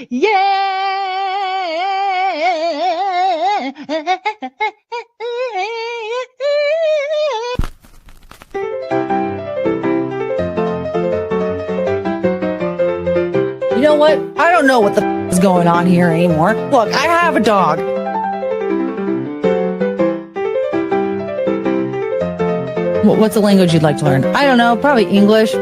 Yeah. You know what? I don't know what the is going on here anymore. Look, I have a dog. What's a language you'd like to learn? I don't know. Probably English.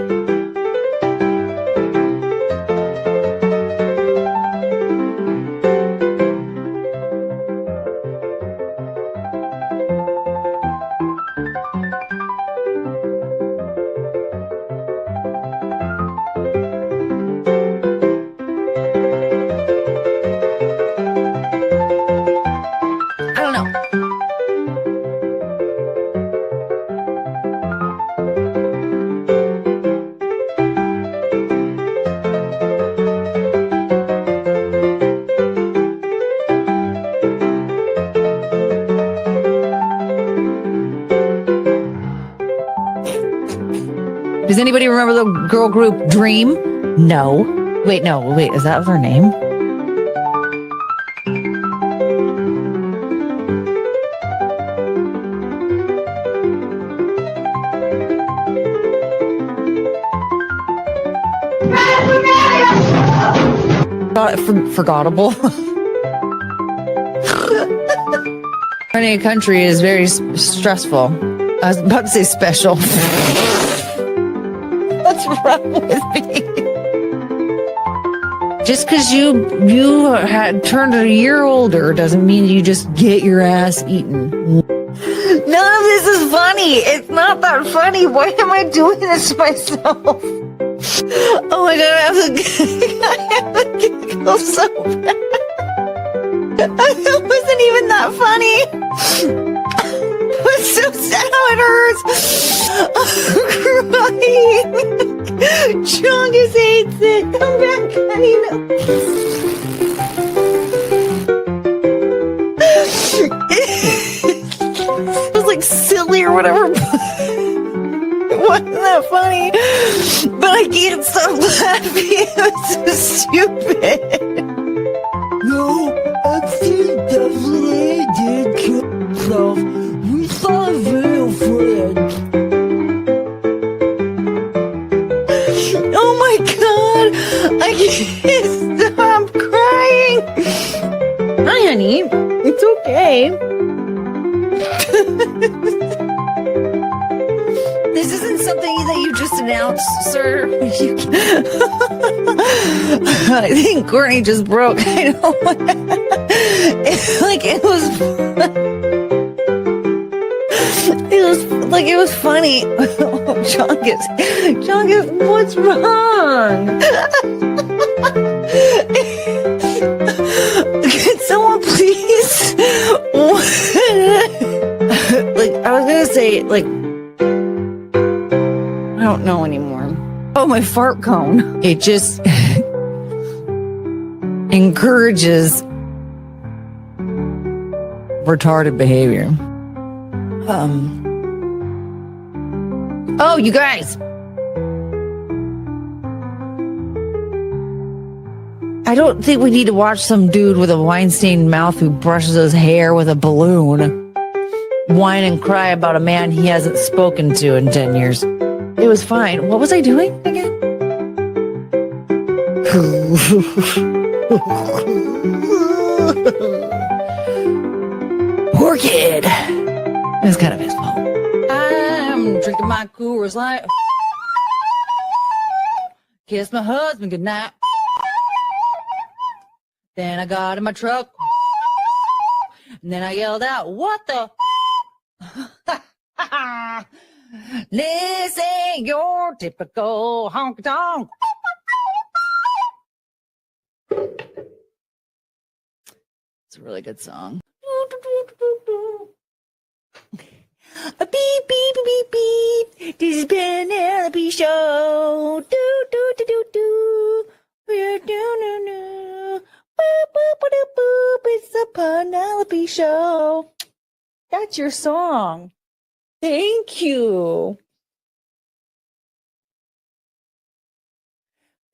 I don't know. Does anybody remember the girl group Dream? No. Wait, is that her name? Forgettable. Running a country is very stressful. I was about to say special. What's wrong with me? Just because you had turned a year older doesn't mean you just get your ass eaten. None of this is funny. It's not that funny. Why am I doing this to myself? Oh my god, I have to giggle so bad. It wasn't even that funny. It's so sad how it hurts. I'm crying. Chungus hates it. Come back, honey. It was like silly or whatever. It wasn't that funny. But I can't stop laughing. It was so stupid. No, actually, definitely did kill himself. We saw a real friend. Oh my god! I can't stop crying! Hi, honey. It's okay. This isn't something that you just announced, sir. I think Courtney just broke. I know. It was funny. Oh, Chungus, what's wrong? Can someone please? I was gonna say, I don't know anymore. Oh, my fart cone. It just encourages retarded behavior. Oh, you guys. I don't think we need to watch some dude with a wine-stained mouth who brushes his hair with a balloon whine and cry about a man he hasn't spoken to in 10 years. It was fine. What was I doing again? Poor kid. It was kind of his fault. I'm drinking my Coors Light. Kiss my husband goodnight. Then I got in my truck. And then I yelled out, "What the?" This ain't your typical honky tonk. It's a really good song. A beep, beep, beep, beep. This is Penelope Show. Do, do, do, do, do. Do, do, do, do. Boop, boop, boop, boop. It's the Penelope Show. That's your song. Thank you.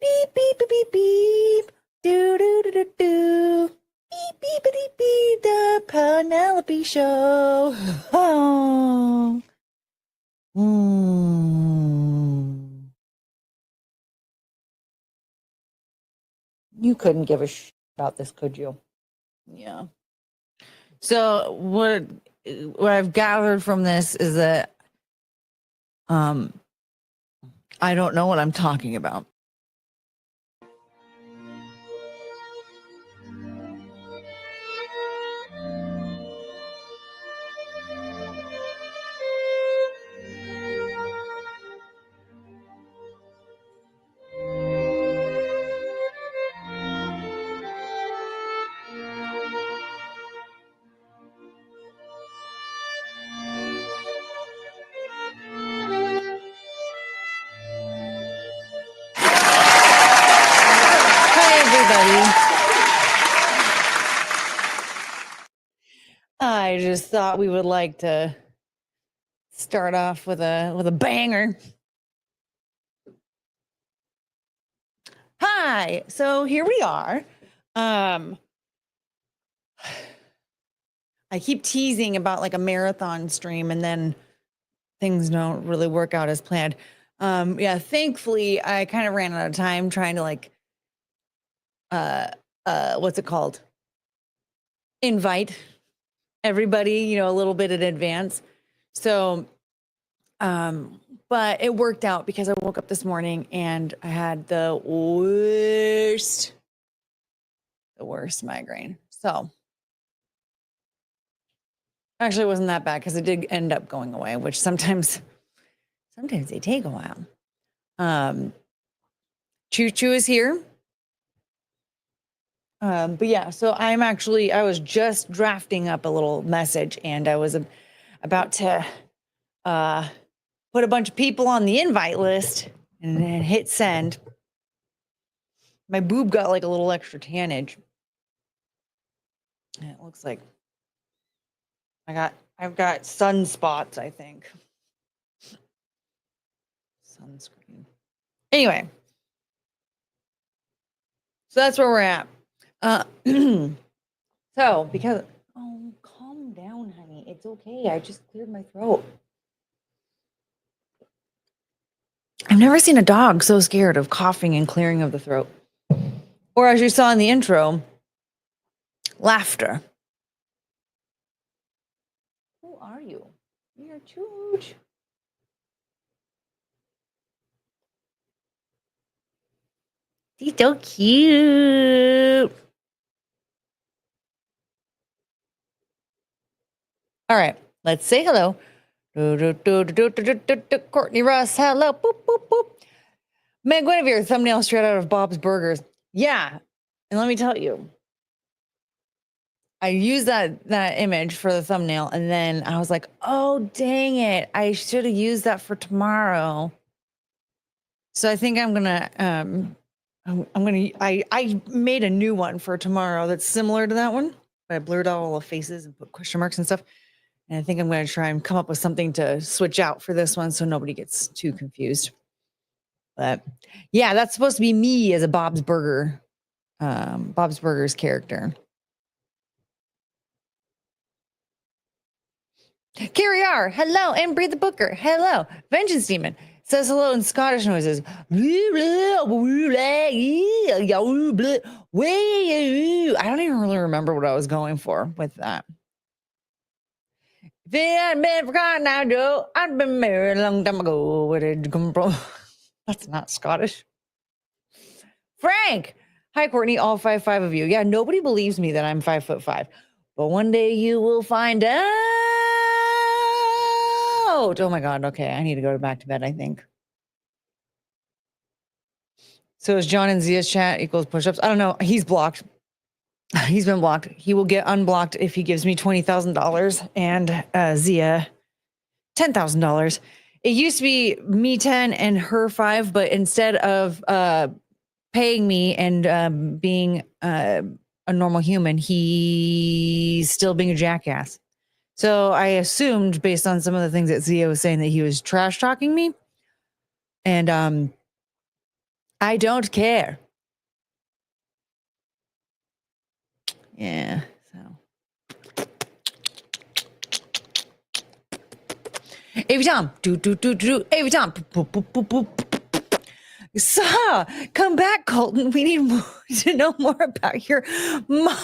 Beep, beep, beep, beep, beep. Do, do, puppy show. Oh. You couldn't give a about this, could you? Yeah. So what I've gathered from this is that I don't know what I'm talking about. I just thought we would like to start off with a banger. Hi. So here we are. I keep teasing about like a marathon stream and then things don't really work out as planned. Yeah, thankfully I kind of ran out of time trying to like what's it called? Invite everybody, a little bit in advance. So, but it worked out because I woke up this morning and I had the worst migraine. So, actually, it wasn't that bad because it did end up going away, which sometimes they take a while. Choo Choo is here. But yeah, so I was just drafting up a little message and I was about to put a bunch of people on the invite list and then hit send. My boob got like a little extra tannage. And it looks like I've got sunspots, I think. Sunscreen. Anyway. So that's where we're at. So because calm down, honey. It's okay. I just cleared my throat. I've never seen a dog so scared of coughing and clearing of the throat. Or as you saw in the intro, laughter. Who are you? You're Chooch. He's so cute. All right, let's say hello. Courtney Russ, hello. Boop, boop, boop. Meg Guinevere, thumbnail straight out of Bob's Burgers. Yeah, and let me tell you, I used that image for the thumbnail, and then I was like, oh, dang it. I should have used that for tomorrow. So I think I'm gonna, I made a new one for tomorrow that's similar to that one, but I blurred out all the faces and put question marks and stuff. And I think I'm going to try and come up with something to switch out for this one so nobody gets too confused. But yeah, that's supposed to be me as a Bob's Burgers character. Carrie R, hello, and Breathe the Booker, hello. Vengeance Demon says hello in Scottish noises. I don't even really remember what I was going for with that. If it hadn't been for Cotton Eye Joe, I'd been married a long time ago. Where did you come from? That's not Scottish. Frank, hi Courtney, all 5'5" of you. Yeah, nobody believes me that I'm 5'5", but one day you will find out. Oh my God. Okay, I need to go back to bed, I think. So is John and Zia's chat equals push-ups? I don't know. He's blocked. He's been blocked. He will get unblocked if he gives me $20,000 and Zia $10,000. It used to be me 10 and her 5, but instead of paying me and being a normal human, he's still being a jackass. So I assumed, based on some of the things that Zia was saying, that he was trash talking me, and I don't care. Yeah. So Every time. Do, do, do, do. Every time. Boop, boop, boop, boop, boop. So, come back, Colton. We need to know more about your mom.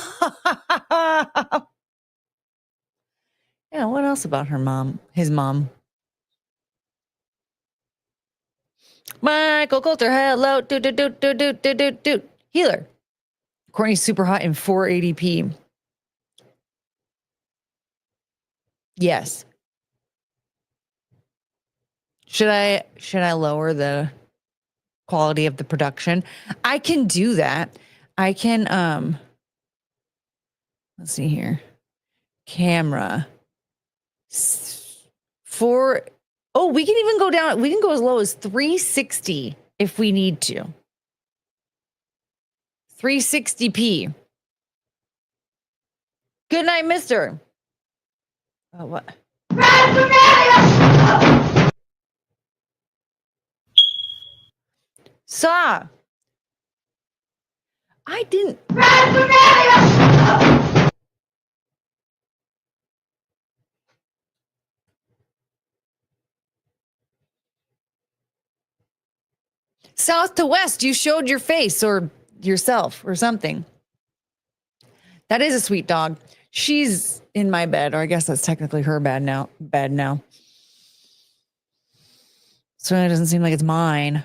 Yeah, what else about her mom? His mom. Michael Coulter, hello. Do. Healer. Courtney's super hot in 480p. Yes. Should I lower the quality of the production? I can do that. I can let's see here. Camera. We can even go down. We can go as low as 360 if we need to. 360p. Good night, mister. Oh, what? Saw. I didn't. South to west, you showed your face or yourself or something. That is a sweet dog. She's in my bed, or I guess that's technically her bed now. So it doesn't seem like it's mine.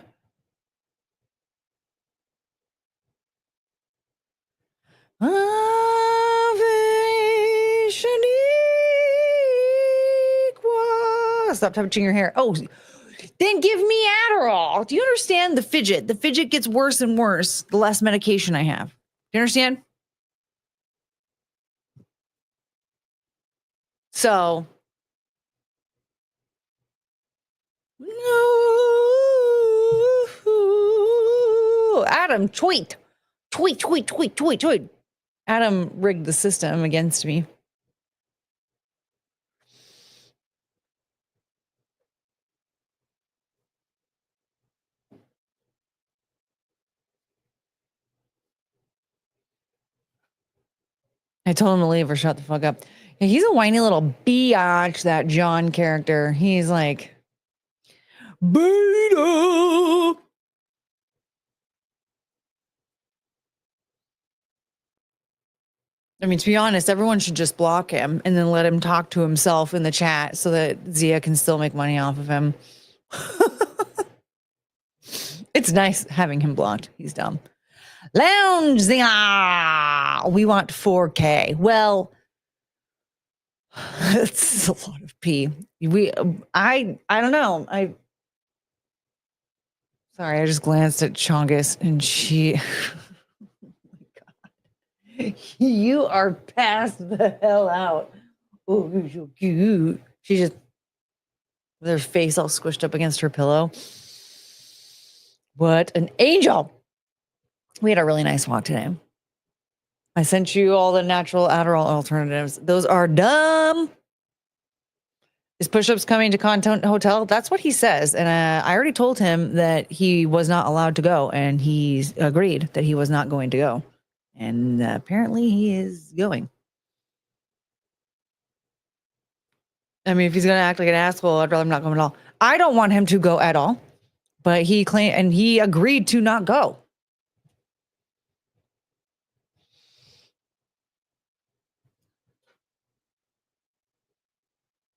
Stop touching your hair. Oh, then give me Adderall. Do you understand the fidget? The fidget gets worse and worse the less medication I have. Do you understand? So, no. Adam, tweet. Adam rigged the system against me. I told him to leave or shut the fuck up. Yeah, he's a whiny little biatch, that John character. He's like, beta. I mean, to be honest, everyone should just block him and then let him talk to himself in the chat so that Zia can still make money off of him. It's nice having him blocked. He's dumb. Lounge Zia. We want 4K. Well, it's a lot of P. I don't know. Sorry, I just glanced at Chongus and she. You are passed the hell out. Oh, you're so cute. She just, with her face all squished up against her pillow. What an angel. We had a really nice walk today. I sent you all the natural Adderall alternatives. Those are dumb. Is push-ups coming to Content Hotel? That's what he says. And I already told him that he was not allowed to go. And he agreed that he was not going to go. And apparently he is going. I mean, if he's going to act like an asshole, I'd rather him not go at all. I don't want him to go at all. But he claimed, and he agreed to not go.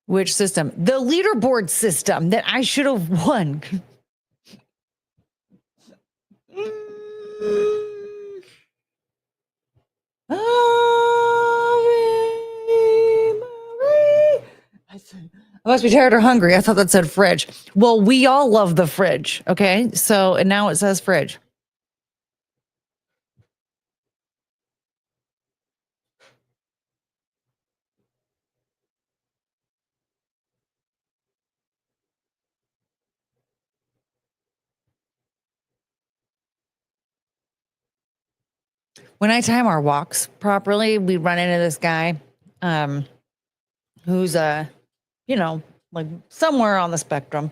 Which system? The leaderboard system that I should have won. I must be tired or hungry. I thought that said fridge. Well, we all love the fridge. Okay. So, and now it says fridge. When I time our walks properly, we run into this guy who's like somewhere on the spectrum.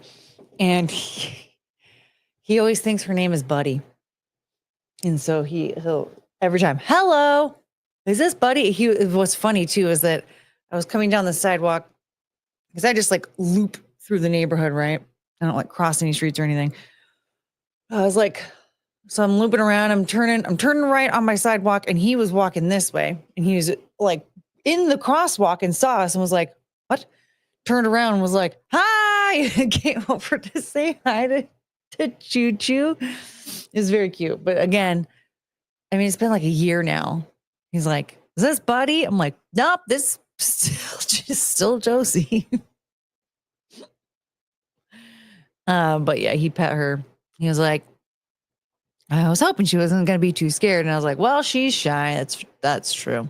And he always thinks her name is Buddy. And so he'll every time, hello, is this Buddy? What's funny too is that I was coming down the sidewalk because I just like loop through the neighborhood, right? I don't like cross any streets or anything. I was like, so I'm looping around. I'm turning right on my sidewalk, and he was walking this way, and he was like in the crosswalk and saw us and was like, "What?" Turned around and was like, "Hi!" Came over to say hi to Choo Choo. It was very cute, but again, I mean, it's been like a year now. He's like, "Is this Buddy?" I'm like, "Nope, this still Josie." But yeah, he pet her. He was like, I was hoping she wasn't going to be too scared. And I was like, well, she's shy. That's true.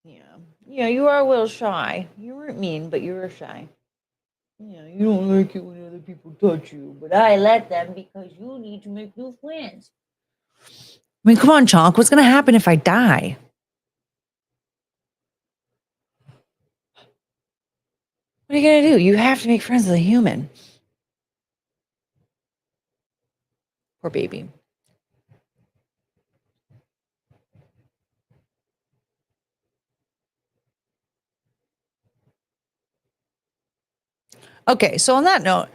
Yeah. Yeah, you are a little shy. You weren't mean, but you were shy. Yeah, you don't like it when other people touch you, but I let them because you need to make new friends. I mean, come on, Chonk. What's going to happen if I die? What are you going to do? You have to make friends with a human. Poor baby. Okay, so on that note,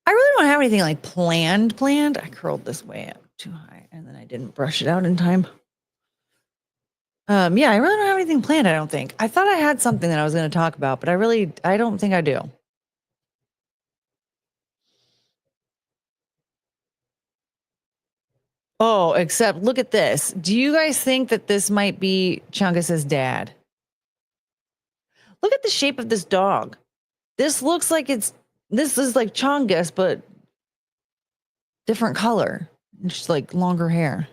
I really don't have anything like planned. I curled this way up too high, and then I didn't brush it out in time. Yeah, I really don't have anything planned, I don't think. I thought I had something that I was going to talk about, but I don't think I do. Oh, except look at this. Do you guys think that this might be Chungus's dad? Look at the shape of this dog. This looks like this is like Chungus, but different color. Just like longer hair.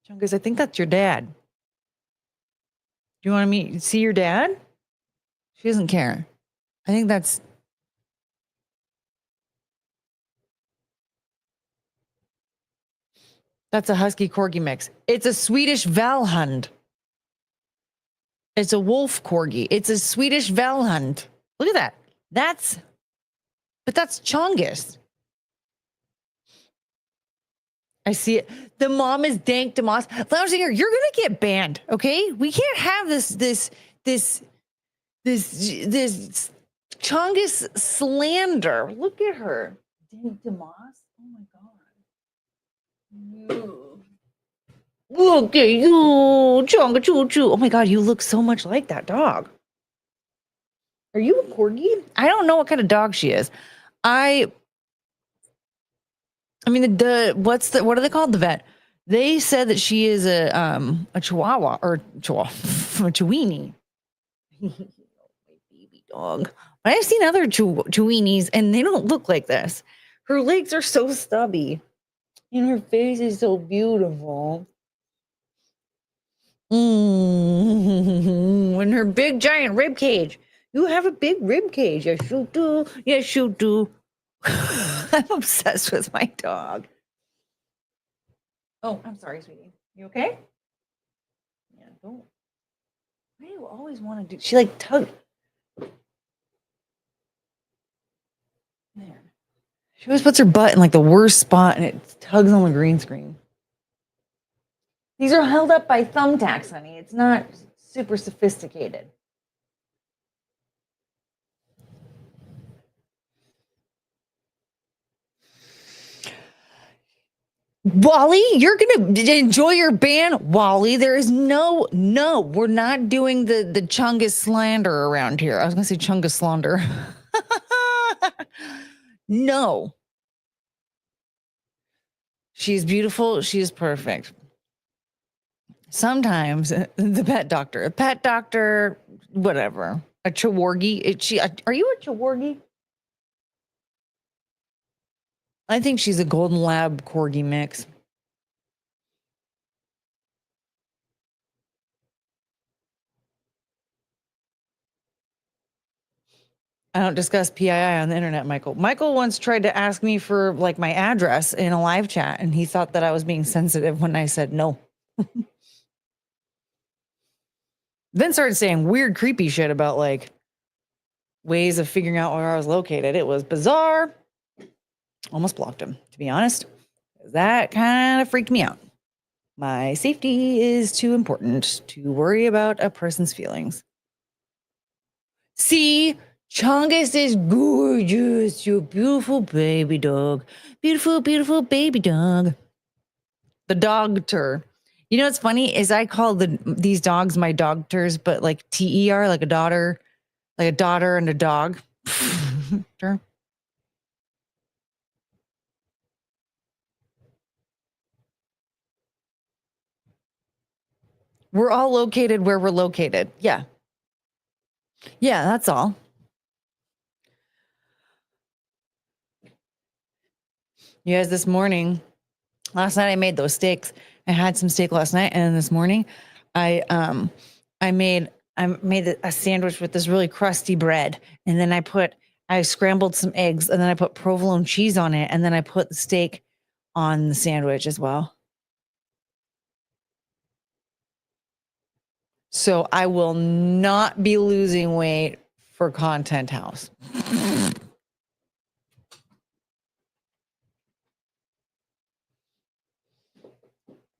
Chungus, I think that's your dad. Do you want to see your dad? She doesn't care. I think that's a husky corgi mix. It's a Swedish Valhund. It's a wolf corgi. It's a Swedish Valhund. Look at that. That's Chongus. I see it. The mom is Dank DeMoss. Lounge here, you're gonna get banned. Okay, we can't have this Chongus slander. Look at her, Dank DeMoss. Oh my god. Look at you, Chonga Choo Choo. Oh my god, you look so much like that dog. Are you a corgi? I don't know what kind of dog she is. I mean, what are they called? The vet. They said that she is a Chihuahua or a Chiweenie. Baby dog. But I've seen other Chiweenies, and they don't look like this. Her legs are so stubby, and her face is so beautiful. And her big giant rib cage. You have a big rib cage. Yes, you do. Yes, you do. I'm obsessed with my dog. Oh, I'm sorry, sweetie. You okay? Yeah, don't. Why do you always want to do? She like tugged. There. She always puts her butt in like the worst spot, and it tugs on the green screen. These are held up by thumbtacks, honey. It's not super sophisticated. Wally, you're gonna enjoy your ban, Wally. There is no, we're not doing the Chungus slander around here. I was gonna say Chungus slander. No. She's beautiful. She is perfect. Sometimes the pet doctor, whatever. A Chiwargi. Are you a Chiwargi? I think she's a golden lab corgi mix. I don't discuss PII on the internet, Michael. Michael once tried to ask me for like my address in a live chat, and he thought that I was being sensitive when I said no. Then started saying weird, creepy shit about like ways of figuring out where I was located. It was bizarre. Almost blocked him, to be honest. That kind of freaked me out. My safety is too important to worry about a person's feelings. See, Chungus is gorgeous. You're a beautiful baby dog. Beautiful, beautiful baby dog. The dogter. You know what's funny is I call these dogs my dogters, but like TER, like a daughter and a dog. Sure. We're all located where we're located. Yeah. Yeah, that's all. You guys, last night I made those steaks. I had some steak last night, and then this morning I made a sandwich with this really crusty bread, and then I scrambled some eggs, and then I put provolone cheese on it, and then I put the steak on the sandwich as well. So I will not be losing weight for Content House.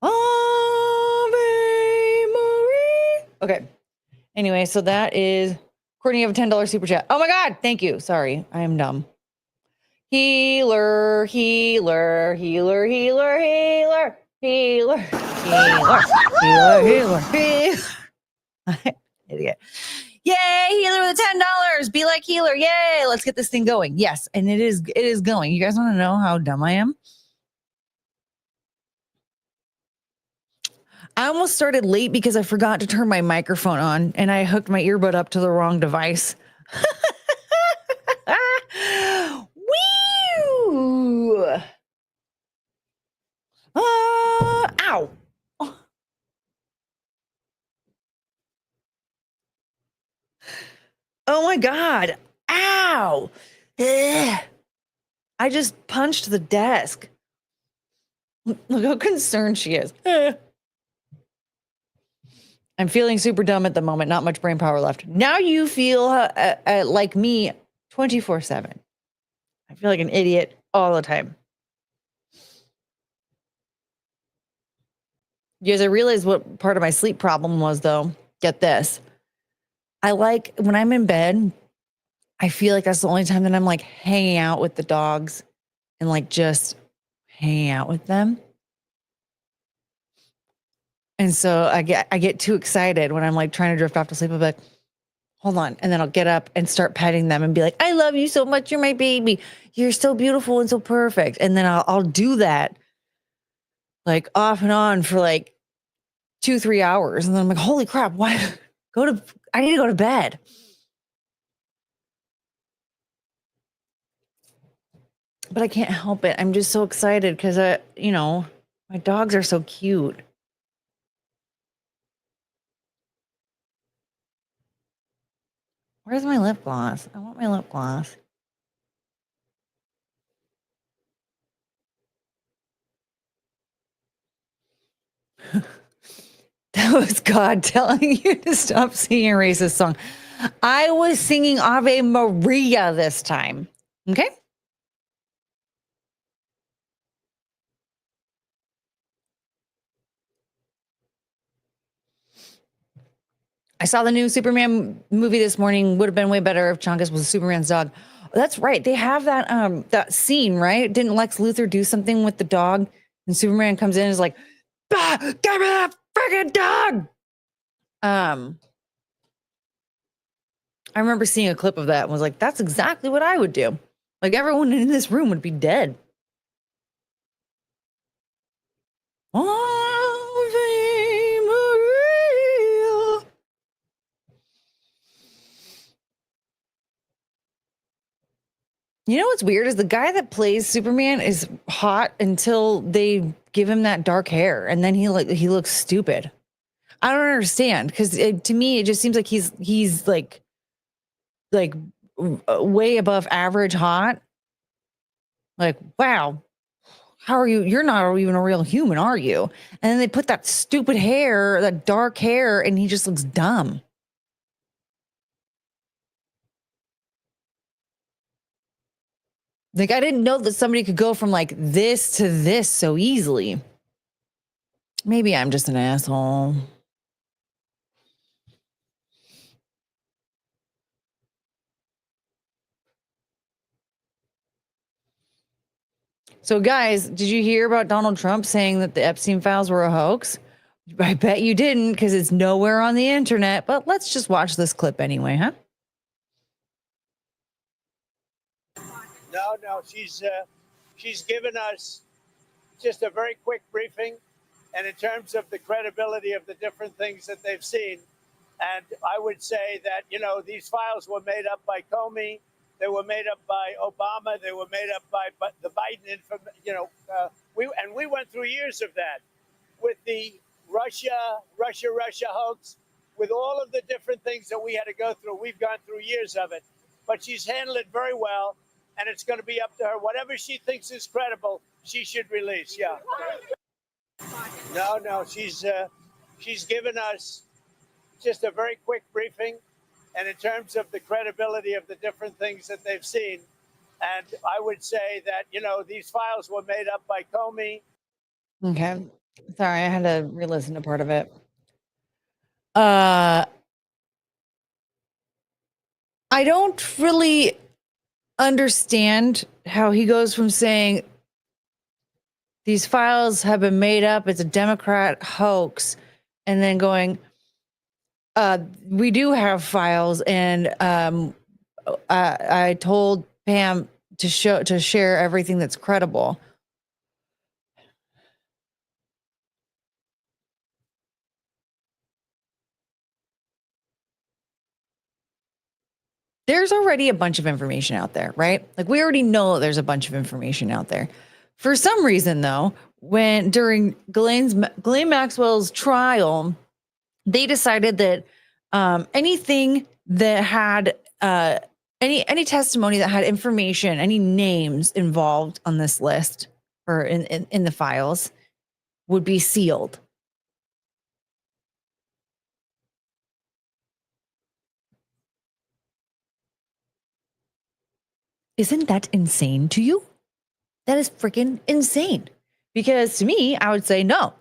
Ave Marie. Okay. Anyway, so that is Courtney, you have a $10 super chat. Oh my God. Thank you. Sorry. I am dumb. Healer, healer, healer, healer, healer, healer, healer, healer, healer, healer. Idiot. Yay, healer with $10. Be like healer. Yay. Let's get this thing going. Yes. And it is going. You guys want to know how dumb I am? I almost started late because I forgot to turn my microphone on and I hooked my earbud up to the wrong device. Woo! Ow. Oh my God. Ow. Ugh. I just punched the desk. Look how concerned she is. I'm feeling super dumb at the moment. Not much brain power left. Now you feel like me 24/7. I feel like an idiot all the time. You guys, I realized what part of my sleep problem was, though. Get this. I like when I'm in bed, I feel like that's the only time that I'm like hanging out with the dogs and like just hanging out with them. And so I get too excited when I'm like trying to drift off to sleep. I'm like, hold on. And then I'll get up and start petting them and be like, I love you so much. You're my baby. You're so beautiful and so perfect. And then I'll do that like off and on for like 2-3 hours. And then I'm like, holy crap, why I need to go to bed. But I can't help it. I'm just so excited because my dogs are so cute. Where's my lip gloss? I want my lip gloss. That was God telling you to stop singing a racist song. I was singing Ave Maria this time. Okay? I saw the new Superman movie this morning. Would have been way better if Chungus was Superman's dog. That's right. They have that scene, right? Didn't Lex Luthor do something with the dog? And Superman comes in and is like, bah, give me that freaking dog. I remember seeing a clip of that and was like, that's exactly what I would do. Like everyone in this room would be dead. Ave Maria. You know what's weird is the guy that plays Superman is hot until they give him that dark hair, and then he looks stupid. I don't understand because to me it just seems like he's like way above average hot. Like, wow, how are you? You're not even a real human, are you? And then they put that stupid hair, that dark hair, and he just looks dumb. Like, I didn't know that somebody could go from like this to this so easily. Maybe I'm just an asshole. So, guys, did you hear about Donald Trump saying that the Epstein files were a hoax? I bet you didn't, because it's nowhere on the internet. But let's just watch this clip anyway, huh? No, she's given us just a very quick briefing, and in terms of the credibility of the different things that they've seen. And I would say that, these files were made up by Comey. They were made up by Obama. They were made up by the Biden we went through years of that with the Russia hoax, with all of the different things that we had to go through. We've gone through years of it, but she's handled it very well, and it's going to be up to her. Whatever she thinks is credible, she should release. Yeah. No, she's given us just a very quick briefing, and in terms of the credibility of the different things that they've seen. And I would say that, these files were made up by Comey. Okay. Sorry, I had to re-listen to part of it. I don't really understand how he goes from saying these files have been made up, it's a Democrat hoax, and then going, we do have files, and I told Pam to share everything that's credible. There's already a bunch of information out there, right? Like, we already know there's a bunch of information out there. For some reason, though, during Ghislaine Maxwell's trial, they decided that anything that had any testimony that had information, any names involved on this list or in the files would be sealed. Isn't that insane to you? That is freaking insane. Because to me, I would say no.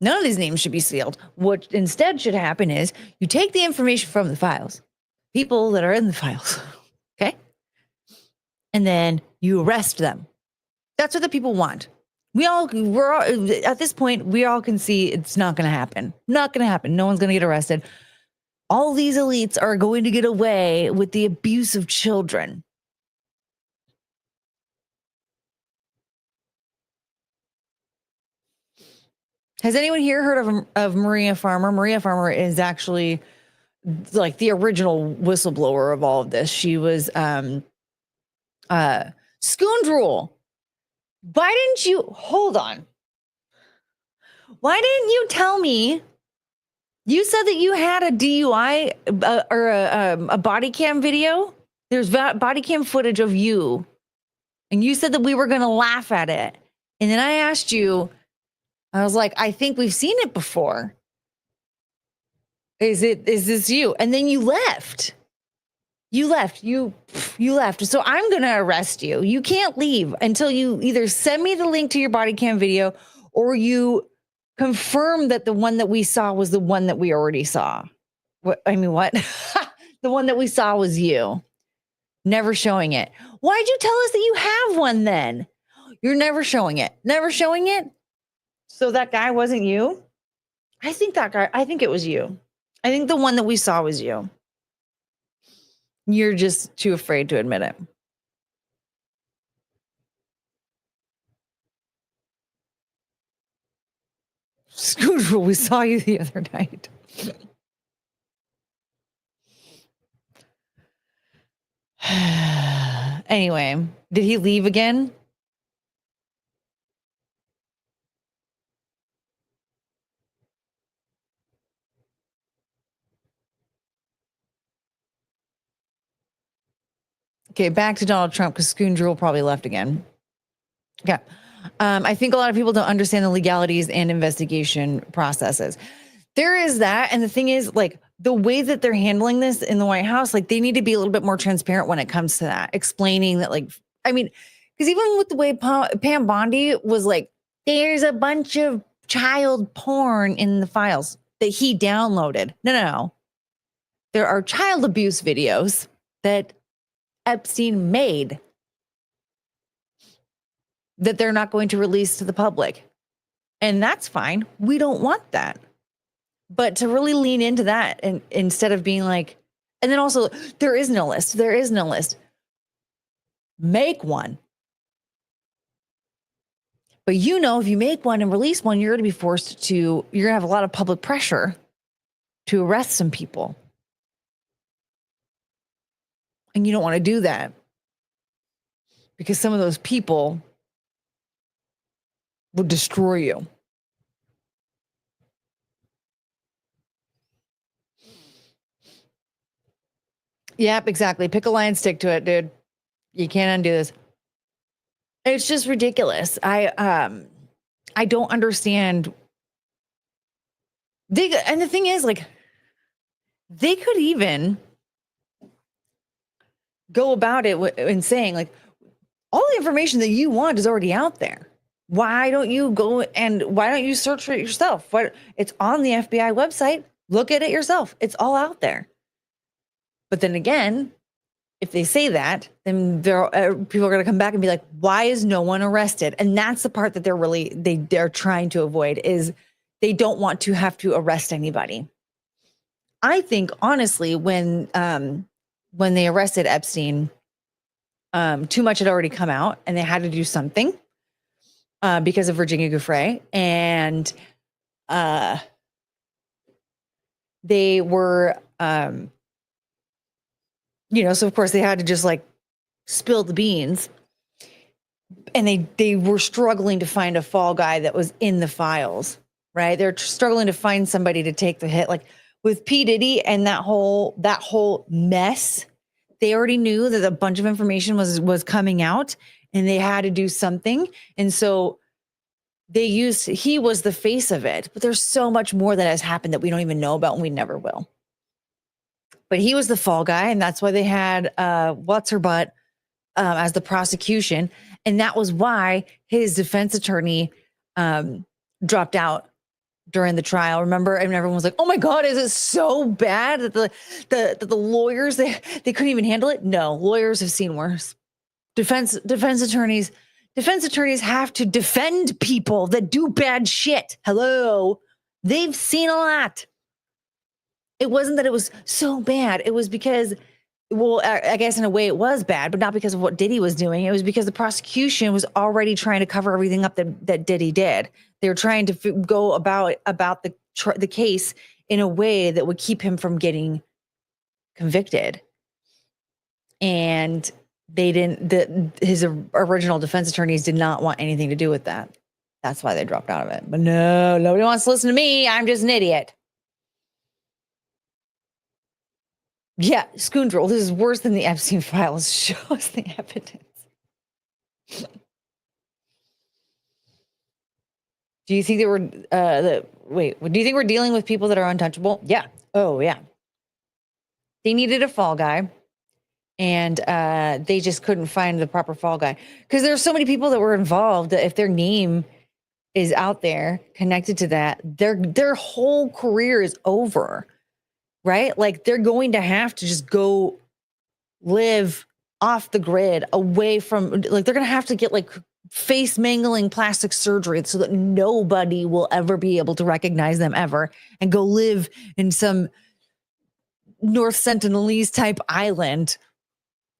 None of these names should be sealed. What instead should happen is you take the information from the files, people that are in the files, okay? And then you arrest them. That's what the people want. We're all, at this point, we all can see it's not going to happen. Not going to happen. No one's going to get arrested. All these elites are going to get away with the abuse of children. Has anyone here heard of Maria Farmer? Maria Farmer is actually like the original whistleblower of all of this. She was Scoundrel. Why didn't you hold on? Why didn't you tell me? You said that you had a DUI or a body cam video. There's body cam footage of you, and you said that we were going to laugh at it. And then I asked you, I was like, I think we've seen it before. Is this you? And then you left. You left. So I'm going to arrest you. You can't leave until you either send me the link to your body cam video or you confirm that the one that we saw was the one that we already saw. What? The one that we saw was you. Never showing it. Why'd you tell us that you have one then? You're never showing it. Never showing it? So that guy wasn't you? I think it was you. I think the one that we saw was you. You're just too afraid to admit it. Scoundrel, we saw you the other night. Anyway, did he leave again? Okay, back to Donald Trump, because Scoundrel probably left again. Yeah. I think a lot of people don't understand the legalities and investigation processes. There is that. And the thing is, like, the way that they're handling this in the White House, like, they need to be a little bit more transparent when it comes to that, explaining that, like, I mean, Because even with the way Pam Bondi was like, there's a bunch of child porn in the files that he downloaded. No. There are child abuse videos that Epstein made that they're not going to release to the public. And that's fine. We don't want that. But to really lean into that and instead of being like, and then also, there is no list. There is no list. Make one. But if you make one and release one, you're going to be forced to, you're going to have a lot of public pressure to arrest some people. And you don't want to do that because some of those people will destroy you. Yep, exactly. Pick a line, stick to it, dude. You can't undo this. It's just ridiculous. I don't understand. And the thing is, like, they could even go about it in saying, like, all the information that you want is already out there. Why don't you go and why don't you search for it yourself? It's on the FBI website. Look at it yourself. It's all out there. But then again, if they say that, then people are going to come back and be like, why is no one arrested? And that's the part that they're trying to avoid, is they don't want to have to arrest anybody. I think, honestly, when they arrested Epstein, too much had already come out and they had to do something because of Virginia Giuffre. And they were... so of course they had to just like spill the beans, and they were struggling to find a fall guy that was in the files, right? They're struggling to find somebody to take the hit. Like with P. Diddy and that whole mess, they already knew that a bunch of information was coming out and they had to do something. And so he was the face of it, but there's so much more that has happened that we don't even know about and we never will. But he was the fall guy, and that's why they had what's her butt as the prosecution, and that was why his defense attorney dropped out during the trial. Remember, and everyone was like, "Oh my God, is it so bad that the lawyers they couldn't even handle it?" No, lawyers have seen worse. Defense attorneys have to defend people that do bad shit. Hello, they've seen a lot. It wasn't that it was so bad. It was because, well, I guess in a way it was bad, but not because of what Diddy was doing. It was because the prosecution was already trying to cover everything up that Diddy did. They were trying to go about the case in a way that would keep him from getting convicted. And they didn't. His original defense attorneys did not want anything to do with that. That's why they dropped out of it. But no, nobody wants to listen to me. I'm just an idiot. Yeah, scoundrel. This is worse than the Epstein files. Show us the evidence. Do you think they were, do you think we're dealing with people that are untouchable? Yeah. Oh, yeah. They needed a fall guy, and they just couldn't find the proper fall guy. Because there are so many people that were involved that if their name is out there connected to that, their whole career is over. Right? Like they're going to have to just go live off the grid, away from, like they're going to have to get like face mangling plastic surgery so that nobody will ever be able to recognize them ever, and go live in some North Sentinelese type island,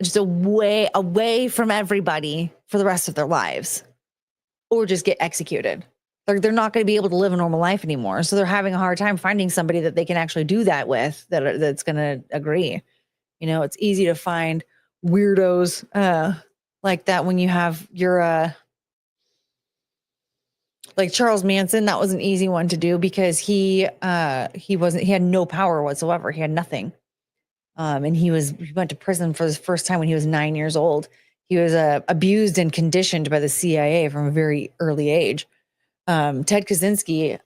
just away from everybody for the rest of their lives, or just get executed. They're not going to be able to live a normal life anymore. So they're having a hard time finding somebody that they can actually do that with, that's going to agree. It's easy to find weirdos like that when you have your like Charles Manson. That was an easy one to do because he had no power whatsoever. He had nothing. And he went to prison for his first time when he was 9 years old. He was abused and conditioned by the CIA from a very early age. Ted Kaczynski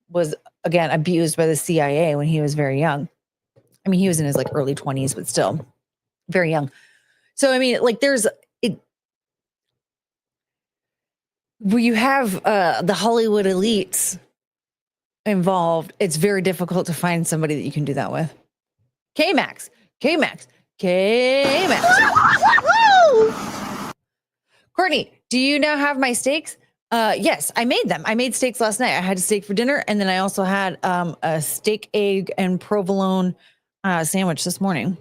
was, again, abused by the CIA when he was very young. I mean, he was in his like early 20s, but still very young. So, I mean, like when you have the Hollywood elites involved, it's very difficult to find somebody that you can do that with. K-Max. Courtney, do you now have my steaks? Yes, I made them. I made steaks last night. I had a steak for dinner, and then I also had a steak, egg, and provolone sandwich this morning.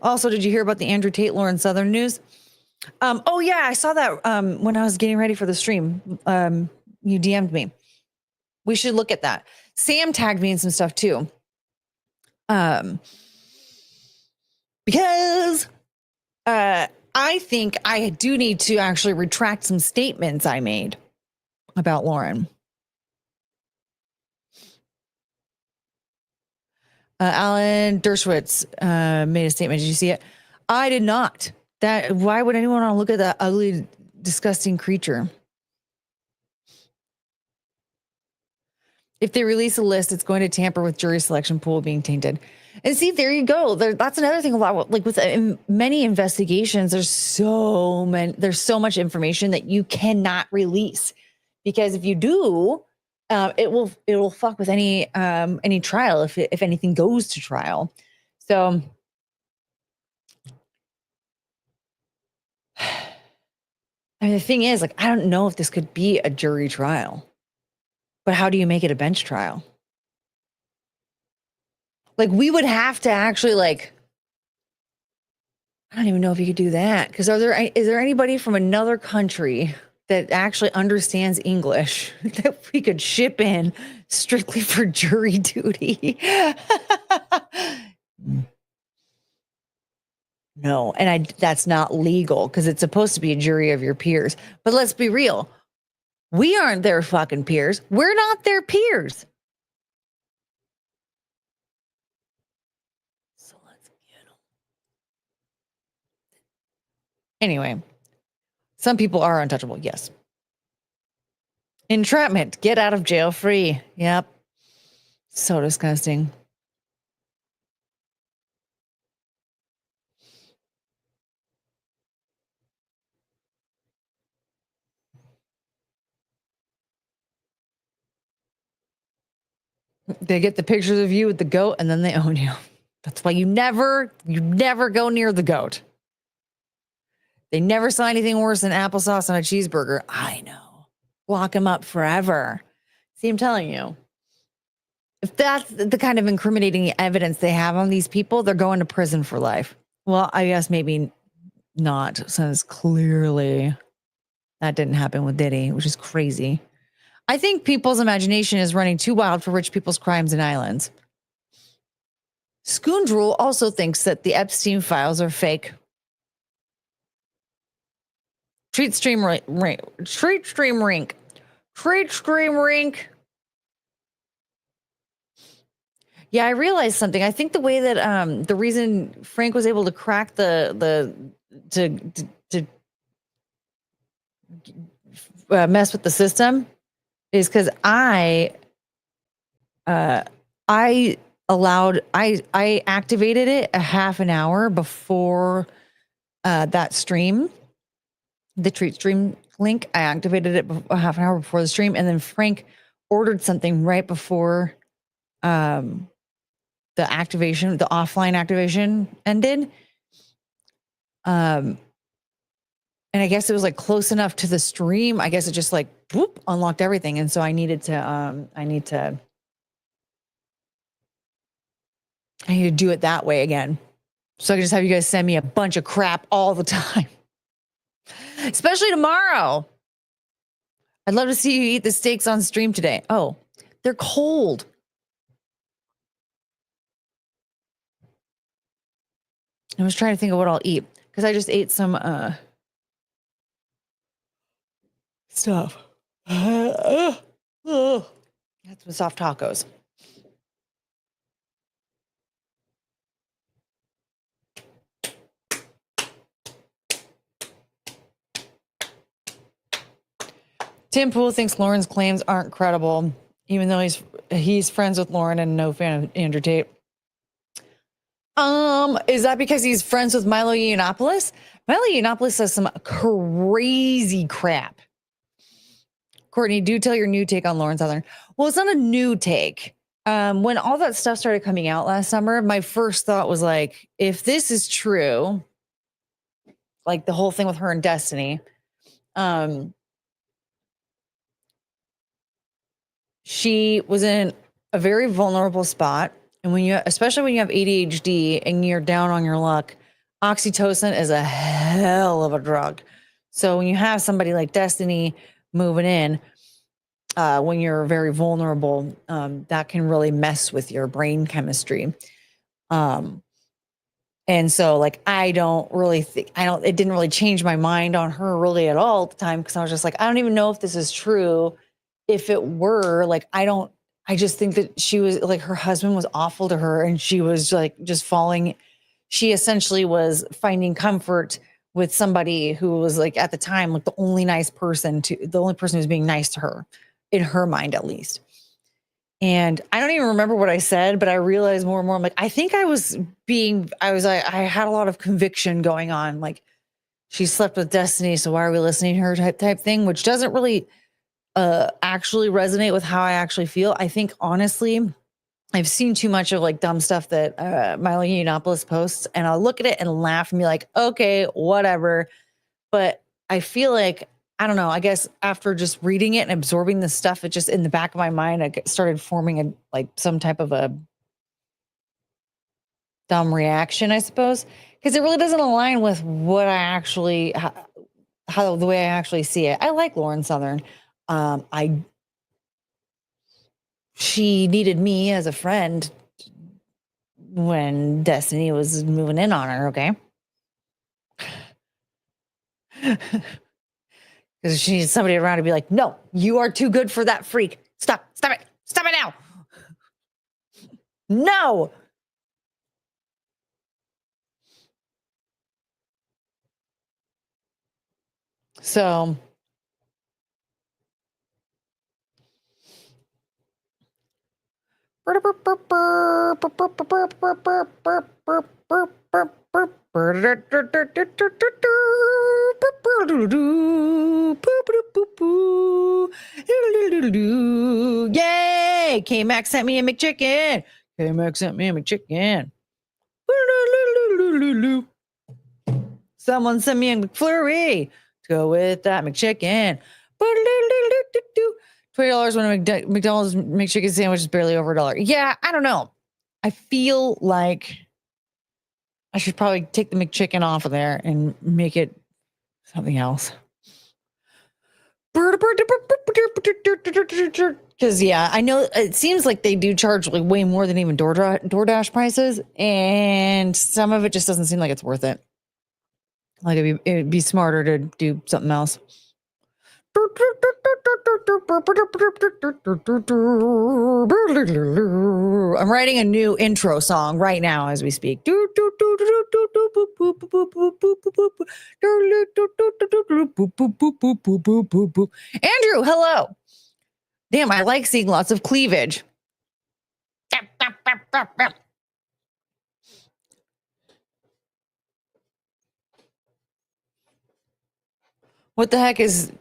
Also, did you hear about the Andrew Tate Lauren Southern news? Oh yeah, I saw that when I was getting ready for the stream. You DM'd me. We should look at that. Sam tagged me in some stuff too. Because I think I do need to actually retract some statements I made about Lauren. Alan Dershowitz made a statement. Did you see it? I did not. Why would anyone want to look at that ugly, disgusting creature? If they release a list, it's going to tamper with jury selection pool being tainted. And see, there you go. That's another thing about, like, with many investigations, there's so much information that you cannot release, because if you do, it will fuck with any trial if anything goes to trial. So I mean, the thing is, like, I don't know if this could be a jury trial, but how do you make it a bench trial? Like, we would have to actually, like, I don't even know if you could do that, because is there anybody from another country that actually understands English that we could ship in strictly for jury duty? No, and that's not legal, because it's supposed to be a jury of your peers. But let's be real. We aren't their fucking peers. We're not their peers. So let's get them. Anyway, some people are untouchable. Yes. Entrapment. Get out of jail free. Yep. So disgusting. They get the pictures of you with the goat, and then they own you. That's why you never go near the goat. They never saw anything worse than applesauce on a cheeseburger. I know. Lock them up forever. See, I'm telling you. If that's the kind of incriminating evidence they have on these people, they're going to prison for life. Well, I guess maybe not, since clearly that didn't happen with Diddy, which is crazy. I think people's imagination is running too wild for rich people's crimes and islands. Scoundrel also thinks that the Epstein files are fake. Treat stream rink. Yeah, I realized something. I think the way that the reason Frank was able to crack to mess with the system is because I activated it a half an hour before that stream, the treat stream link. I activated it a half an hour before the stream, and then Frank ordered something right before the offline activation ended. And I guess it was like close enough to the stream. I guess it just like whoop, unlocked everything. And so I need to do it that way again. So I can just have you guys send me a bunch of crap all the time. Especially tomorrow. I'd love to see you eat the steaks on stream today. Oh, they're cold. I was trying to think of what I'll eat, because I just ate some stuff. That's some soft tacos. Tim Pool thinks Lauren's claims aren't credible, even though he's friends with Lauren and no fan of Andrew Tate. Is that because he's friends with Milo Yiannopoulos? Milo Yiannopoulos says some crazy crap. Courtney, do tell your new take on Lauren Southern. Well, it's not a new take. When all that stuff started coming out last summer, my first thought was like, if this is true, like the whole thing with her and Destiny, she was in a very vulnerable spot. And especially when you have ADHD and you're down on your luck, oxytocin is a hell of a drug. So when you have somebody like Destiny moving in, when you're very vulnerable, that can really mess with your brain chemistry. And so like, it didn't really change my mind on her really at all at the time. Cause I was just like, I don't even know if this is true. If it were, like, I just think that she was like, her husband was awful to her and she was like just she essentially was finding comfort with somebody who was like at the time, like the only person who's being nice to her in her mind, at least. And I don't even remember what I said, but I realized more and more, I'm like, I think I had a lot of conviction going on. Like she slept with Destiny. So why are we listening to her type thing, which doesn't really actually resonate with how I actually feel. I think honestly, I've seen too much of like dumb stuff that Milo Yiannopoulos posts, and I'll look at it and laugh and be like, okay, whatever. But I feel like, I don't know, I guess after just reading it and absorbing the stuff, it just in the back of my mind, I started forming some type of a dumb reaction, I suppose, because it really doesn't align with what I actually, the way I actually see it. I like Lauren Southern. She needed me as a friend when Destiny was moving in on her, okay? Because she needs somebody around to be like, no, you are too good for that freak. Stop it now. No. So yay! K-Max sent me a McChicken. Someone sent me a McFlurry to go with that McChicken. $20 when a McDonald's McChicken sandwich is barely over $1. Yeah, I don't know. I feel like I should probably take the McChicken off of there and make it something else. Because yeah, I know it seems like they do charge like way more than even DoorDash prices, and some of it just doesn't seem like it's worth it. Like it'd be smarter to do something else. I'm writing a new intro song right now as we speak. Andrew, hello. Damn, I like seeing lots of cleavage. What the heck is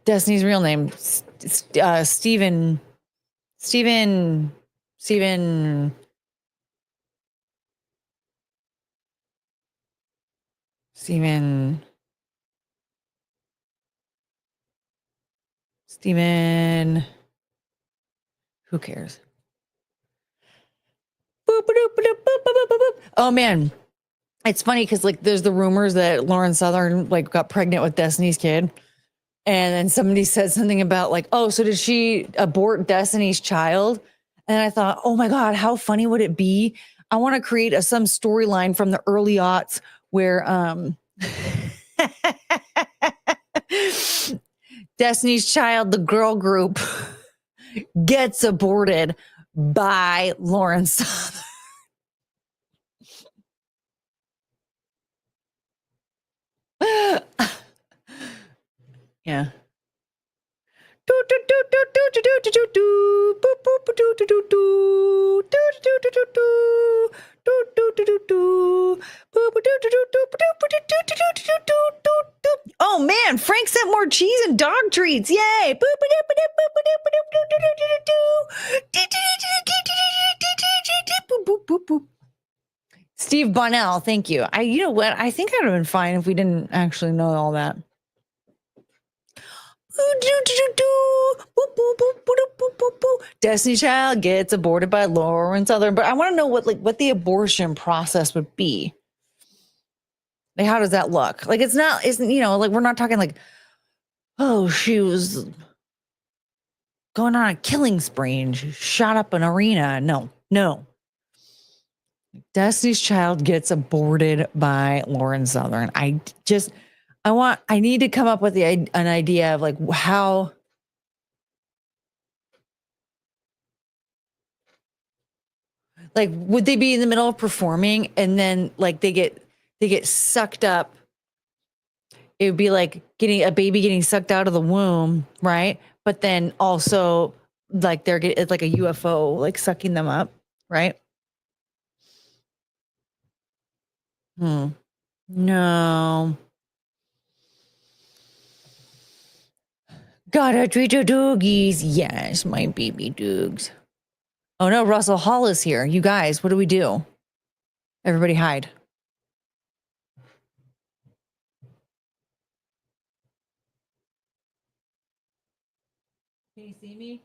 Destiny's real name? Steven. Who cares? Oh man. It's funny because like there's the rumors that Lauren Southern like got pregnant with Destiny's kid. And then somebody said something about like, oh, so did she abort Destiny's child? And I thought, oh my God, how funny would it be? I want to create some storyline from the early aughts where Destiny's Child, the girl group, gets aborted by Lauren Southern. Yeah. Oh man, Frank sent more cheese and dog treats. Yay! Steve Bonnell, thank you. You know what? I think I'd have been fine if we didn't actually know all that. Destiny Child gets aborted by Lauren Southern, but I want to know what the abortion process would be. Like, how does that look? Like, isn't we're not talking like, oh, she was going on a killing spree and she shot up an arena. No. Destiny's Child gets aborted by Lauren Southern. I need to come up with an idea of like how. Like, would they be in the middle of performing and then like they get sucked up? It would be like getting a baby getting sucked out of the womb, right? But then also like it's like a UFO like sucking them up, right? No. Gotta treat your doogies. Yes, my baby doogs. Oh no, Russell Hall is here. You guys, what do we do? Everybody hide. Can you see me?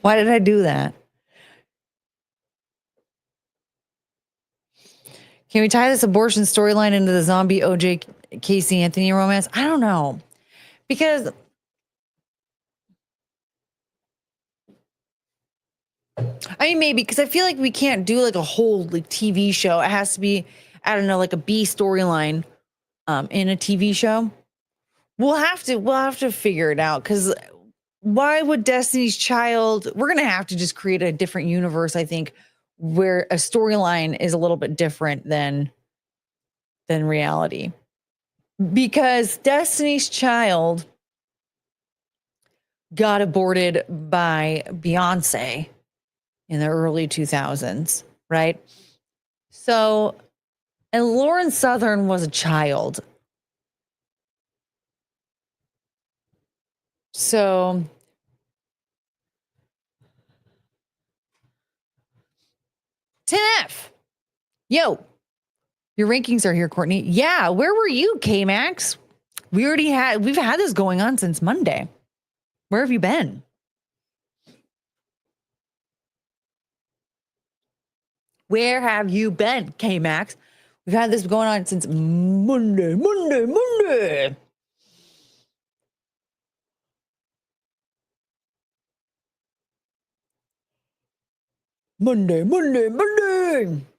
Why did I do that? Can we tie this abortion storyline into the zombie OJ Casey Anthony romance? I don't know. Because I mean, maybe because I feel like we can't do like a whole like TV show. It has to be, I don't know, like a B storyline in a TV show. We'll have to figure it out, because why would Destiny's Child, we're gonna have to just create a different universe, I think, where a storyline is a little bit different than reality. Because Destiny's Child got aborted by Beyonce in the early 2000s, right? So, and Lauren Southern was a child. So, TNF. Yo, your rankings are here, Courtney. Yeah, where were you, K-Max? We've had this going on since Monday. Where have you been? Where have you been, K-Max? We've had this going on since Monday. Monday.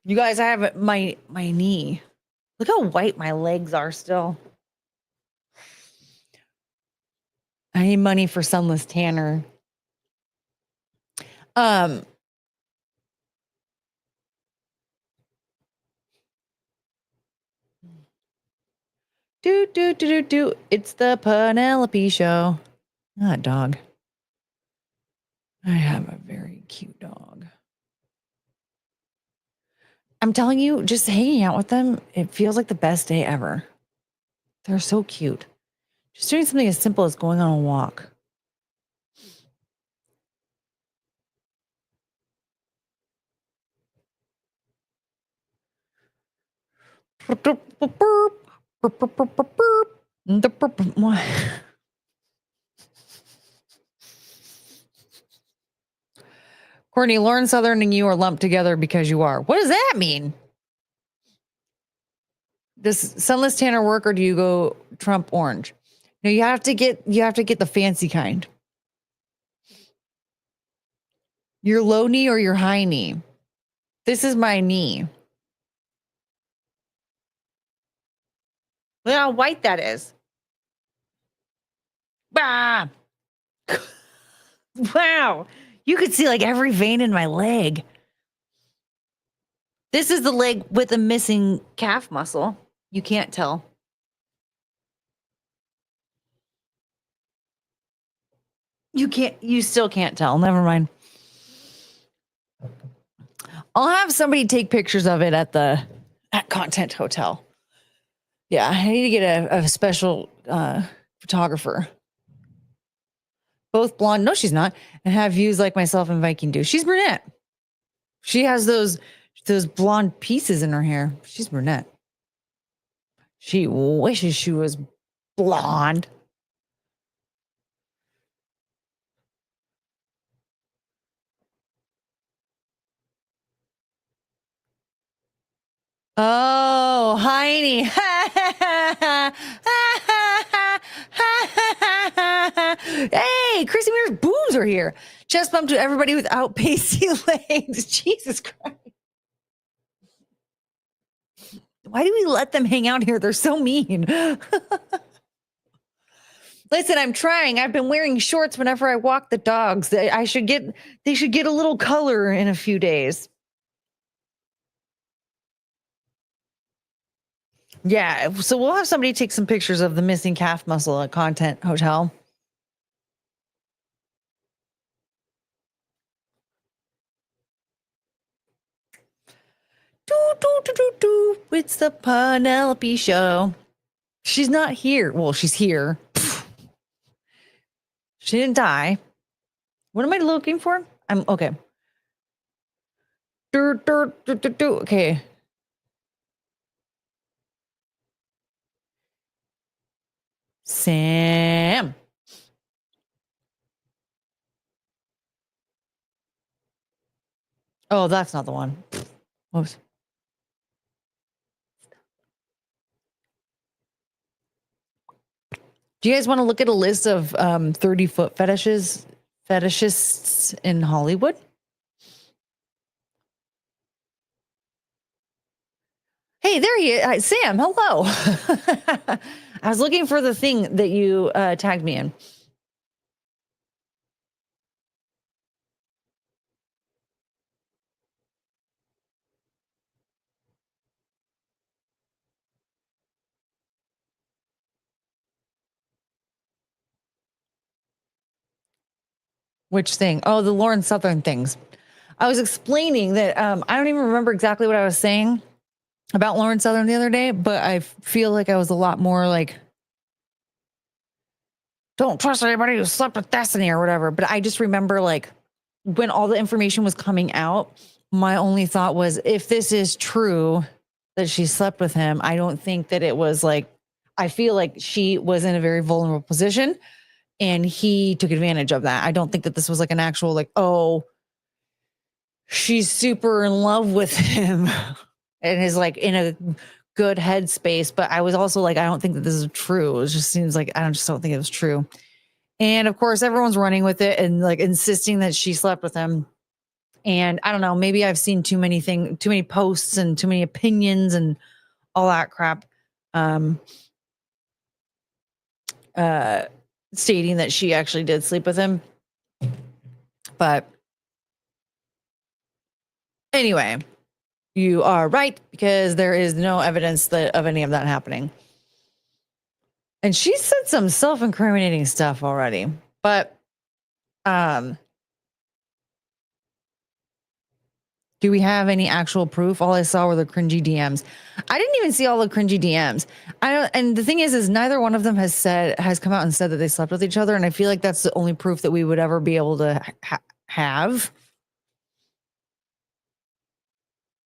You guys, I have my knee. Look how white my legs are still. I need money for Sunless Tanner. Do. It's the Penelope show. Ah, dog. I have a very cute dog. I'm telling you, just hanging out with them, it feels like the best day ever. They're so cute. Just doing something as simple as going on a walk. Courtney, Lauren Southern and you are lumped together because you are. What does that mean? Does Sunless Tanner work, or do you go Trump orange? No, you have to get the fancy kind. Your low knee or your high knee? This is my knee. Look how white that is. Ah. Wow. You could see like every vein in my leg. This is the leg with a missing calf muscle. You can't tell. You still can't tell. Never mind. I'll have somebody take pictures of it at Content Hotel. Yeah, I need to get a special photographer. Both blonde. No, she's not. And have views like myself and Viking do. She's brunette. She has those blonde pieces in her hair. She's brunette. She wishes she was blonde. Oh, Heiny. Hey, Chrissy Mears' boobs are here. Chest bump to everybody without pasty legs. Jesus Christ. Why do we let them hang out here? They're so mean. Listen, I'm trying. I've been wearing shorts whenever I walk the dogs. They should get a little color in a few days. Yeah, so we'll have somebody take some pictures of the missing calf muscle at Content Hotel. It's the Penelope show. She's not here. Well, she's here. She didn't die. What am I looking for? I'm okay. Okay. Sam. Oh, that's not the one. Oops. Do you guys want to look at a list of 30-foot fetishists in Hollywood? Hey, there he is. Sam, hello. I was looking for the thing that you tagged me in. Which thing? Oh, the Lauren Southern things. I was explaining that I don't even remember exactly what I was saying about Lauren Southern the other day, but I feel like I was a lot more like, don't trust anybody who slept with Destiny or whatever. But I just remember like when all the information was coming out, my only thought was, if this is true that she slept with him, I don't think that it was like, I feel like she was in a very vulnerable position and he took advantage of that. I don't think that this was like an actual like, oh, she's super in love with him and is like in a good headspace. But I was also like, I don't think that this is true. It just seems like I just don't think it was true. And of course, everyone's running with it and like insisting that she slept with him. And I don't know, maybe I've seen too many posts and too many opinions and all that crap. Stating that she actually did sleep with him. But anyway, you are right, because there is no evidence of any of that happening. And she said some self-incriminating stuff already. But do we have any actual proof? All I saw were the cringy DMs. I didn't even see all the cringy DMs. And the thing is neither one of them has come out and said that they slept with each other. And I feel like that's the only proof that we would ever be able to have.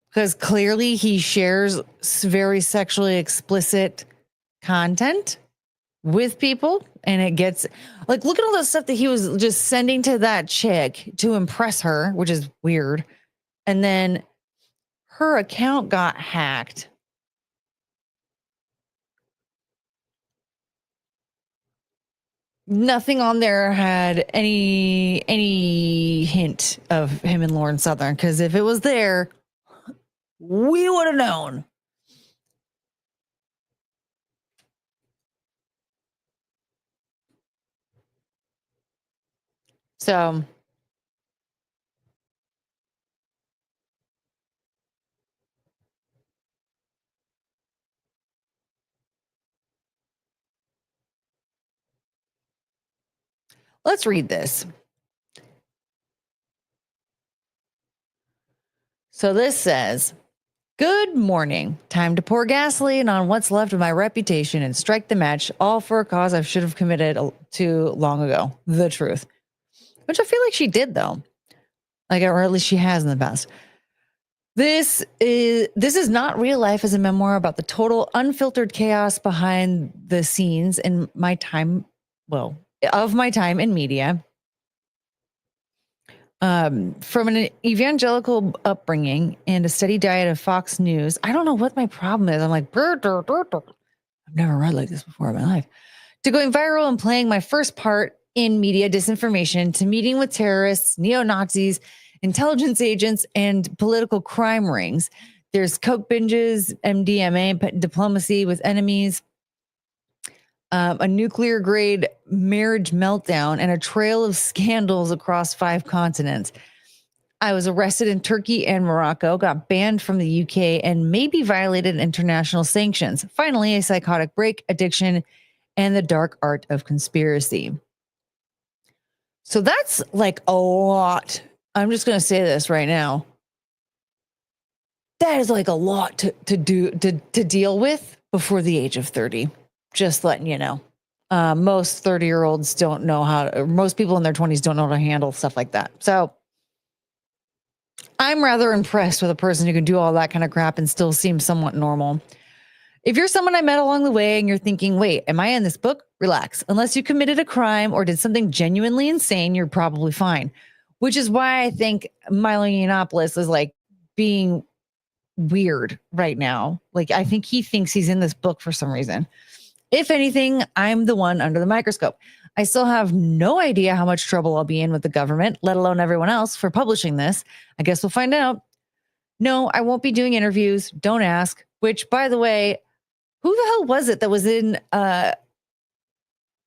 Because clearly he shares very sexually explicit content with people. And it gets like, look at all the stuff that he was just sending to that chick to impress her, which is weird. And then her account got hacked. Nothing on there had any hint of him and Lauren Southern, because if it was there, we would have known. So let's read this. So this says, good morning. Time to pour gasoline on what's left of my reputation and strike the match, all for a cause I should have committed to long ago. The truth. Which I feel like she did, though. Like, or at least she has in the past. This is not real life as a memoir about the total unfiltered chaos behind the scenes in my time, of my time in media. From an evangelical upbringing and a steady diet of Fox News. I don't know what my problem is. I'm like, I've never read like this before in my life. To going viral and playing my first part in media disinformation, to meeting with terrorists, neo-Nazis, intelligence agents, and political crime rings. There's coke binges, MDMA, diplomacy with enemies, a nuclear grade marriage meltdown, and a trail of scandals across 5 continents. I was arrested in Turkey and Morocco, got banned from the UK, and maybe violated international sanctions. Finally, a psychotic break, addiction, and the dark art of conspiracy. So that's like a lot. I'm just going to say this right now. That is like a lot to deal with before the age of 30. Just letting you know. Most 30-year-olds don't know most people in their 20s don't know how to handle stuff like that. So I'm rather impressed with a person who can do all that kind of crap and still seem somewhat normal. If you're someone I met along the way and you're thinking, wait, am I in this book? Relax. Unless you committed a crime or did something genuinely insane, you're probably fine. Which is why I think Milo Yiannopoulos is like being weird right now. Like, I think he thinks he's in this book for some reason. If anything, I'm the one under the microscope. I still have no idea how much trouble I'll be in with the government, let alone everyone else, for publishing this. I guess we'll find out. No, I won't be doing interviews. Don't ask. Which, by the way, who the hell was it that was in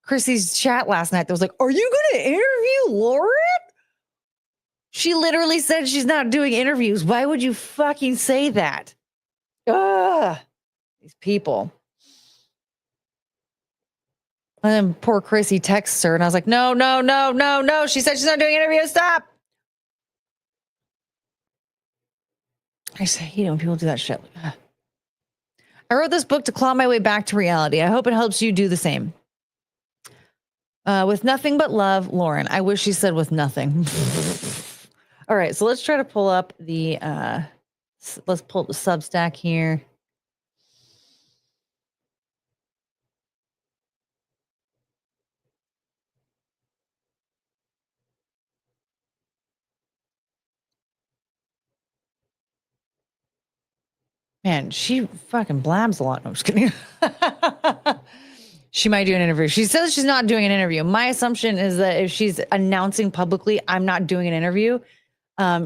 Chrissy's chat last night that was like, are you going to interview Lauren? She literally said she's not doing interviews. Why would you fucking say that? Ugh, these people. And then poor Chrissy texts her, and I was like, no. She said she's not doing interviews. Stop. I say, when people do that shit. I wrote this book to claw my way back to reality. I hope it helps you do the same. With nothing but love, Lauren. I wish she said with nothing. All right, so let's try to pull up the, let's pull up the Substack here. Man, she fucking blabs a lot. No, I'm just kidding. She might do an interview. She says she's not doing an interview. My assumption is that if she's announcing publicly, I'm not doing an interview,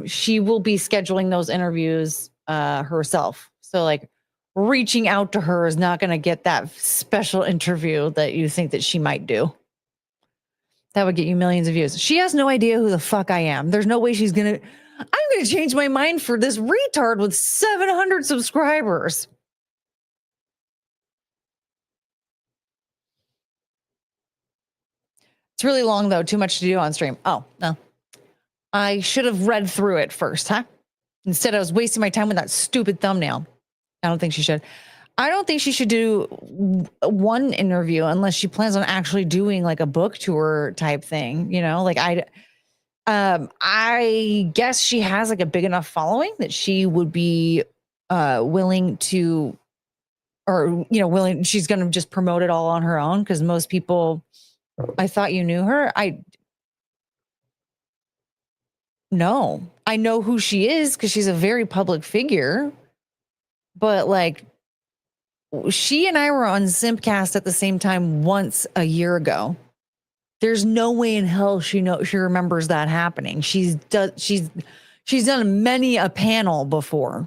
she will be scheduling those interviews herself. So like reaching out to her is not going to get that special interview that you think that she might do. That would get you millions of views. She has no idea who the fuck I am. There's no way she's going to... I'm going to change my mind for this retard with 700 subscribers. It's really long, though. Too much to do on stream. Oh, no. I should have read through it first, huh? Instead, I was wasting my time with that stupid thumbnail. I don't think she should. I don't think she should do one interview unless she plans on actually doing like a book tour type thing. You know, like I guess she has like a big enough following that she would be willing to, or, you know, she's going to just promote it all on her own. Cause most people, I thought you knew her. No, I know who she is because she's a very public figure, but like she and I were on Simpcast at the same time once a year ago. There's no way in hell she remembers that happening. She's done many a panel before.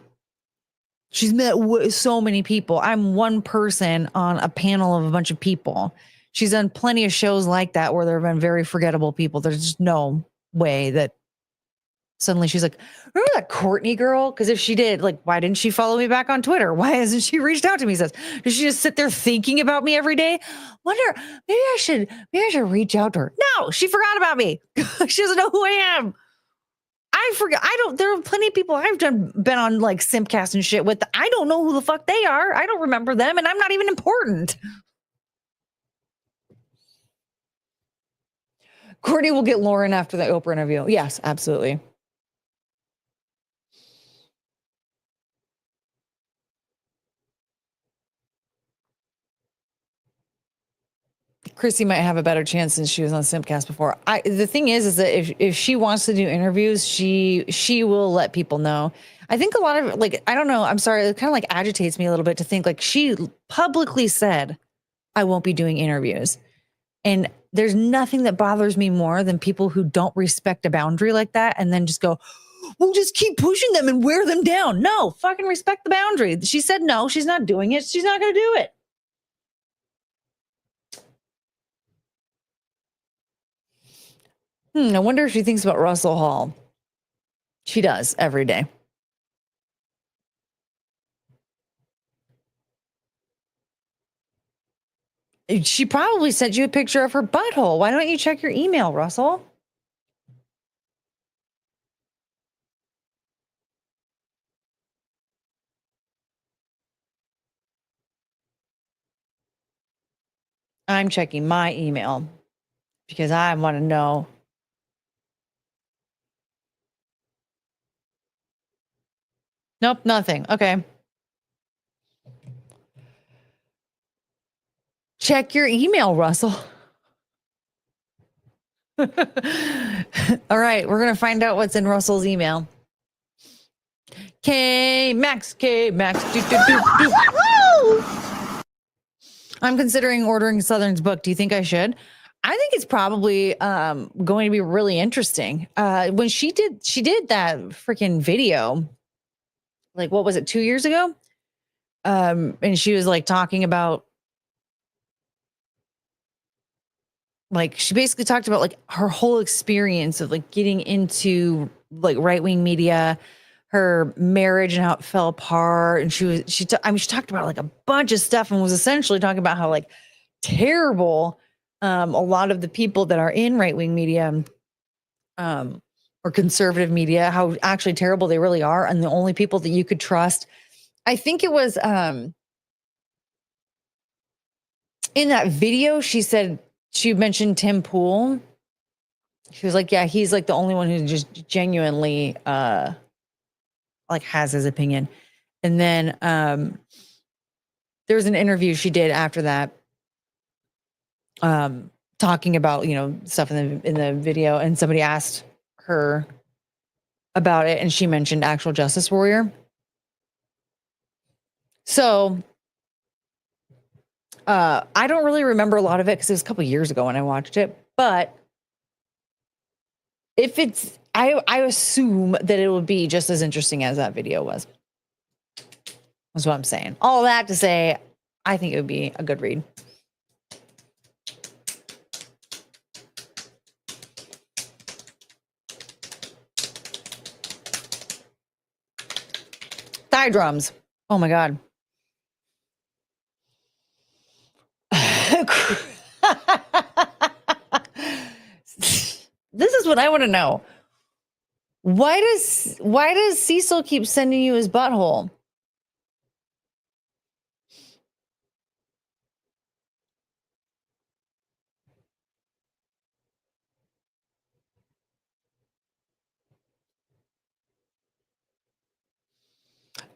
She's met so many people. I'm one person on a panel of a bunch of people. She's done plenty of shows like that where there have been very forgettable people. There's just no way that suddenly she's like, remember that Courtney girl? Because if she did, like, why didn't she follow me back on Twitter? Why hasn't she reached out to me? Does she just sit there thinking about me every day? Wonder, maybe I should reach out to her. No, she forgot about me. She doesn't know who I am. I I forget. There are plenty of people I've been on like Simpcast and shit with. I don't know who the fuck they are. I don't remember them, and I'm not even important. Courtney will get Lauren after the Oprah interview. Yes, absolutely. Chrissy might have a better chance since she was on Simpcast before. The thing is that if she wants to do interviews, she will let people know. I think a lot of like, I don't know. I'm sorry. It kind of like agitates me a little bit to think like she publicly said, I won't be doing interviews. And there's nothing that bothers me more than people who don't respect a boundary like that and then just go, we'll just keep pushing them and wear them down. No, fucking respect the boundary. She said no, she's not doing it. She's not going to do it. I wonder if she thinks about Russell Hall. She does every day. She probably sent you a picture of her butthole. Why don't you check your email, Russell? I'm checking my email because I want to know. Nope, nothing. Okay. Check your email, Russell. All right, we're going to find out what's in Russell's email. K-Max. I'm considering ordering Southern's book. Do you think I should? I think it's probably going to be really interesting. When she did that freaking video, like what was it, 2 years ago? And she was like talking about, like she basically talked about like her whole experience of like getting into like right-wing media, her marriage and how it fell apart. And she talked about like a bunch of stuff and was essentially talking about how like terrible a lot of the people that are in right-wing media or conservative media, how actually terrible they really are. And the only people that you could trust, I think it was in that video, she said, she mentioned Tim Pool. She was like, yeah, he's like the only one who just genuinely like has his opinion. And then there was an interview she did after that talking about, you know, stuff in the video, and somebody asked her about it and she mentioned Actual Justice Warrior. So I don't really remember a lot of it because it was a couple years ago when I watched it, but if it's, I assume that it will be just as interesting as that video was. That's what I'm saying. All that to say, I think it would be a good read. Thigh drums. Oh my God. This is what I want to know. Why does Cecil keep sending you his butthole?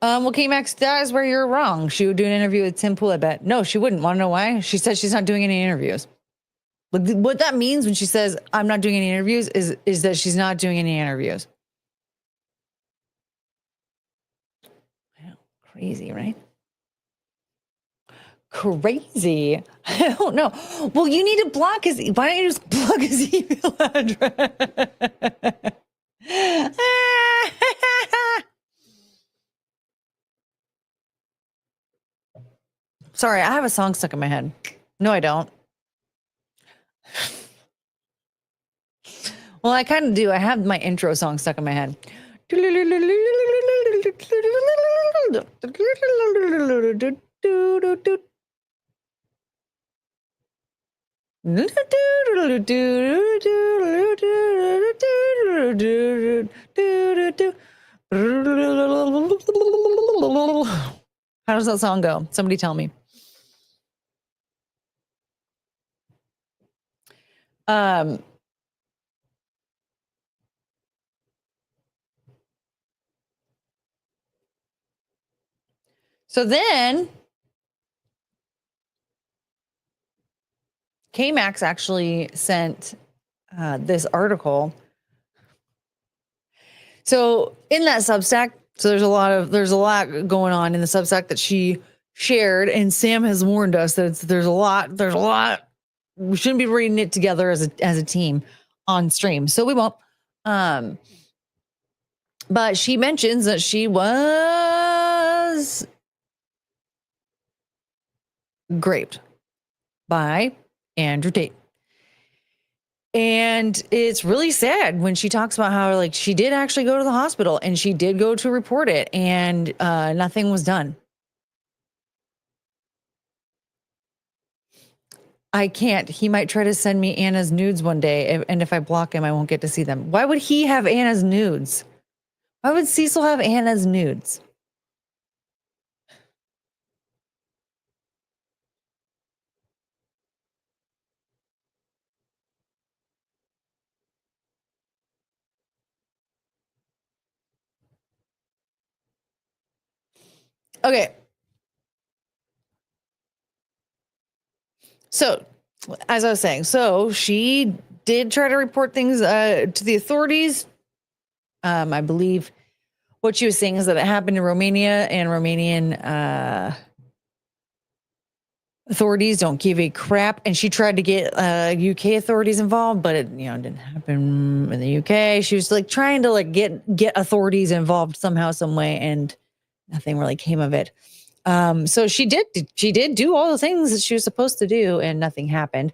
Well, K-Max, that is where you're wrong. She would do an interview with Tim Pool, I bet. No, she wouldn't. Want to know why? She said she's not doing any interviews. What that means when she says I'm not doing any interviews is that she's not doing any interviews. I know, crazy, right? Crazy. I don't know. Well, you need to block his. Why don't you just block his email address? Sorry, I have a song stuck in my head. No, I don't. Well, I kind of do. I have my intro song stuck in my head. How does that song go? Somebody tell me. So then K-Max actually sent this article. So in that Substack, so there's a lot going on in the Substack that she shared, and Sam has warned us that there's a lot. We shouldn't be reading it together as a team on stream, so we won't. But she mentions that she was raped by Andrew Tate. And it's really sad when she talks about how, like, she did actually go to the hospital and she did go to report it, and nothing was done. I can't. He might try to send me Anna's nudes one day, and if I block him, I won't get to see them. Why would he have Anna's nudes? Why would Cecil have Anna's nudes? Okay. So, as I was saying, so she did try to report things to the authorities. I believe what she was saying is that it happened in Romania, and Romanian authorities don't give a crap. And she tried to get UK authorities involved, but it didn't happen in the UK. She was like trying to get authorities involved somehow, some way, and nothing really came of it. So she did do all the things that she was supposed to do, and nothing happened.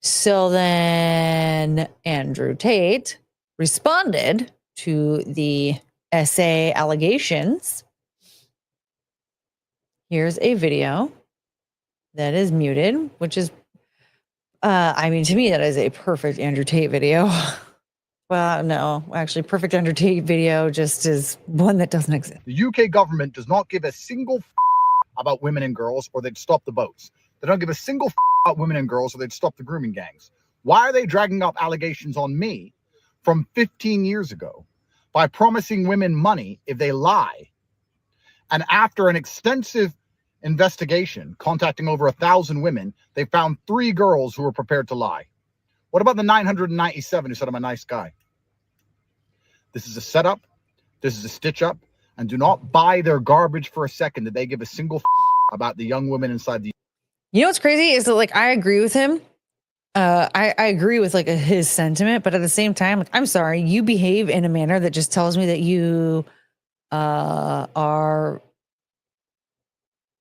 So then Andrew Tate responded to the SA allegations. Here's a video that is muted, which is, to me, that is a perfect Andrew Tate video. Well, no, actually, perfect Andrew Tate video just is one that doesn't exist. The UK government does not give a single about women and girls, or they'd stop the boats. They don't give a single about women and girls, or they'd stop the grooming gangs. Why are they dragging up allegations on me from 15 years ago by promising women money if they lie? And after an extensive investigation, contacting over 1,000 women, they found 3 girls who were prepared to lie. What about the 997 who said I'm a nice guy? This is a setup. This is a stitch up. And do not buy their garbage for a second that they give a single about the young women inside the. You know what's crazy is that, like, I agree with him. I agree with his sentiment, but at the same time, I'm sorry, you behave in a manner that just tells me that you are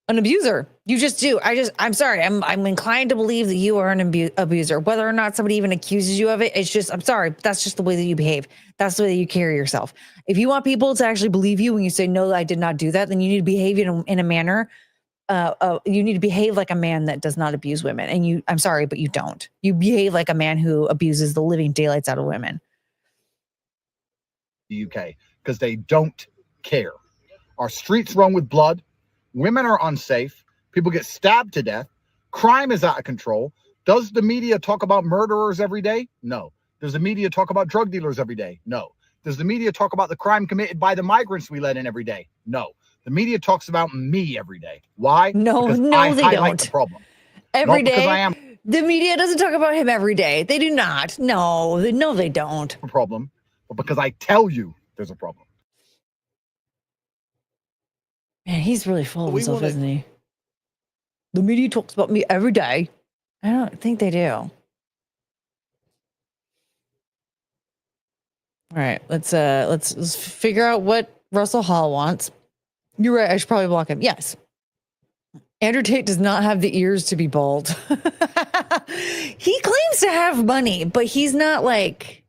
an abuser. You just do. I'm sorry. I'm inclined to believe that you are an abuser, whether or not somebody even accuses you of it. It's just, I'm sorry, that's just the way that you behave. That's the way that you carry yourself. If you want people to actually believe you when you say, no, I did not do that, then you need to behave in a manner. You need to behave like a man that does not abuse women. And I'm sorry, but you don't. You behave like a man who abuses the living daylights out of women. The UK, because they don't care. Our streets run with blood. Women are unsafe. People get stabbed to death. Crime is out of control. Does the media talk about murderers every day? No. Does the media talk about drug dealers every day? No. Does the media talk about the crime committed by the migrants we let in every day? No. The media talks about me every day. Why? No, because they don't. The problem. Every Not day. Because I am the media doesn't talk about him every day. They do not. No, they don't. a problem, but because I tell you there's a problem. Man, he's really full of himself, isn't he? The media talks about me every day. I don't think they do. All right, let's figure out what Russell Hall wants. You're right. I should probably block him. Yes. Andrew Tate does not have the ears to be bald. He claims to have money, but he's not like.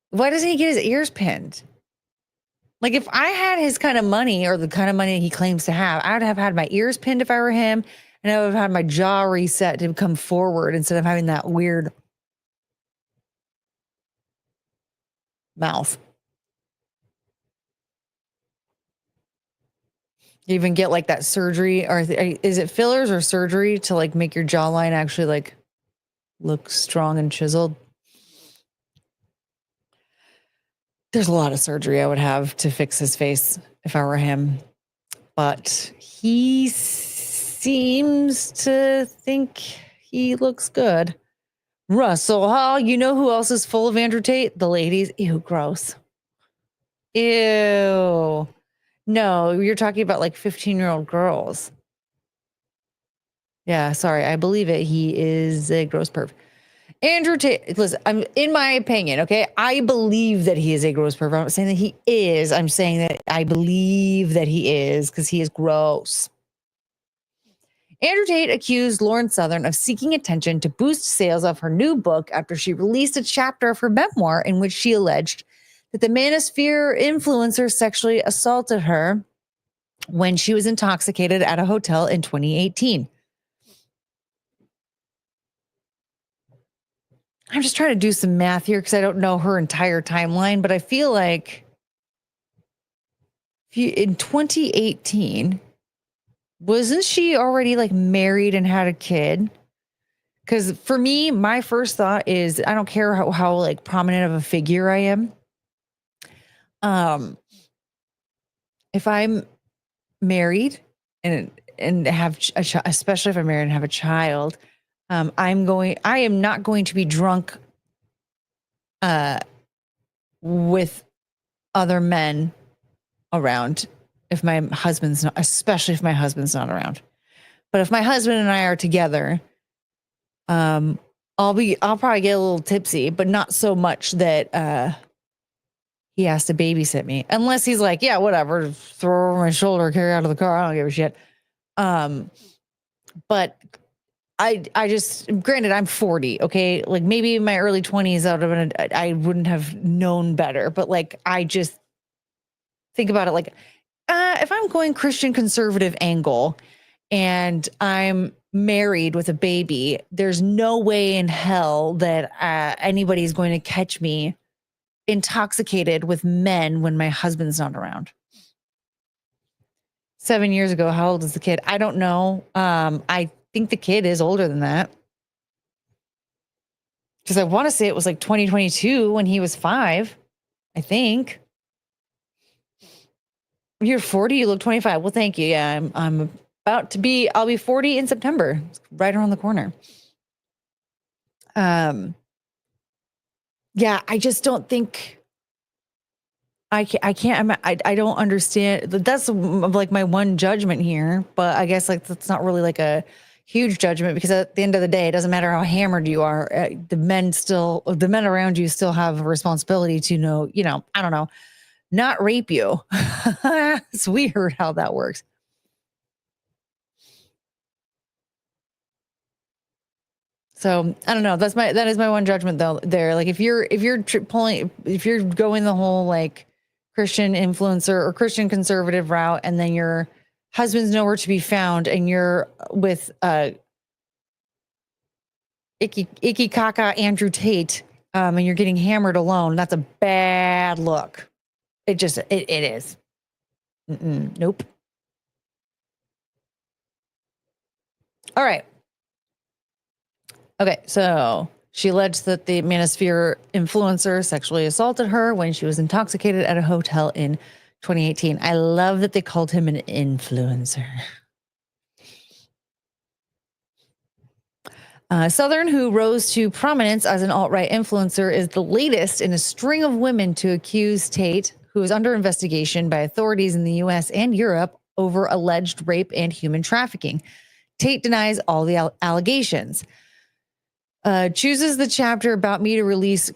Why doesn't he get his ears pinned? Like, if I had his kind of money, or the kind of money he claims to have, I would have had my ears pinned if I were him, and I would have had my jaw reset to come forward instead of having that weird mouth. You even get like that surgery, or is it fillers or surgery to like make your jawline actually like look strong and chiseled? There's a lot of surgery I would have to fix his face if I were him. But he seems to think he looks good. Russell Hall, you know who else is full of Andrew Tate? The ladies. Ew, gross. Ew. No, you're talking about like 15-year-old girls. Yeah, sorry. I believe it. He is a gross perv. Andrew Tate, listen, I'm in my opinion, okay? I believe that he is a gross perv. I'm not saying that he is. I'm saying that I believe that he is because he is gross. Andrew Tate accused Lauren Southern of seeking attention to boost sales of her new book after she released a chapter of her memoir in which she alleged that the manosphere influencer sexually assaulted her when she was intoxicated at a hotel in 2018. I'm just trying to do some math here because I don't know her entire timeline, but I feel like in 2018, wasn't she already like married and had a kid? Because for me, my first thought is I don't care how like prominent of a figure I am. If I'm married and have especially if I'm married and have a child, I am not going to be drunk with other men around if my husband's not, especially if my husband's not around. But if my husband and I are together, I'll probably get a little tipsy, but not so much that he has to babysit me. Unless he's like, yeah, whatever, throw over my shoulder, carry out of the car. I don't give a shit. But I just, granted, I'm 40. Okay. Like maybe in my early 20s, I wouldn't have known better, but like, I just think about it. Like, if I'm going Christian conservative angle and I'm married with a baby, there's no way in hell that anybody's going to catch me intoxicated with men when my husband's not around. 7 years ago, how old is the kid? I don't know. I think the kid is older than that. Because I want to say it was like 2022 when he was 5, I think. You're 40, you look 25. Well, thank you. Yeah, I'm I'll be 40 in September. It's right around the corner. Yeah, I just don't think I don't understand. That's like my one judgment here, but I guess like that's not really like a huge judgment because at the end of the day, it doesn't matter how hammered you are. The men around you still have a responsibility to know, I don't know, not rape you. It's weird how that works. So I don't know. That is my one judgment though. There, like if you're going the whole like Christian influencer or Christian conservative route, and then your husband's nowhere to be found, and you're with icky caca Andrew Tate, and you're getting hammered alone, that's a bad look. It is. Nope. All right. Okay, so she alleged that the manosphere influencer sexually assaulted her when she was intoxicated at a hotel in 2018. I love that they called him an influencer. Southern, who rose to prominence as an alt-right influencer, is the latest in a string of women to accuse Tate, who is under investigation by authorities in the U.S. and Europe over alleged rape and human trafficking. Tate denies all the allegations. Chooses the chapter about me to release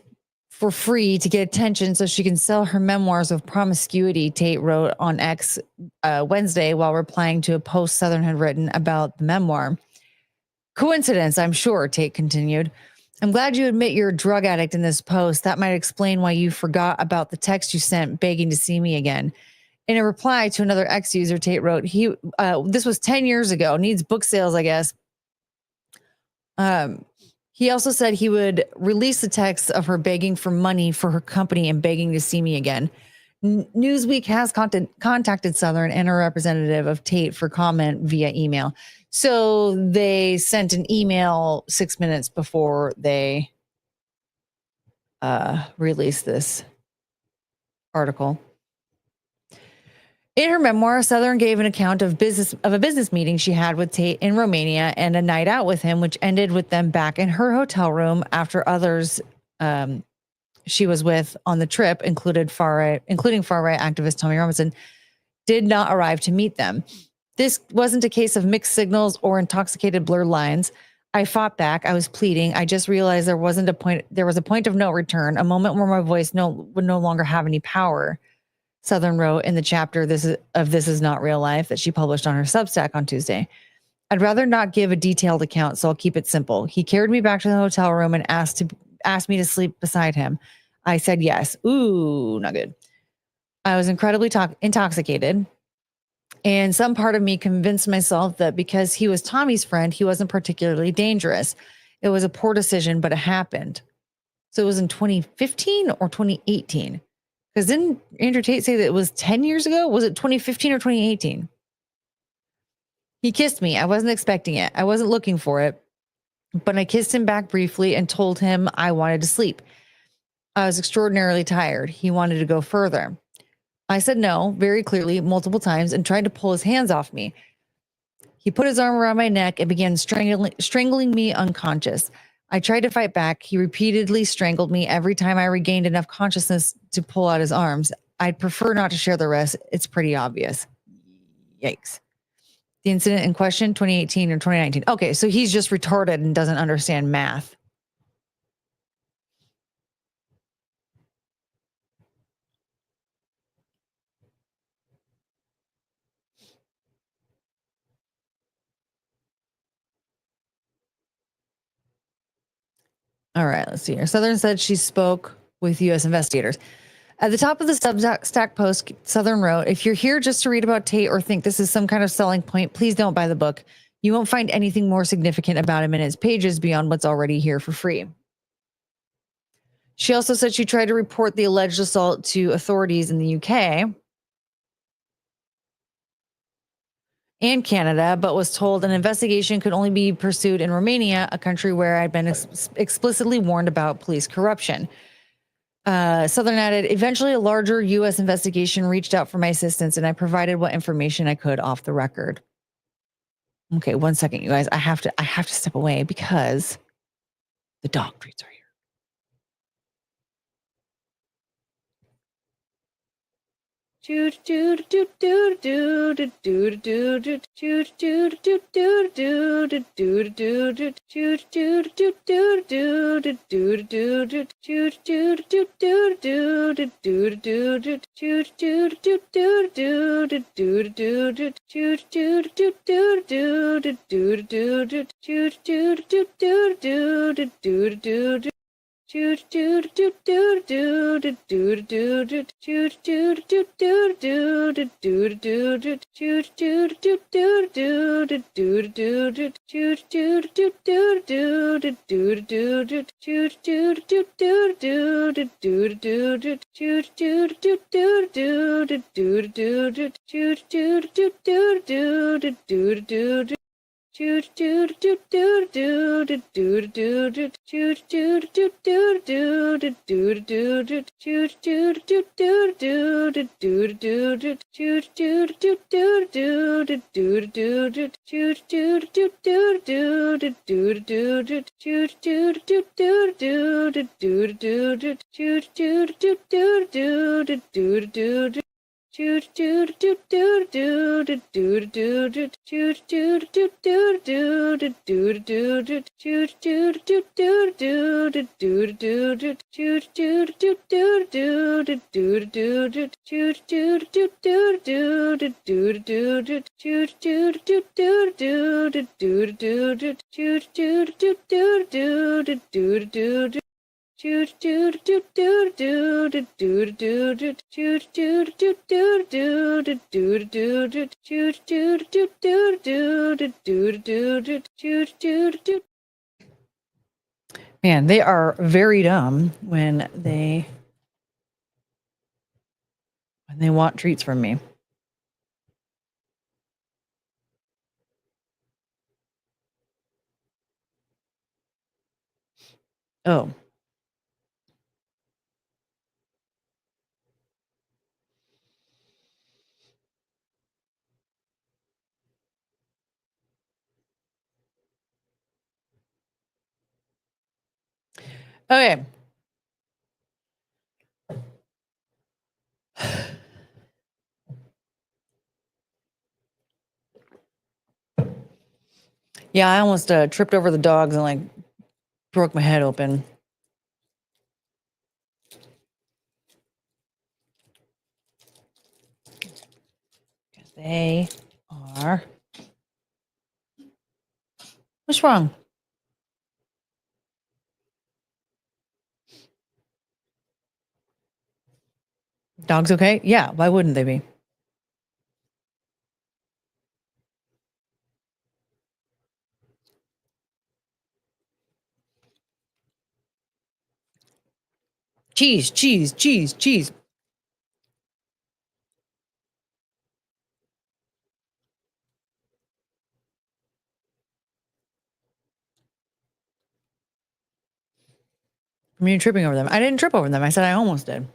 for free to get attention so she can sell her memoirs of promiscuity, Tate wrote on X Wednesday while replying to a post Southern had written about the memoir. Coincidence, I'm sure, Tate continued. I'm glad you admit you're a drug addict in this post. That might explain why you forgot about the text you sent begging to see me again. In a reply to another X user, Tate wrote, this was 10 years ago, needs book sales, I guess. He also said he would release the text of her begging for money for her company and begging to see me again. Newsweek has contacted Southern and a representative of Tate for comment via email. So they sent an email 6 minutes before they released this article. In her memoir, Southern gave an account of a business meeting she had with Tate in Romania and a night out with him, which ended with them back in her hotel room after others she was with on the trip, including far-right activist Tommy Robinson, did not arrive to meet them. This wasn't a case of mixed signals or intoxicated blurred lines. I fought back. I was pleading. I just realized there was a point of no return, a moment where my voice would no longer have any power. Southern wrote in the chapter This Is Not Real Life that she published on her Substack on Tuesday. I'd rather not give a detailed account, so I'll keep it simple. He carried me back to the hotel room and asked me to sleep beside him. I said yes. Ooh, not good. I was incredibly intoxicated, and some part of me convinced myself that because he was Tommy's friend, he wasn't particularly dangerous. It was a poor decision, but it happened. So it was in 2015 or 2018? Because didn't Andrew Tate say that it was 10 years ago? Was it 2015 or 2018? He kissed me. I wasn't expecting it. I wasn't looking for it. But I kissed him back briefly and told him I wanted to sleep. I was extraordinarily tired. He wanted to go further. I said no very clearly multiple times and tried to pull his hands off me. He put his arm around my neck and began strangling me unconscious. I tried to fight back. He repeatedly strangled me every time I regained enough consciousness to pull out his arms. I'd prefer not to share the rest. It's pretty obvious. Yikes. The incident in question, 2018 or 2019. Okay, so he's just retarded and doesn't understand math. All right, let's see here. Southern said she spoke with U.S. investigators. At the top of the Substack post, Southern wrote, if you're here just to read about Tate or think this is some kind of selling point, please don't buy the book. You won't find anything more significant about him in its pages beyond what's already here for free. She also said she tried to report the alleged assault to authorities in the UK and Canada, but was told an investigation could only be pursued in Romania, a country where I'd been explicitly warned about police corruption. Southern added, eventually a larger U.S. investigation reached out for my assistance, and I provided what information I could off the record. Okay, 1 second, you guys. I have to step away because the dog treats are here. Man, they are very dumb when they And they want treats from me. Oh. Okay. Yeah, I almost tripped over the dogs and like broke my head open. Because they are. What's wrong? Dogs okay? Yeah, why wouldn't they be? Cheese, cheese, cheese, cheese. I mean, tripping over them. I didn't trip over them. I said I almost did.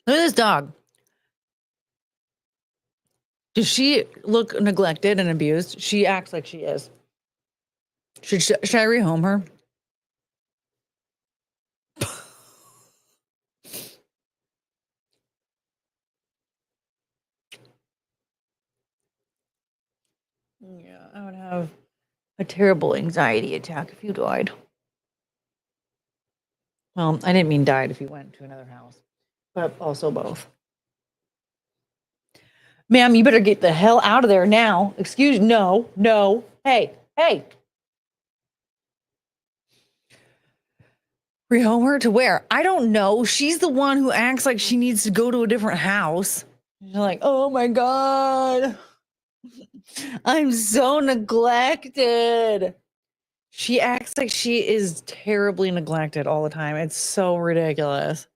Look at this dog. Does she look neglected and abused? She acts like she is. Should I rehome her? Yeah, I would have a terrible anxiety attack if you died. Well, I didn't mean died if you went to another house, but also both. Ma'am, you better get the hell out of there now. Excuse, no, no. Hey, hey. Rehome her to where? I don't know. She's the one who acts like she needs to go to a different house. You're like, oh my God. I'm so neglected. She acts like she is terribly neglected all the time. It's so ridiculous.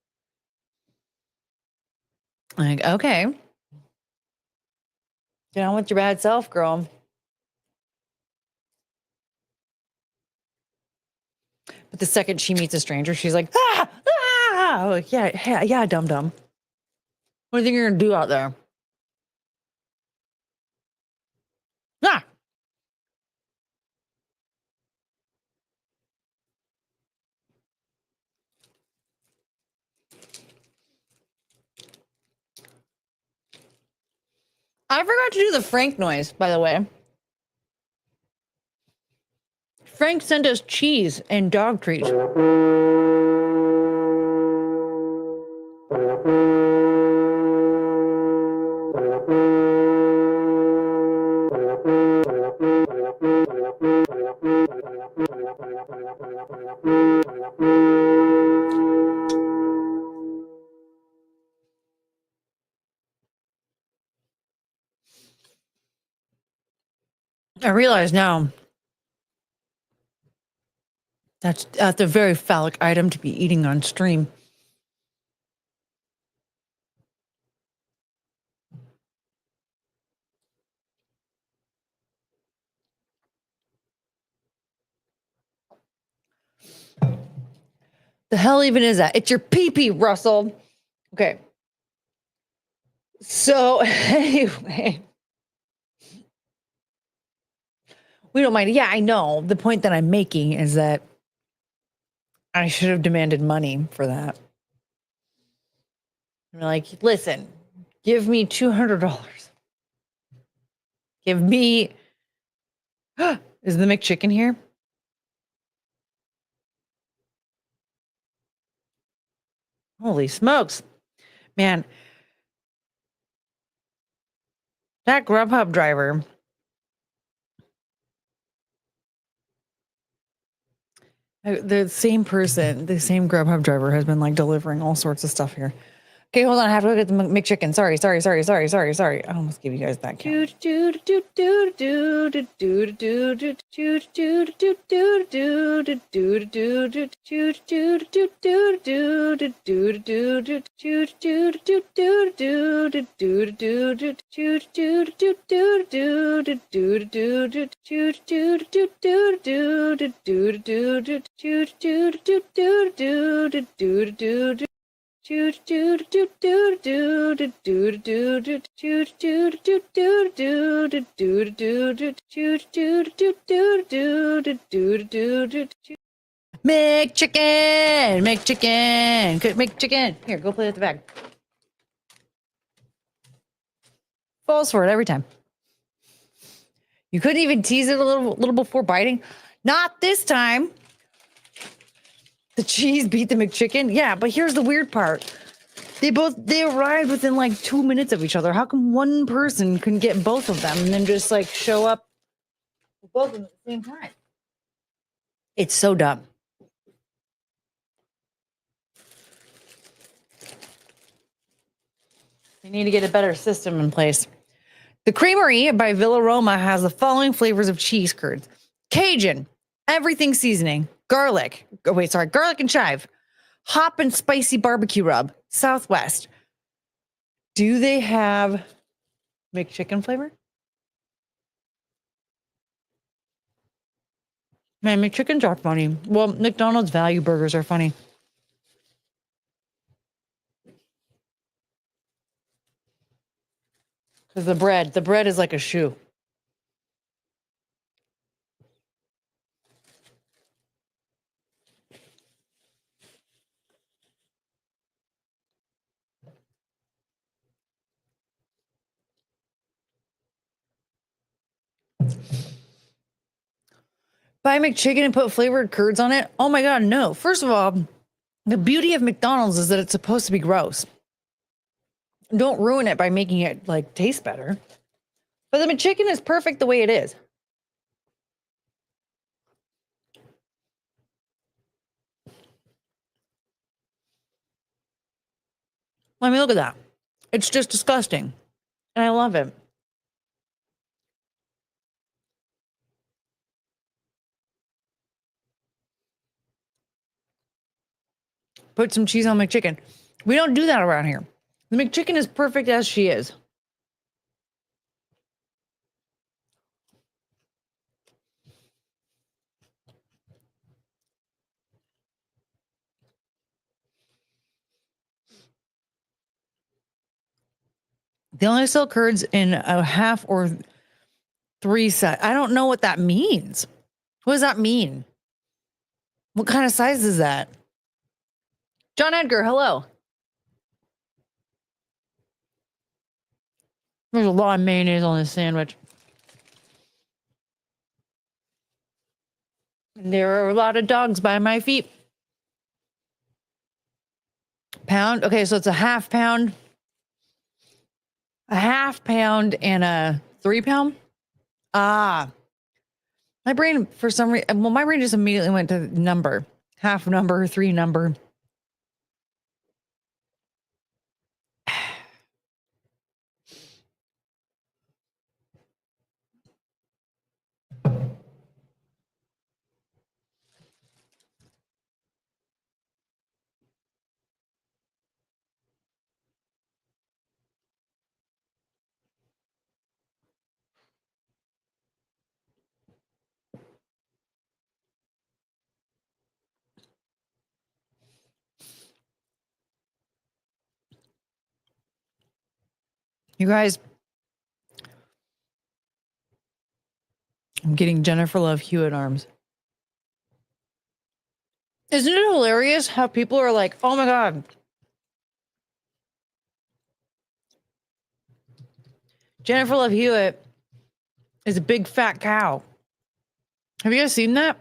Like, okay. Get on with your bad self, girl. But the second she meets a stranger, she's like, ah, ah. I'm like, yeah, dum dum. What do you think you're gonna do out there? Ah. I forgot to do the Frank noise, by the way. Frank sent us cheese and dog treats. I realize now that's a very phallic item to be eating on stream. The hell even is that? It's your pee-pee, Russell. Okay. So anyway, we don't mind. Yeah, I know. The point that I'm making is that I should have demanded money for that. I'm like, listen, give me $200. Give me. Is the McChicken here? Holy smokes, man! That Grubhub driver The same person, the same Grubhub driver has been like delivering all sorts of stuff here. Okay, hold on. I have to go get the McChicken. Sorry. I almost gave you guys that count. McChicken. Good McChicken. Here, go play with the bag. Falls for it every time. You couldn't even tease it a little before biting. Not this time. The cheese beat the McChicken. Yeah, but here's the weird part. They arrived within like 2 minutes of each other. How come one person couldn't get both of them and then just like show up with both of them at the same time? It's so dumb. They need to get a better system in place. The Creamery by Villa Roma has the following flavors of cheese curds: Cajun, everything seasoning, garlic and chive, hop and spicy barbecue rub, Southwest. Do they have McChicken flavor? Man, McChickens are funny. Well, McDonald's value burgers are funny. Because the bread is like a shoe. Buy McChicken and put flavored curds on it? Oh my God, no. First of all, the beauty of McDonald's is that it's supposed to be gross. Don't ruin it by making it like taste better. But the McChicken is perfect the way it is. I mean, look at that. It's just disgusting. And I love it. Put some cheese on McChicken. We don't do that around here. The McChicken is perfect as she is. They only sell curds in a half or 3 set. I don't know what that means. What does that mean? What kind of size is that? John Edgar, hello. There's a lot of mayonnaise on this sandwich. There are a lot of dogs by my feet. Pound. Okay, so it's a half pound. A half pound and a 3 pound. Ah. My brain, for some reason, my brain just immediately went to number. Half number, 3 number. You guys, I'm getting Jennifer Love Hewitt arms. Isn't it hilarious how people are like, oh my God, Jennifer Love Hewitt is a big fat cow. Have you guys seen that?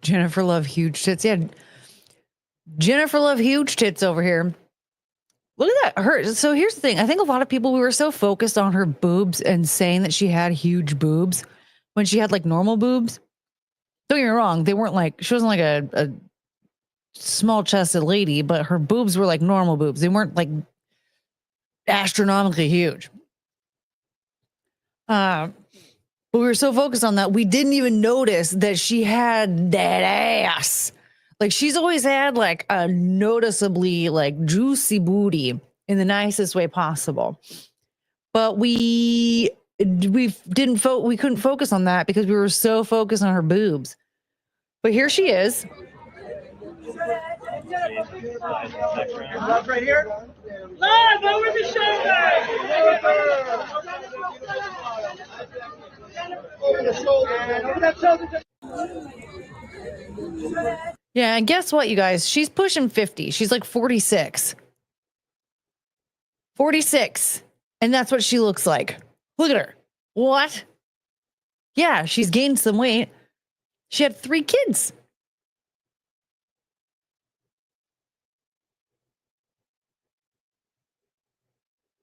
Jennifer Love huge tits. Yeah. Jennifer Love huge tits over here. Look at that. Her. So here's the thing. I think a lot of people, we were so focused on her boobs and saying that she had huge boobs when she had like normal boobs. Don't get me wrong. They weren't like, she wasn't like a small chested lady, but her boobs were like normal boobs. They weren't like astronomically huge. But we were so focused on that, we didn't even notice that she had that ass. Like she's always had like a noticeably like juicy booty in the nicest way possible. But we couldn't focus on that because we were so focused on her boobs. But here she is. Love right here. Love over the shoulder. Over the shoulder. And over that shoulder. Yeah, and guess what, you guys? She's pushing 50. She's like 46. 46. And that's what she looks like. Look at her. What? Yeah, she's gained some weight. She had 3 kids.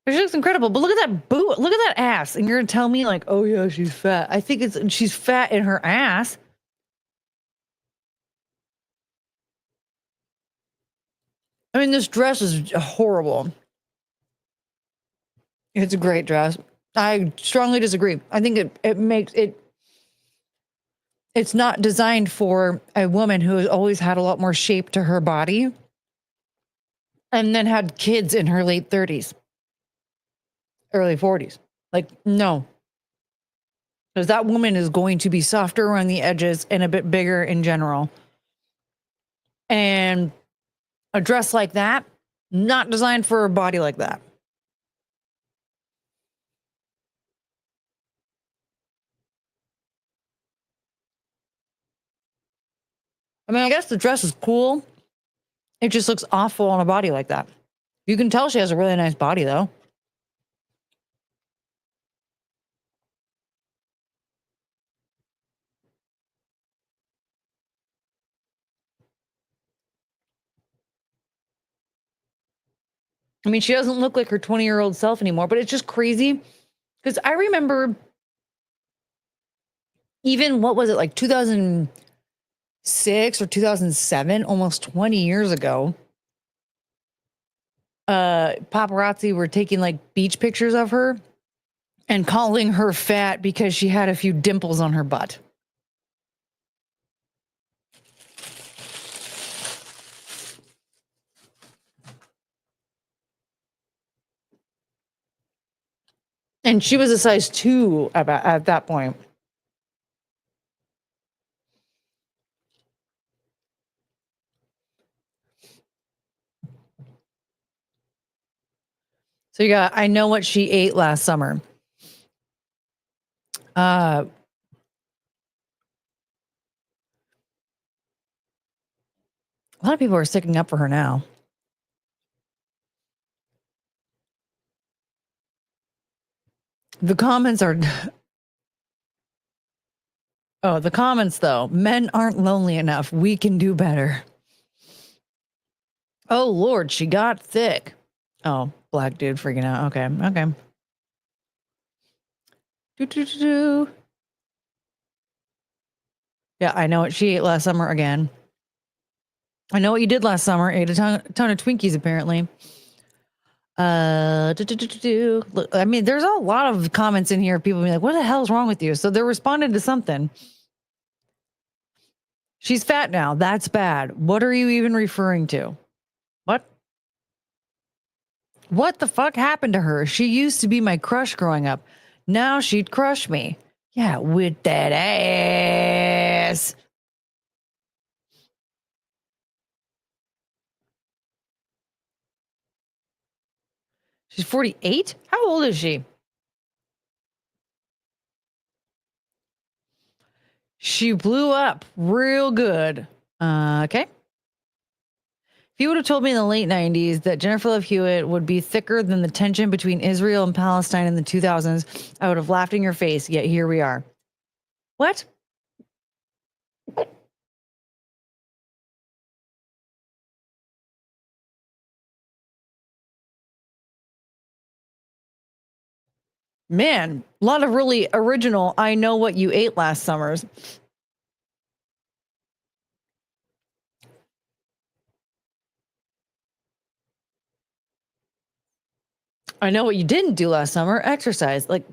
She looks incredible, but look at that boot. Look at that ass. And you're going to tell me like, oh yeah, she's fat. I think she's fat in her ass. I mean, this dress is horrible. It's a great dress. I strongly disagree. I think it makes it. It's not designed for a woman who has always had a lot more shape to her body and then had kids in her late 30s, early 40s. Like, no. Because that woman is going to be softer around the edges and a bit bigger in general. And a dress like that, not designed for a body like that. I mean, I guess the dress is cool. It just looks awful on a body like that. You can tell she has a really nice body, though. I mean, she doesn't look like her 20-year-old self anymore, but it's just crazy. Because I remember even, what was it, like 2006 or 2007, almost 20 years ago, paparazzi were taking like beach pictures of her and calling her fat because she had a few dimples on her butt. And she was a size 2 at that point. So you got, I know what she ate last summer. A lot of people are sticking up for her now. The comments are... Oh, the comments, though. Men aren't lonely enough. We can do better. Oh, Lord, she got thick. Oh, black dude freaking out. Okay, okay. Yeah, I know what she ate last summer again. I know what you did last summer. Ate a ton of Twinkies, apparently. Look, I mean, there's a lot of comments in here. People being like, what the hell's wrong with you? So they're responding to something. She's fat now. That's bad. What are you even referring to? What? What the fuck happened to her? She used to be my crush growing up. Now she'd crush me. Yeah, with that ass. She's 48? How old is she? She blew up real good. Okay. If you would have told me in the late 90s that Jennifer Love Hewitt would be thicker than the tension between Israel and Palestine in the 2000s, I would have laughed in your face, yet here we are. What? Man, a lot of really original I know what you ate last summers. I know what you didn't do last summer, exercise. Like,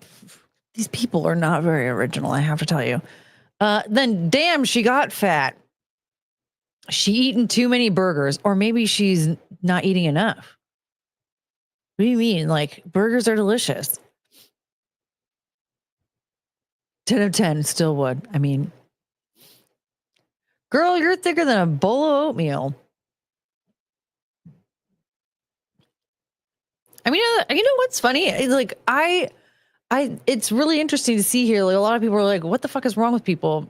these people are not very original, I have to tell you. Then, damn, she got fat. She eaten too many burgers, or maybe she's not eating enough. What do you mean? Like, burgers are delicious. 10 of 10 still would. I mean, girl, you're thicker than a bowl of oatmeal. I mean, you know what's funny? It's like, it's really interesting to see here. Like, a lot of people are like, what the fuck is wrong with people?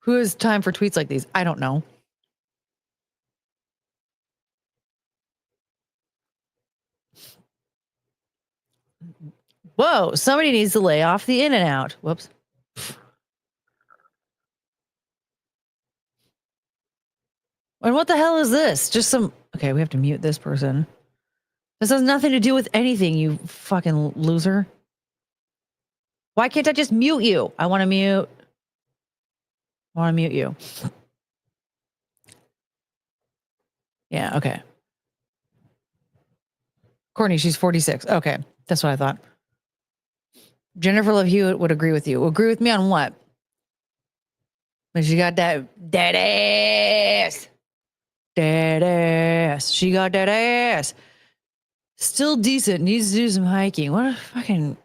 Who has time for tweets like these? I don't know. Whoa, somebody needs to lay off the in and out. Whoops. And what the hell is this? Just some... Okay, we have to mute this person. This has nothing to do with anything, you fucking loser. Why can't I just mute you? I want to mute. I want to mute you. Yeah, okay. Courtney, she's 46. Okay, that's what I thought. Jennifer Love Hewitt would agree with you. Agree with me on what? But she got that ass. That ass. She got that ass. Still decent. Needs to do some hiking. What a fucking...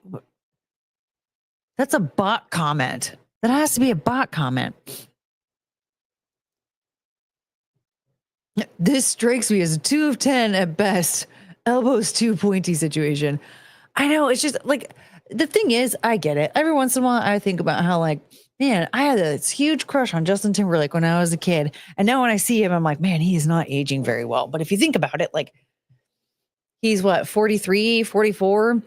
That's a bot comment. That has to be a bot comment. This strikes me as a 2 of 10 at best. Elbows too pointy situation. I know. It's just like... The thing is, I get it. Every once in a while, I think about how, like, man, I had this huge crush on Justin Timberlake when I was a kid. And now when I see him, I'm like, man, he is not aging very well. But if you think about it, like, he's what, 43, 44?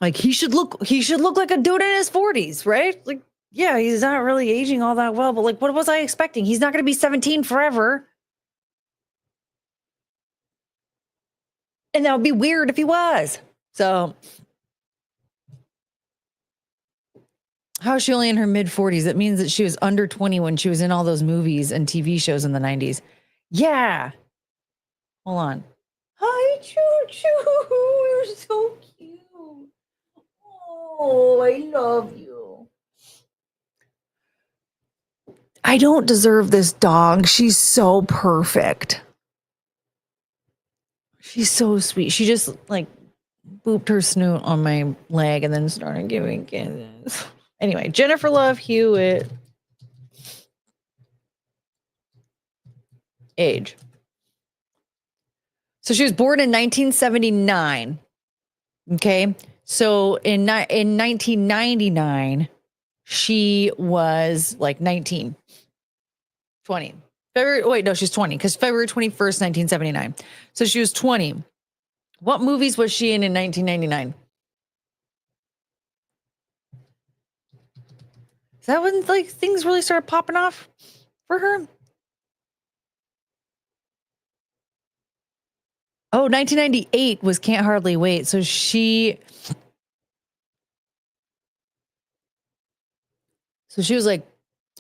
Like, he should look like a dude in his 40s, right? Like, yeah, he's not really aging all that well. But, like, what was I expecting? He's not going to be 17 forever. And that would be weird if he was. So... How is she only in her mid-40s? That means that she was under 20 when she was in all those movies and TV shows in the 90s. Yeah. Hold on. Hi, Choo-Choo. You're so cute. Oh, I love you. I don't deserve this dog. She's so perfect. She's so sweet. She just, like, booped her snoot on my leg and then started giving kisses. Anyway, Jennifer Love Hewitt. Age. So she was born in 1979. Okay. So in 1999, she was like 19. 20. She's 20 because February 21st, 1979. So she was 20. What movies was she in 1999? Is that when, like, things really started popping off for her? Oh, 1998 was Can't Hardly Wait. So she was like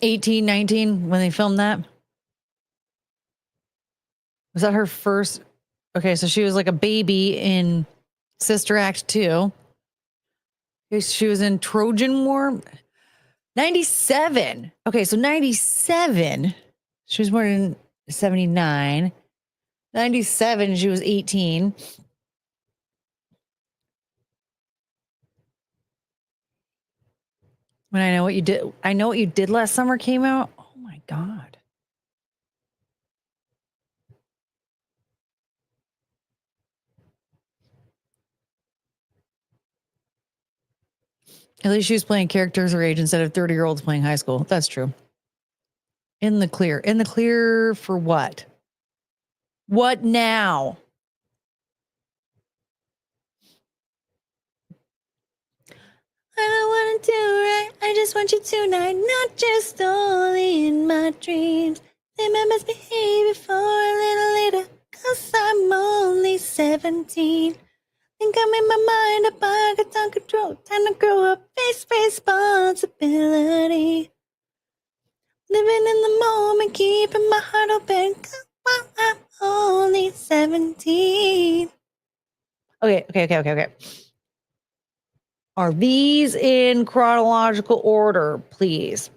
18, 19 when they filmed that. Was that her first? Okay, so she was like a baby in Sister Act 2. Okay, she was in Trojan War. 97. Okay, so 97. She was born in 79. 97, she was 18. When I Know What You Did, I Know What You Did Last Summer came out. Oh my God. At least she was playing characters her age instead of 30-year-olds playing high school. That's true. In the clear. In the clear for what? What now? I don't want to do right. I just want you tonight, not just only in my dreams. Say my best behavior for a little later, 'cause I'm only 17. Think I'm in my mind, a pockets on control. Time to grow up, face responsibility. Living in the moment, keeping my heart open. 'Cause I'm only 17. Okay. Are these in chronological order, please?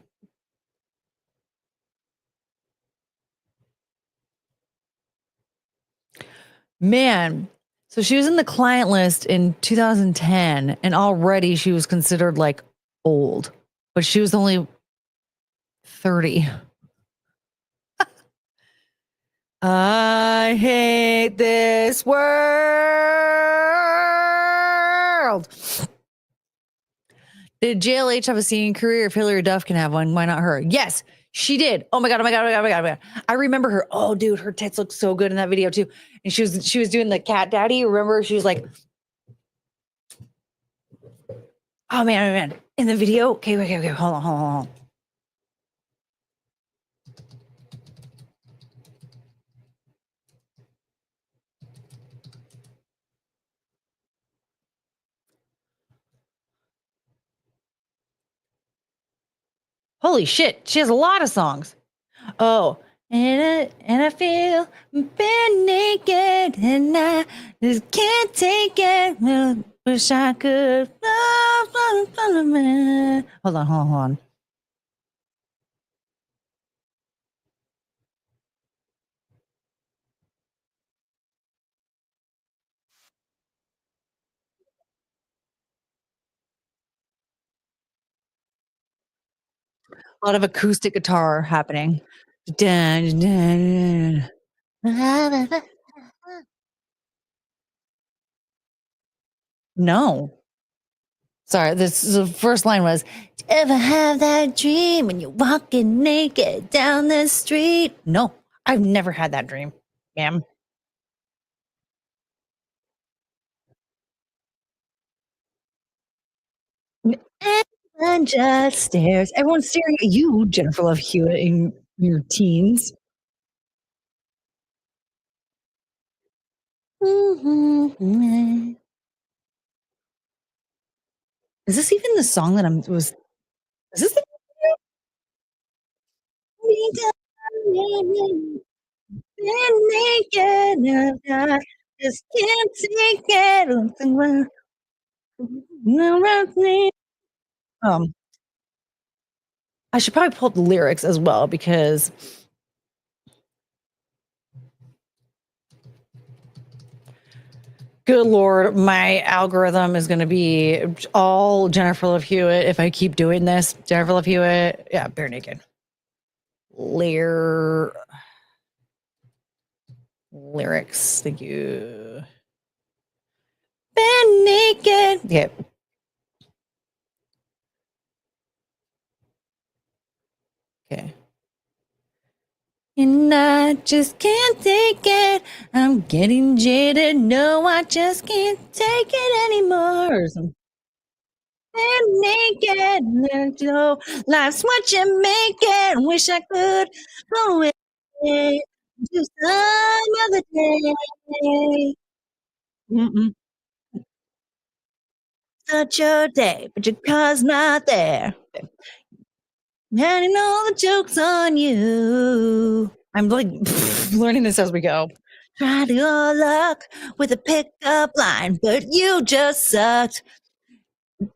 Man, so she was in the client list in 2010, and already she was considered like old, but she was only 30. I hate this world. Did JLH have a singing career? If Hillary Duff can have one, why not her? Yes, she did. Oh my god. I remember her. Oh, dude, her tits looked so good in that video too. And she was doing the cat daddy. Remember, she was like, oh man. In the video. Okay. Hold on. Holy shit, she has a lot of songs. Oh, and I feel bare naked and I just can't take it. Well, wish I could. Hold on. A lot of acoustic guitar happening. No. Sorry, the first line was, ever have that dream when you're walking naked down the street? No, I've never had that dream, ma'am. Everyone just stares. Everyone's staring at you, Jennifer Love Hewitt, in your teens. Is this even the song that is this the naked and I just can't take it. Um, I should probably pull up the lyrics as well because good Lord, my algorithm is going to be all Jennifer Love Hewitt if I keep doing this. Jennifer Love Hewitt, yeah, bare naked. Lyrics, thank you. Bare naked. Yeah. Okay. And I just can't take it. I'm getting jaded. No, I just can't take it anymore. And naked, and so life's what you make it. Wish I could go away to some other day. Mm-mm. Such a day, but your car's not there. And all the joke's on you. I'm like learning this as we go. Tried your luck with a pickup line, but you just sucked.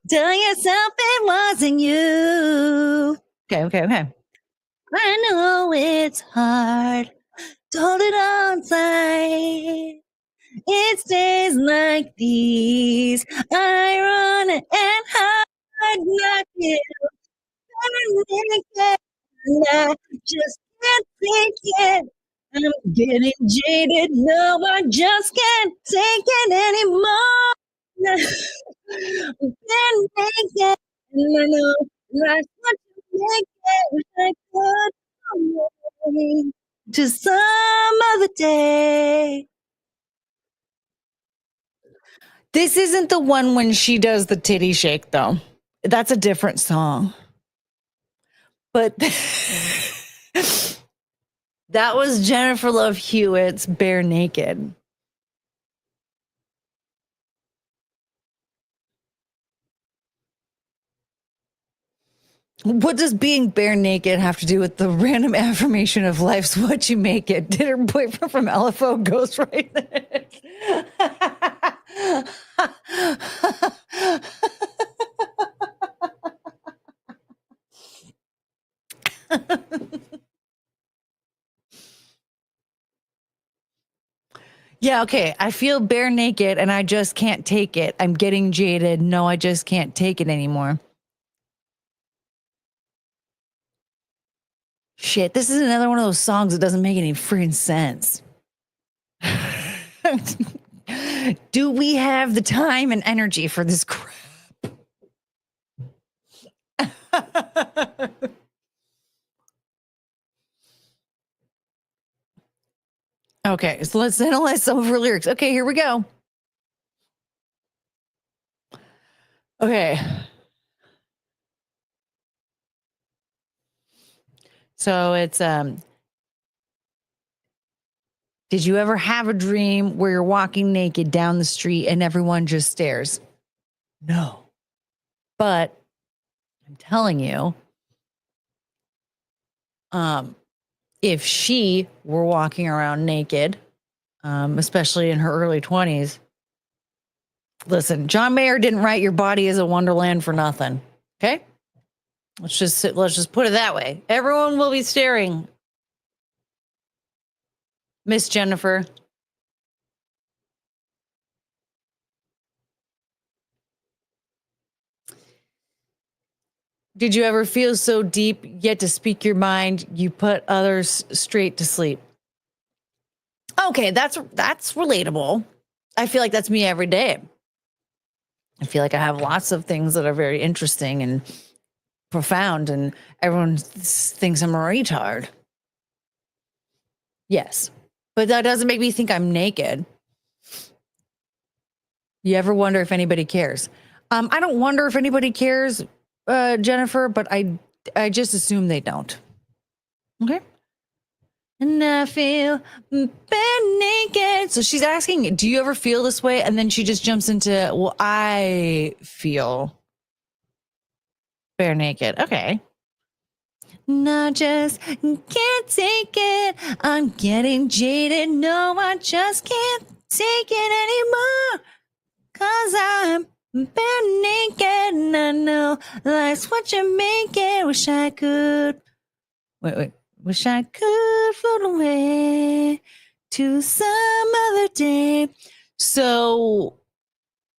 Tell yourself it wasn't you. Okay. I know it's hard. Told it on sight. It's days like these. I run and hide, not you. And I just can't take it. I'm getting jaded. No, I just can't take it anymore. Been naked, and I know life's what you make it. Wish I could go away to some other day. This isn't the one when she does the titty shake, though. That's a different song. But that was Jennifer Love Hewitt's Bare Naked. What does being bare naked have to do with the random affirmation of life's what you make it? Did her boyfriend from LFO ghostwrite this? Yeah, okay. I feel bare naked and I just can't take it. I'm getting jaded. No, I just can't take it anymore. Shit, this is another one of those songs that doesn't make any freaking sense. Do we have the time and energy for this crap? Okay, so let's analyze some of her lyrics. Okay, here we go. Okay. So it's did you ever have a dream where you're walking naked down the street and everyone just stares? No. But I'm telling you, if she were walking around naked, especially in her early 20s, listen, John Mayer didn't write Your Body is a Wonderland for nothing. Okay? Let's just put it that way. Everyone will be staring. Miss Jennifer. Did you ever feel so deep yet to speak your mind, you put others straight to sleep? Okay, that's relatable. I feel like that's me every day. I feel like I have lots of things that are very interesting and profound, and everyone thinks I'm a retard. Yes, but that doesn't make me think I'm naked. You ever wonder if anybody cares? I don't wonder if anybody cares, Jennifer, but I just assume they don't. Okay. And I feel bare naked. So she's asking, do you ever feel this way? And then she just jumps into, well, I feel bare naked. Okay. No, just can't take it. I'm getting jaded. No, I just can't take it anymore. 'Cause I'm bare naked. And I know life's what you make it. Wish I could. Wait. Wish I could float away to some other day. So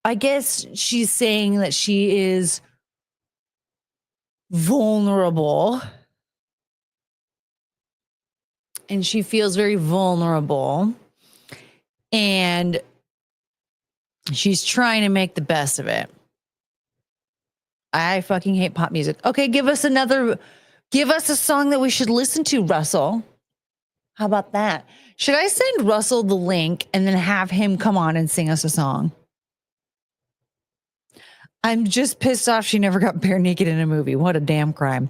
I guess she's saying that she is vulnerable. And she feels very vulnerable. And she's trying to make the best of it. I fucking hate pop music. Okay, give us a song that we should listen to, Russell. How about that? Should I send Russell the link and then have him come on and sing us a song? I'm just pissed off she never got bare naked in a movie. What a damn crime.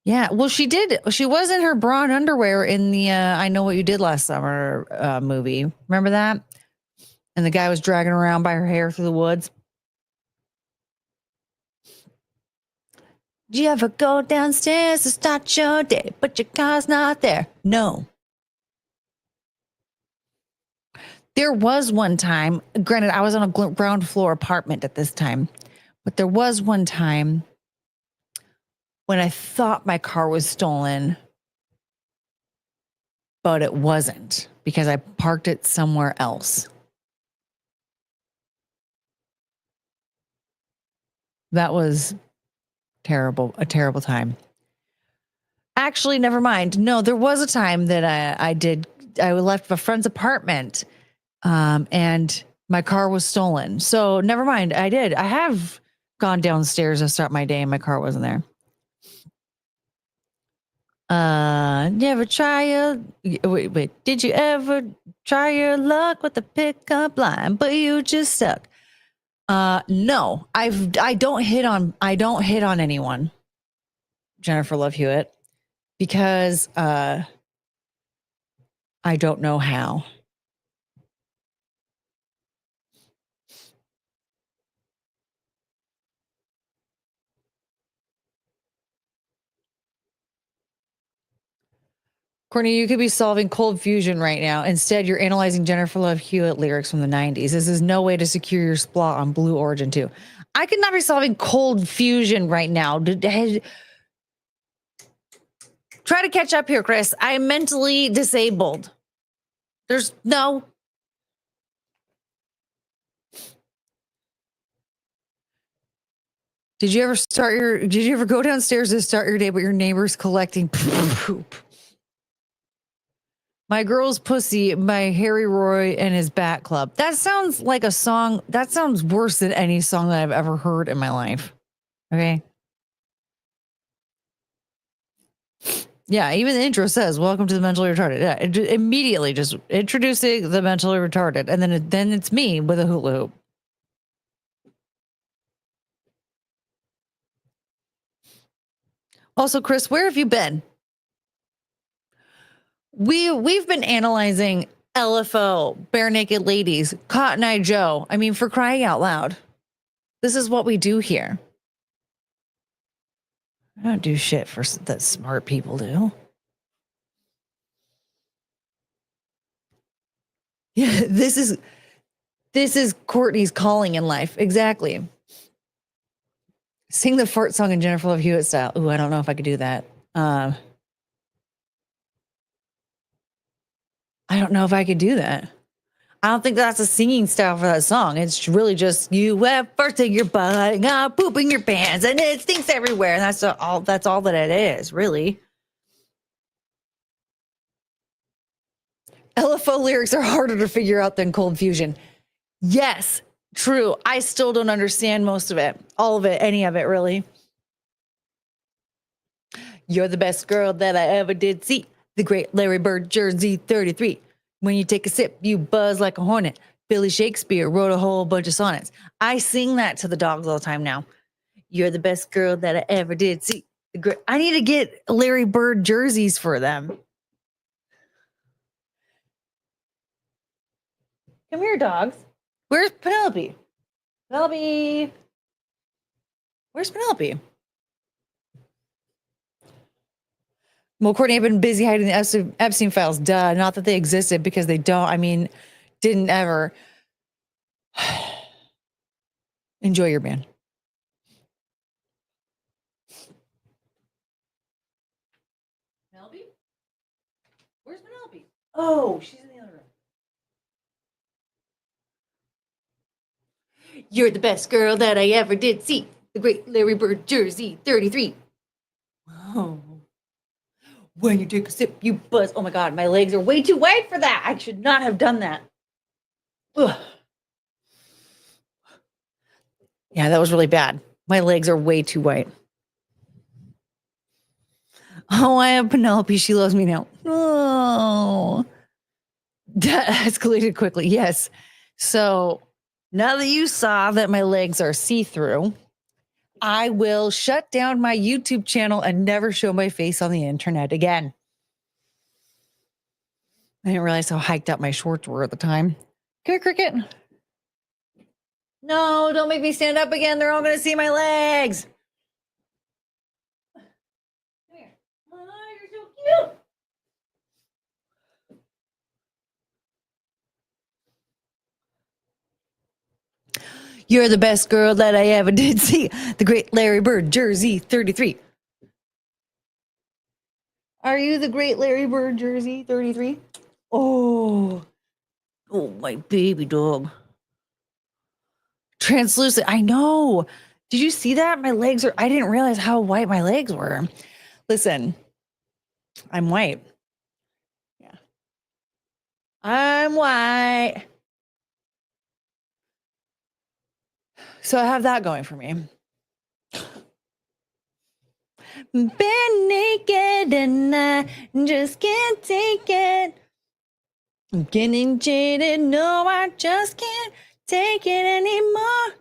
Yeah, well, she did. She was in her bra and underwear in the I Know What You Did Last Summer movie. Remember that? And the guy was dragging her around by her hair through the woods. Do you ever go downstairs to start your day, but your car's not there? No. There was one time, granted, I was on a ground floor apartment at this time, but there was one time when I thought my car was stolen, but it wasn't because I parked it somewhere else. That was terrible, a terrible time. Actually, never mind. No, there was a time that I left a friend's apartment and my car was stolen. So never mind. I have gone downstairs to start my day and my car wasn't there. Never try your wait. Did you ever try your luck with the pickup line, but you just suck? No, I don't hit on anyone, Jennifer Love Hewitt, because I don't know how. Courtney, you could be solving cold fusion right now. Instead, you're analyzing Jennifer Love Hewitt lyrics from the 90s. This is no way to secure your spot on Blue Origin 2. I could not be solving cold fusion right now. Try to catch up here, Chris. I am mentally disabled. There's no. Did you ever go downstairs to start your day, but your neighbor's collecting poop? My Girl's Pussy by Harry Roy and his Bat Club. That sounds like a song. That sounds worse than any song that I've ever heard in my life. Okay. Yeah, even the intro says, "Welcome to the mentally retarded." Yeah, immediately just introducing the mentally retarded. And then it's me with a hula hoop. Also, Chris, where have you been? We've been analyzing LFO, Bare Naked Ladies, Cotton Eye Joe. I mean, for crying out loud. This is what we do here. I don't do shit that smart people do. Yeah, this is Courtney's calling in life. Exactly. Sing the fart song in Jennifer Love Hewitt style. Ooh, I don't know if I could do that. I don't know if I could do that. I don't think that's a singing style for that song. It's really just you have first in your butt, poop in your pants, and it stinks everywhere. And that's all that it is, really. LFO lyrics are harder to figure out than Cold Fusion. Yes, true. I still don't understand most of it. All of it, any of it, really. You're the best girl that I ever did see. The great Larry Bird, Jersey 33. When you take a sip, you buzz like a hornet. Billy Shakespeare wrote a whole bunch of sonnets. I sing that to the dogs all the time now. You're the best girl that I ever did see. I need to get Larry Bird jerseys for them. Come here, dogs. Where's Penelope? Penelope. Where's Penelope? Well, Courtney, I've been busy hiding the Epstein files. Duh. Not that they existed, because they don't. I mean, didn't ever. Enjoy your band. Penelope? Where's Penelope? Oh, she's in the other room. You're the best girl that I ever did see. The great Larry Bird, Jersey 33. Oh. When you take a sip, you buzz. Oh my God, my legs are way too wide for that. I should not have done that. Ugh. Yeah, that was really bad. My legs are way too wide. Oh, I have Penelope. She loves me now. Oh, that escalated quickly. Yes. So now that you saw that my legs are see-through, I will shut down my YouTube channel and never show my face on the internet again. I didn't realize how hiked up my shorts were at the time. Come here, Cricket. No, don't make me stand up again. They're all going to see my legs. Come here. Oh, you're so cute. You're the best girl that I ever did see. The great Larry Bird, Jersey 33. Are you the great Larry Bird, Jersey 33? Oh, my baby dog. Translucent. I know. Did you see that? My legs are, I didn't realize how white my legs were. Listen, I'm white. Yeah. I'm white. So I have that going for me. Been naked and I just can't take it. I'm getting jaded. No, I just can't take it anymore.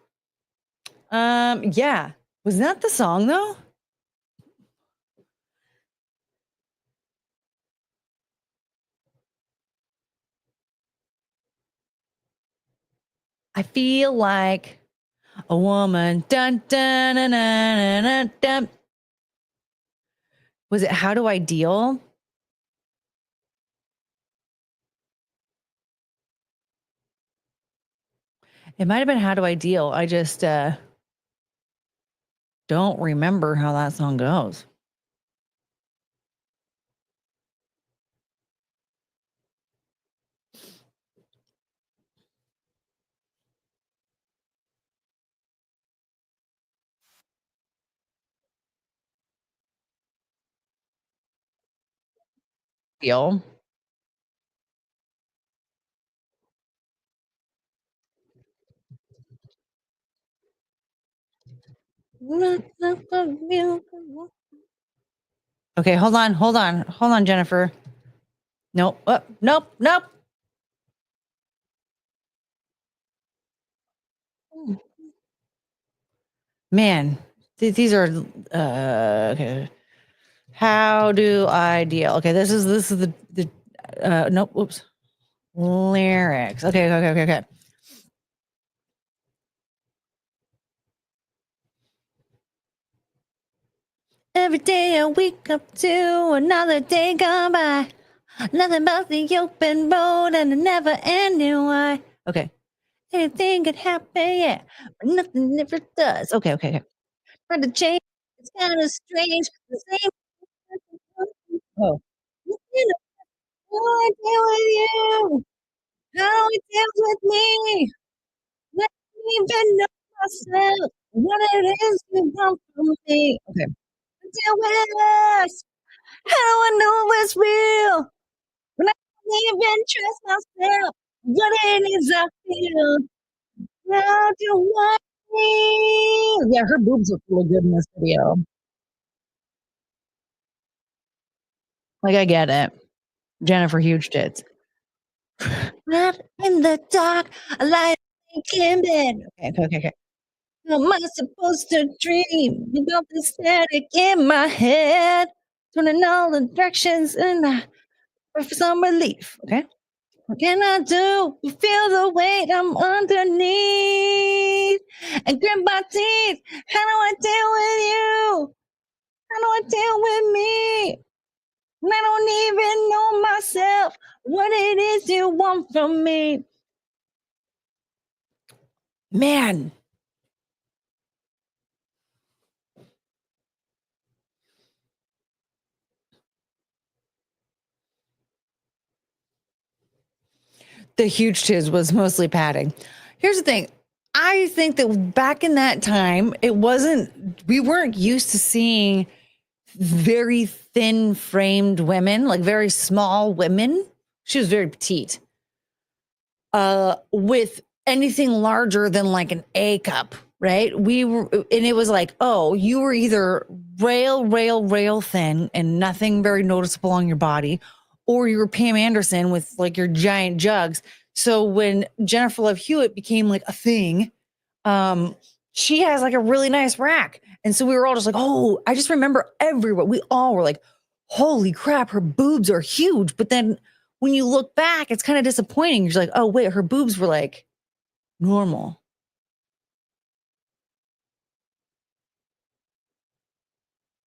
Yeah. Was that the song though? I feel like a woman. Dun, dun, dun, dun, dun, dun. Was it How Do I Deal? It might have been How Do I Deal? I just don't remember how that song goes. Deal. Okay, hold on, Jennifer. Nope. Nope. Man, these are okay. How do I deal? Okay, this is the nope. Whoops. Lyrics. Okay. Every day I wake up to another day gone by. Nothing but the open road and a never ending why. Okay. Anything could happen, yeah, but nothing ever does. Okay. Try to change. It's kind of strange. The same. Oh. You know, how I deal with you. How it deals with me. Let me even know myself. What it is you want from me. Okay. Deal with us. How do I know it's real? When I can't even trust myself. What it is I feel. How do you want me? Yeah, her boobs look really good in this video. Like, I get it. Jennifer, huge tits. Not in the dark, I lie in bed. Okay. How am I supposed to dream without the static in my head? Turning all the directions and for some relief. Okay. What can I do? You feel the weight I'm underneath and grit my teeth. How do I deal with you? How do I deal with me? I don't even know myself. What it is you want from me. Man. The huge tiz was mostly padding. Here's the thing. I think that back in that time, we weren't used to seeing very thin framed women, like very small women. She was very petite. With anything larger than like an A cup, right? And it was like, oh, you were either rail thin and nothing very noticeable on your body, or you were Pam Anderson with like your giant jugs. So when Jennifer Love Hewitt became like a thing, she has like a really nice rack. And so we were all just like, oh, I just remember everywhere. We all were like, holy crap, her boobs are huge. But then when you look back, it's kind of disappointing. You're like, oh, wait, her boobs were like normal.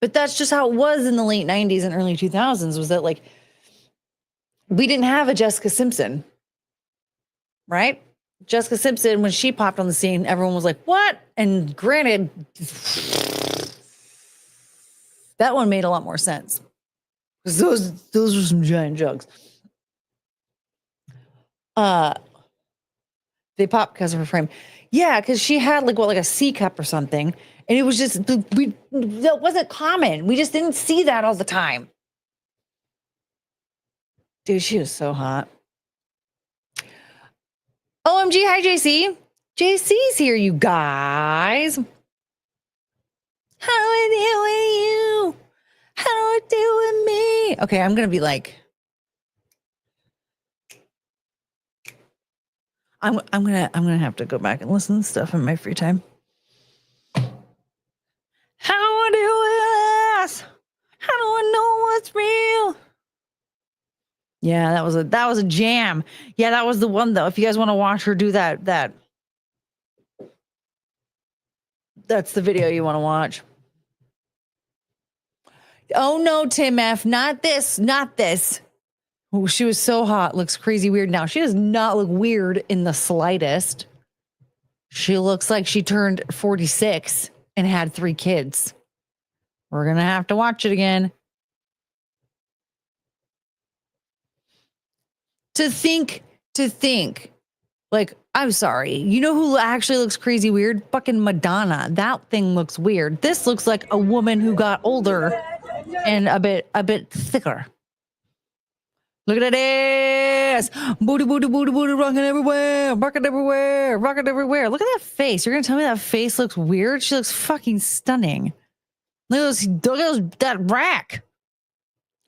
But that's just how it was in the late 90s and early 2000s, was that like, we didn't have a Jessica Simpson, right? Jessica Simpson, when she popped on the scene, everyone was like, what? And granted, that one made a lot more sense because those were some giant jugs. They popped because of her frame. Yeah, because she had like a C cup or something. And it was just, that wasn't common. We just didn't see that all the time. Dude, she was so hot. OMG, hi, JC. JC's here, you guys. How do I deal with you? How do I deal with me? Okay, I'm going to be like, I'm gonna have to go back and listen to stuff in my free time. How do I deal with this? How do I know what's real? Yeah, that was a jam. Yeah, that was the one though. If you guys want to watch her do that, that's the video you want to watch. Oh no, Tim F, not this. Oh, she was so hot. Looks crazy weird now. She does not look weird in the slightest. She looks like she turned 46 and had 3 kids. We're going to have to watch it again. To think, like, I'm sorry. You know who actually looks crazy weird? Fucking Madonna. That thing looks weird. This looks like a woman who got older and a bit thicker. Look at that ass. Booty, booty, booty, booty, rocking everywhere. Rocking everywhere. Rocking everywhere. Look at that face. You're going to tell me that face looks weird? She looks fucking stunning. Look at that rack.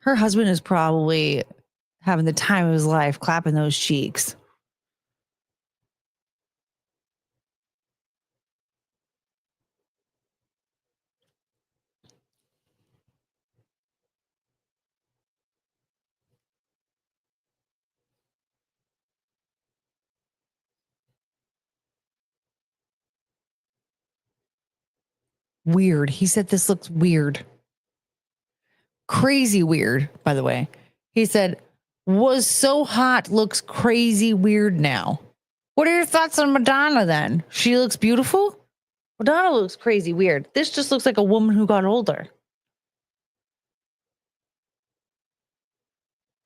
Her husband is probably having the time of his life clapping those cheeks. Weird. He said this looks weird. Crazy weird, by the way. He said, was so hot, looks crazy weird now. What are your thoughts on Madonna then? She looks beautiful? Madonna looks crazy weird. This just looks like a woman who got older.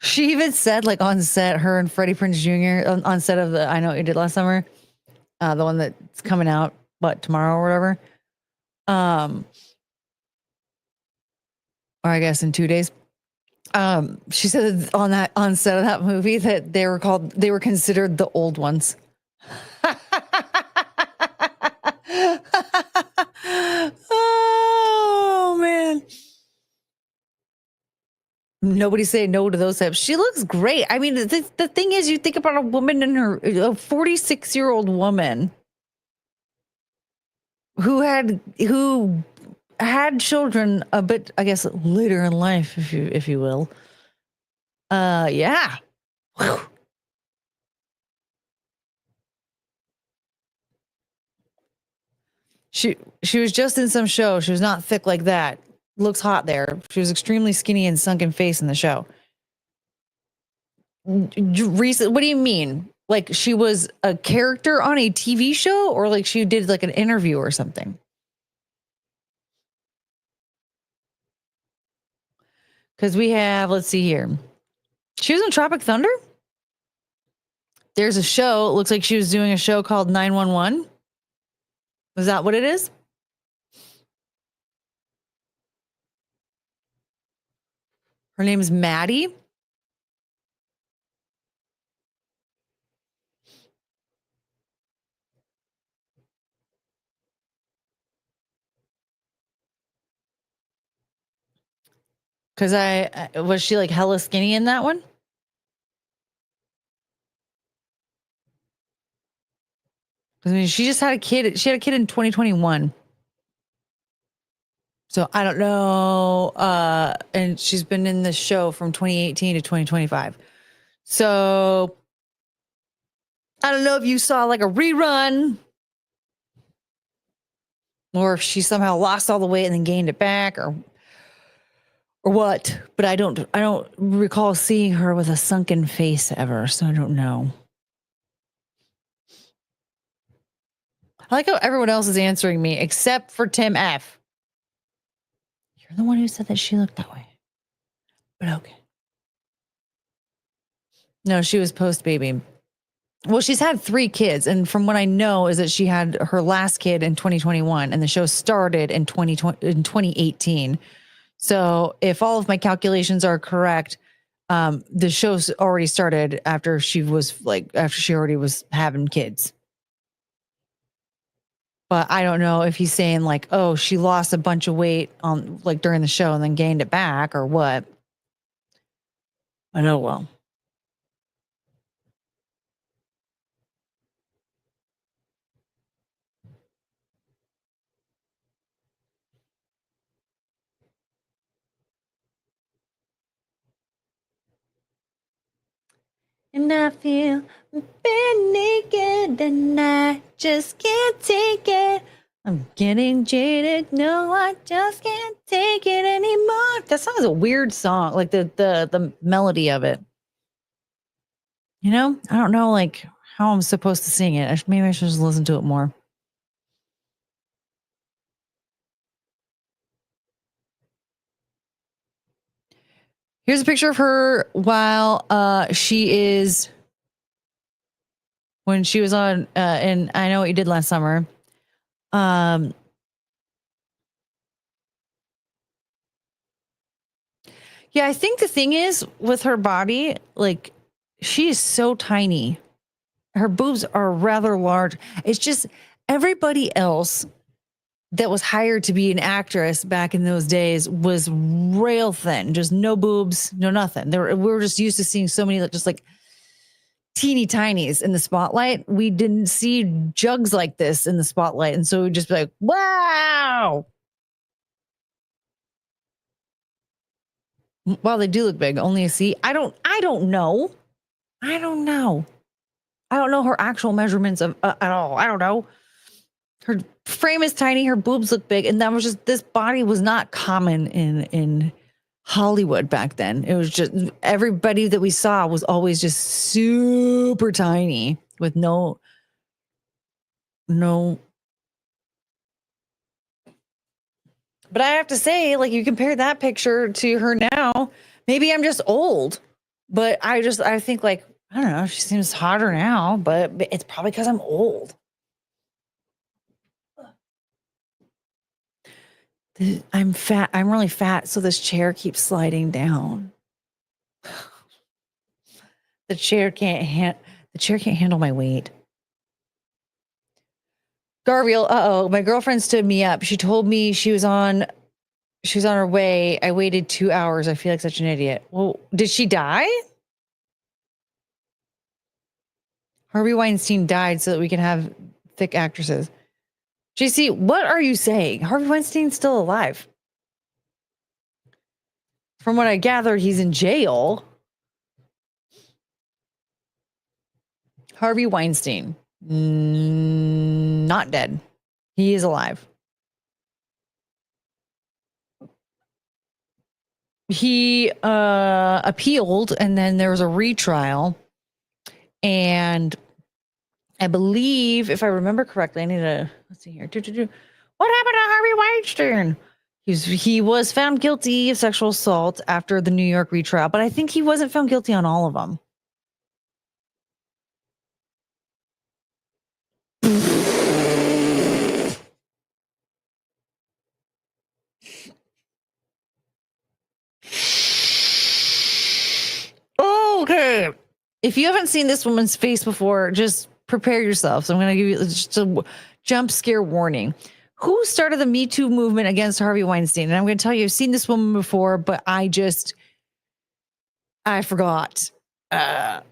She even said, like, on set, her and Freddie Prinze Jr. on set of the I Know What You Did Last Summer, the one that's coming out, tomorrow or whatever. Or I guess in 2 days. She said on set of that movie that they were considered the old ones. Oh man. Nobody say no to those types. She looks great. I mean, the thing is, you think about a woman a 46-year-old woman who had children a bit, I guess, later in life, if you will. Yeah. Whew. She was just in some show. She was not thick like that. Looks hot there. She was extremely skinny and sunken face in the show. What do you mean? Like she was a character on a TV show, or like she did like an interview or something? Because we have, let's see here. She was in Tropic Thunder. There's a show. It looks like she was doing a show called 911. Is that what it is? Her name is Maddie. Because was she like hella skinny in that one? I mean, she just had a kid. She had a kid in 2021. So I don't know. And she's been in the show from 2018 to 2025. So I don't know if you saw like a rerun or if she somehow lost all the weight and then gained it back or what. But I don't recall seeing her with a sunken face ever. So I don't know. I like how everyone else is answering me except for Tim F. You're the one who said that she looked that way. But okay. No, she was post-baby. Well, she's had 3 kids. And from what I know is that she had her last kid in 2021 and the show started in 2018. So if all of my calculations are correct, the show's already started after she already was having kids. But I don't know if he's saying like, oh, she lost a bunch of weight on like during the show and then gained it back or what. I know. Well, and I feel been naked and I just can't take it. I'm getting jaded. No, I just can't take it anymore. That song is a weird song, like the melody of it. You know, I don't know like how I'm supposed to sing it. Maybe I should just listen to it more. Here's a picture of her while when she was on in I Know What You Did Last Summer. Yeah, I think the thing is with her body, like she is so tiny. Her boobs are rather large. It's just everybody else that was hired to be an actress back in those days was rail thin, just no boobs, no nothing. We were just used to seeing so many just like teeny tinies in the spotlight. We didn't see jugs like this in the spotlight. And so we'd just be like, wow. Well, they do look big. Only a C. I don't know. I don't know her actual measurements of at all. I don't know. Her frame is tiny. Her boobs look big. And that was just, this body was not common in Hollywood back then. It was just everybody that we saw was always just super tiny with no. But I have to say, like, you compare that picture to her now, maybe I'm just old, but I think like, I don't know, she seems hotter now, but it's probably because I'm old. I'm fat. I'm really fat. So this chair keeps sliding down. The chair can't handle my weight. Garviel, my girlfriend stood me up. She told me she was on her way. I waited 2 hours. I feel like such an idiot. Well, did she die? Harvey Weinstein died so that we can have thick actresses. JC, what are you saying? Harvey Weinstein's still alive. From what I gathered, he's in jail. Harvey Weinstein, not dead. He is alive. He appealed, and then there was a retrial. And I believe, if I remember correctly, I need to, let's see here. What happened to Harvey Weinstein? He was found guilty of sexual assault after the New York retrial, but I think he wasn't found guilty on all of them. Okay. If you haven't seen this woman's face before, just prepare yourself. So I'm going to give you just a jump scare warning. Who started the Me Too movement against Harvey Weinstein? And I'm going to tell you, I've seen this woman before, but I forgot. I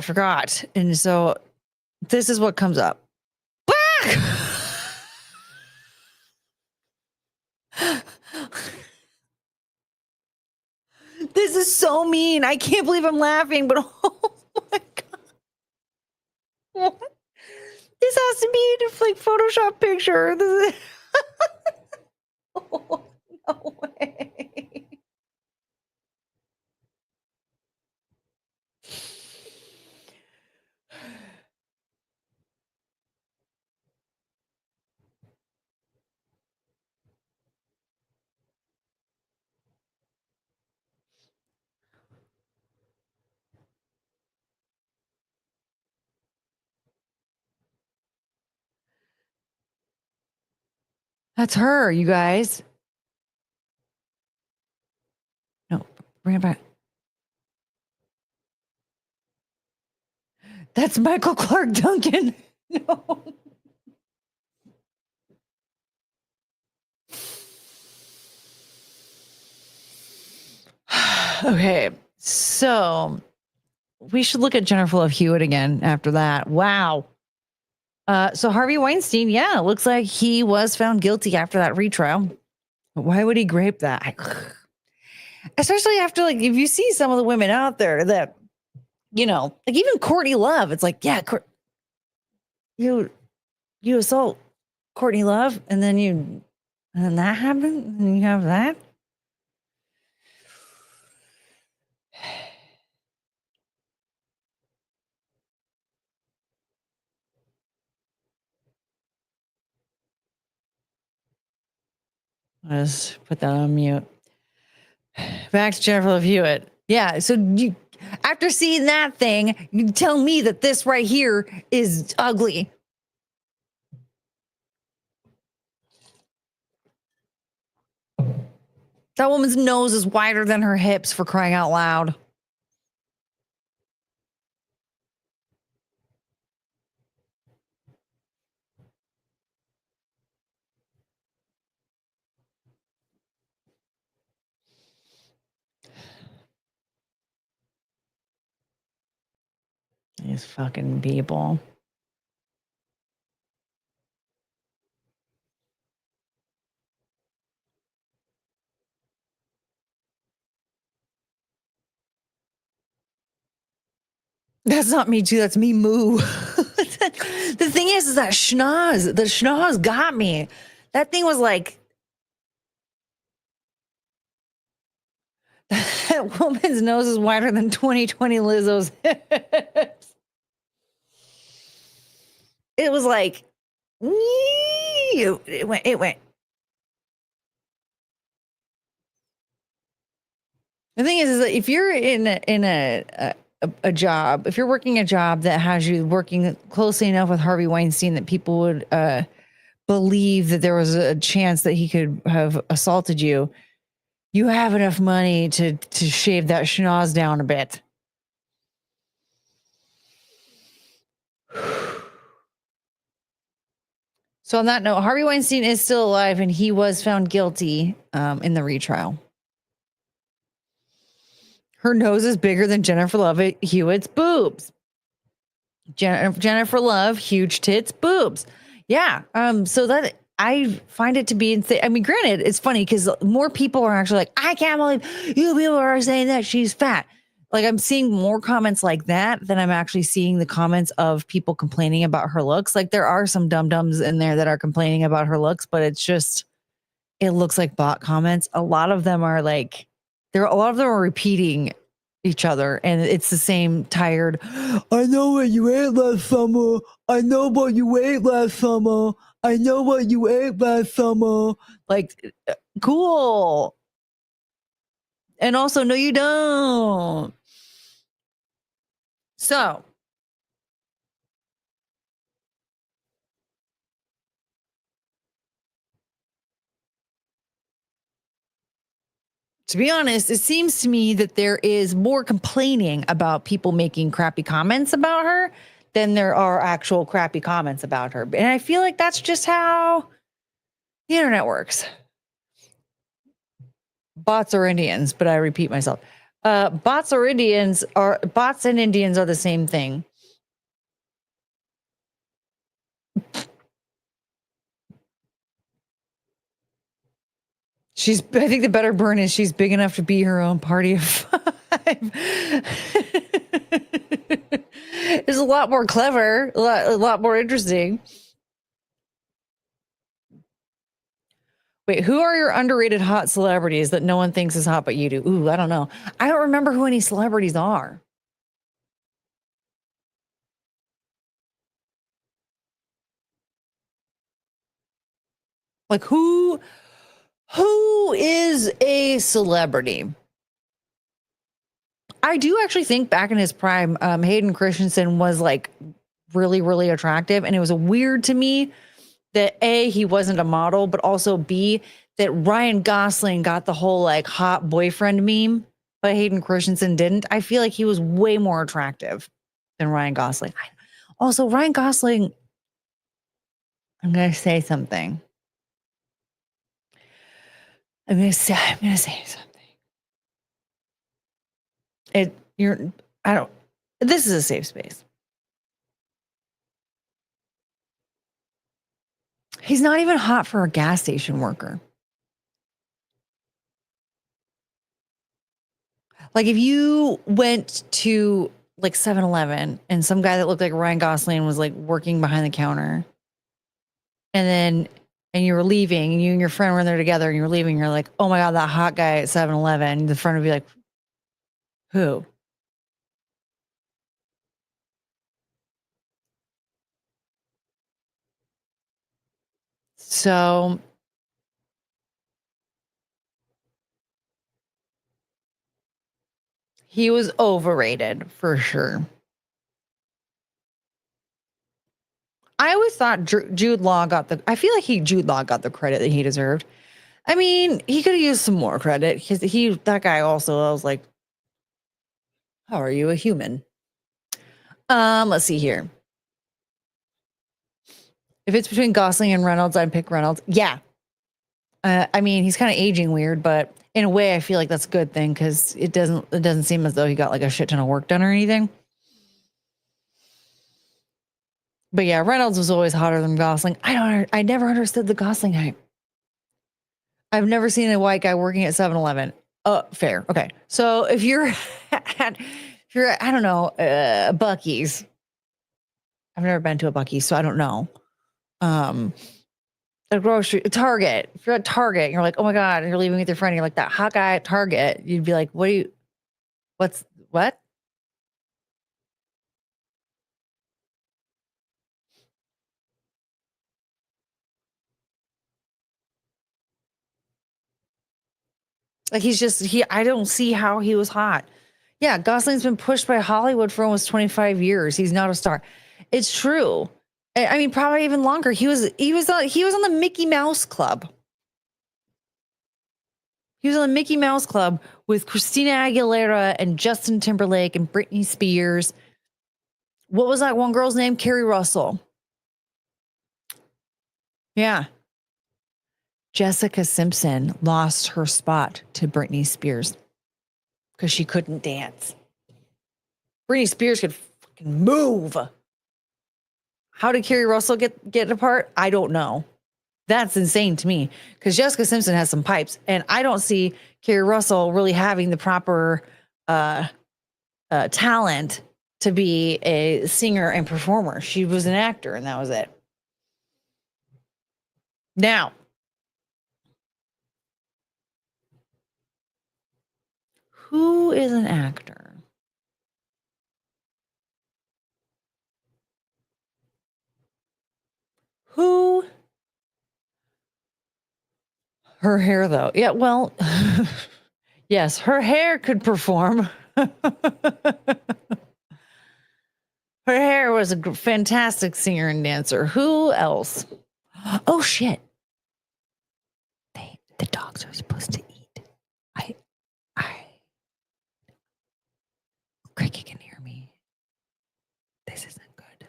forgot. And so this is what comes up. This is so mean. I can't believe I'm laughing, but oh my God. What? This has to be a like Photoshop picture. This is oh, no way. That's her, you guys. No, bring it back. That's Michael Clark Duncan. No. Okay, so we should look at Jennifer Love Hewitt again after that. Wow. So Harvey Weinstein, yeah, it looks like he was found guilty after that retrial. Why would he grape that? Especially after, like, if you see some of the women out there that, you know, like even Courtney Love, it's like, yeah, you assault Courtney Love, and then that happened, and you have that. Let's put that on mute. Back to Jennifer Love Hewitt. Yeah. So you, after seeing that thing, you tell me that this right here is ugly. That woman's nose is wider than her hips, for crying out loud. These fucking people. That's not me too. That's me moo. The thing is that schnoz. The schnoz got me. That thing was like, that woman's nose is wider than 2020 Lizzo's hips. It was like, it went. The thing is that if you're in a job, if you're working a job that has you working closely enough with Harvey Weinstein that people would believe that there was a chance that he could have assaulted you, you have enough money to shave that schnoz down a bit. So on that note, Harvey Weinstein is still alive and he was found guilty in the retrial. Her nose is bigger than Jennifer Love Hewitt's boobs. Jennifer Love, huge tits, boobs. Yeah. So that I find it to be insane. I mean, granted, it's funny because more people are actually like, I can't believe you people are saying that she's fat. Like I'm seeing more comments like that than I'm actually seeing the comments of people complaining about her looks. Like there are some dum-dums in there that are complaining about her looks, but it's just, it looks like bot comments. A lot of them are like, a lot of them are repeating each other and it's the same tired, I know what you ate last summer. I know what you ate last summer. I know what you ate last summer. Like, cool. And also, no, you don't. So, to be honest, it seems to me that there is more complaining about people making crappy comments about her than there are actual crappy comments about her. And I feel like that's just how the internet works. Bots are Indians, but I repeat myself. Bots and Indians are the same thing. I think the better burn is she's big enough to be her own party of five. It's a lot more clever, a lot more interesting. Wait, who are your underrated hot celebrities that no one thinks is hot but you do? Ooh, I don't know. I don't remember who any celebrities are. Like who is a celebrity? I do actually think back in his prime, Hayden Christensen was like really, really attractive. And it was weird to me that A, he wasn't a model, but also B, that Ryan Gosling got the whole like hot boyfriend meme, but Hayden Christensen didn't. I feel like he was way more attractive than Ryan Gosling. Also, Ryan Gosling, I'm going to say something. I'm going to say something. This is a safe space. He's not even hot for a gas station worker. Like if you went to like 7-Eleven and some guy that looked like Ryan Gosling was like working behind the counter and you were leaving and you and your friend were in there together and you were leaving, you're like, oh my God, that hot guy at 7-Eleven. The friend would be like, who? So He was overrated for sure. I always thought Jude Law I feel like Jude Law got the credit that he deserved. I mean, he could have used some more credit because that guy also, I was like, how are you a human? Let's see here. If it's between Gosling and Reynolds, I'd pick Reynolds. Yeah. I mean, he's kind of aging weird, but in a way, I feel like that's a good thing because it doesn't seem as though he got like a shit ton of work done or anything. But yeah, Reynolds was always hotter than Gosling. I never understood the Gosling hype. I've never seen a white guy working at 7-Eleven. Fair. Okay. So if you're at, I don't know, Buc-ee's. I've never been to a Buc-ee's, so I don't know. A Target. If you're at Target and you're like, oh my God, and you're leaving with your friend, and you're like that hot guy at Target, you'd be like, what? Like I don't see how he was hot. Yeah, Gosling's been pushed by Hollywood for almost 25 years. He's not a star. It's true. I mean, probably even longer. He was on the Mickey Mouse Club. He was on the Mickey Mouse Club with Christina Aguilera and Justin Timberlake and Britney Spears. What was that one girl's name? Carrie Russell. Yeah. Jessica Simpson lost her spot to Britney Spears because she couldn't dance. Britney Spears could fucking move. How did Carrie Russell get apart? I don't know. That's insane to me because Jessica Simpson has some pipes, and I don't see Carrie Russell really having the proper talent to be a singer and performer. She was an actor, and that was it. Now, who is an actor? Who? Her hair, though. Yeah, well, yes, her hair could perform. Her hair was a fantastic singer and dancer. Who else? Oh, shit. The dogs are supposed to eat. Cricket can hear me. This isn't good.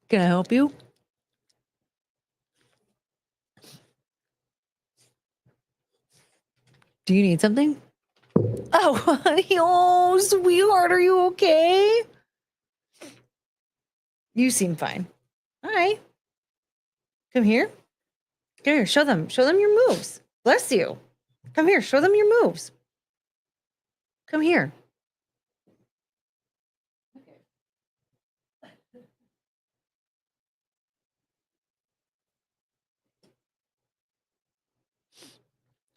Can I help you? Do you need something? Oh, honey. Oh, sweetheart. Are you okay? You seem fine. All right. Come here. Come here. Show them your moves. Bless you. Come here. Show them your moves. Come here.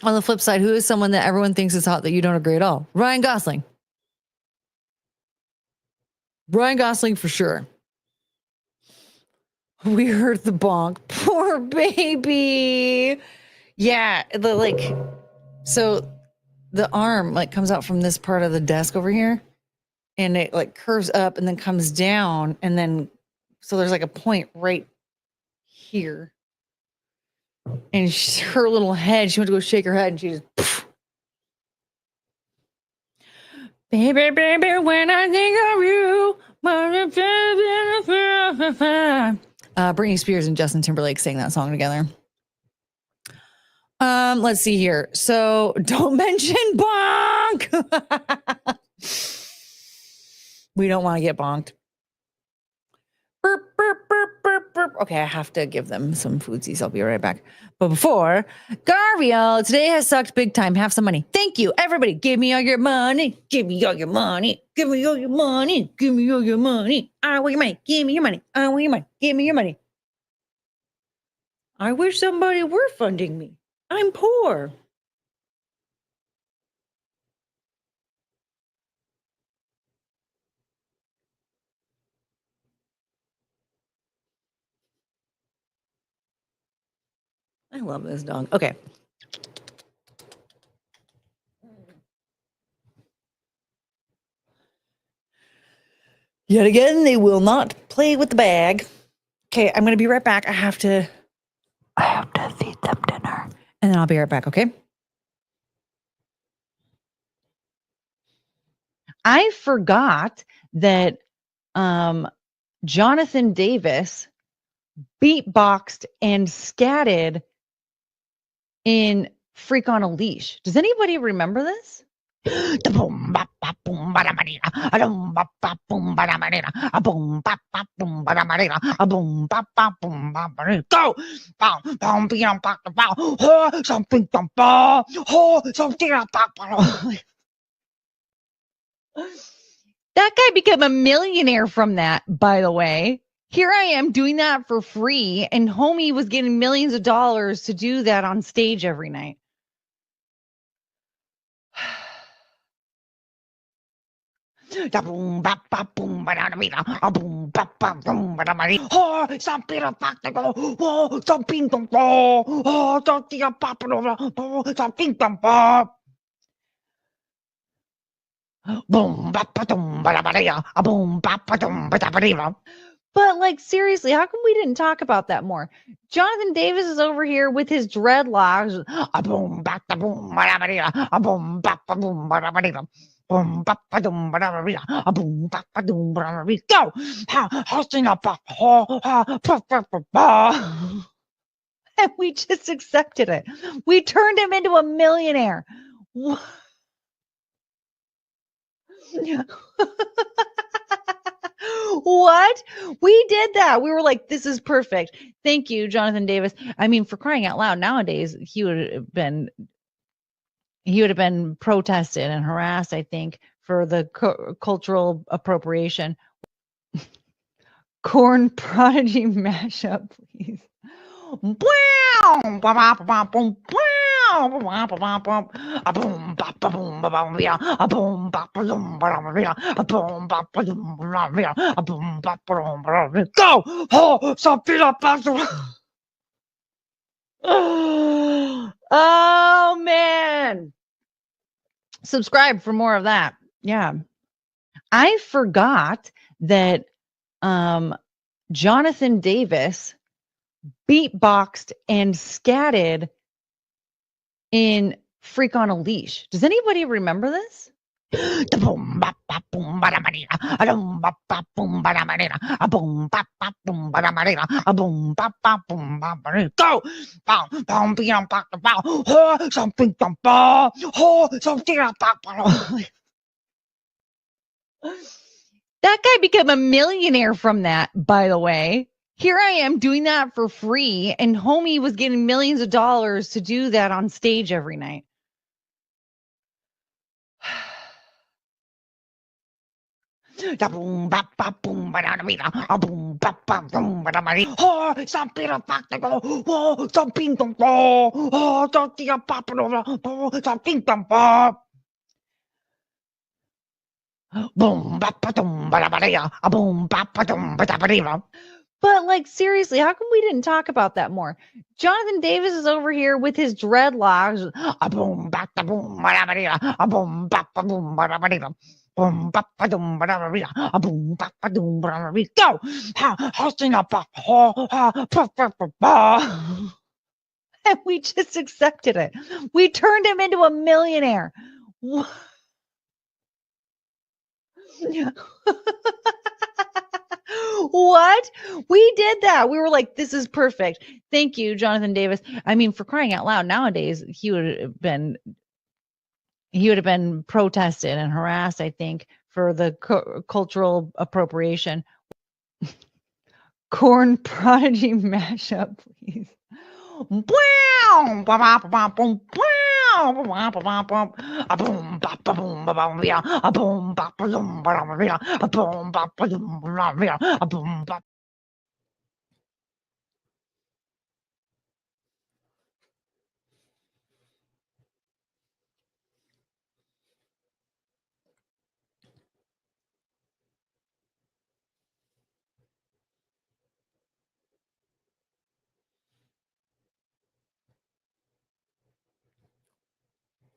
On the flip side, who is someone that everyone thinks is hot that you don't agree at all? Ryan Gosling. Ryan Gosling for sure. We heard the bonk. Poor baby. Yeah, so the arm comes out from this part of the desk over here, and it curves up and then comes down, and then so there's a point right here. And her little head, she went to go shake her head, and she just, poof. Baby, baby, when I think of you. Britney Spears and Justin Timberlake sang that song together. Let's see here. So don't mention bonk. We don't want to get bonked. Burp, burp, burp, burp, burp. Okay, I have to give them some foodsies. I'll be right back. But before, Garvio, today has sucked big time. Have some money. Thank you, everybody. Give me all your money. Give me all your money. Give me all your money. Give me all your money. I want your money. Give me your money. I want your money. Give me your money. I wish somebody were funding me. I'm poor. I love this dog. Okay. Yet again, they will not play with the bag. Okay, I'm gonna be right back. I have to feed them dinner. And then I'll be right back, okay? I forgot that Jonathan Davis beatboxed and scatted in Freak on a Leash. Does anybody remember this? Go! That guy became a millionaire from that, by the way. Here I am doing that for free, and homie was getting millions of dollars to do that on stage every night. But like seriously, how come we didn't talk about that more? Jonathan Davis is over here with his dreadlocks. Go! And we just accepted it. We turned him into a millionaire. What? We did that. We were like, this is perfect. Thank you, Jonathan Davis. I mean, for crying out loud, nowadays he would have been protested and harassed, I think, for the cultural appropriation. Corn Prodigy mashup, please. Go! Oh man. Subscribe for more of that. Yeah. I forgot that Jonathan Davis beatboxed and scatted in Freak on a Leash. Does anybody remember this? Go! That guy became a millionaire from that, by the way. Here I am doing that for free, and homie was getting millions of dollars to do that on stage every night. But like seriously, how come we didn't talk about that more? Jonathan Davis is over here with his dreadlocks. Go! And we just accepted it. We turned him into a millionaire. What? We did that. We were like, this is perfect. Thank you, Jonathan Davis. I mean, for crying out loud, nowadays he would have been protested and harassed, I think, for the cultural appropriation. Corn Prodigy mashup, please.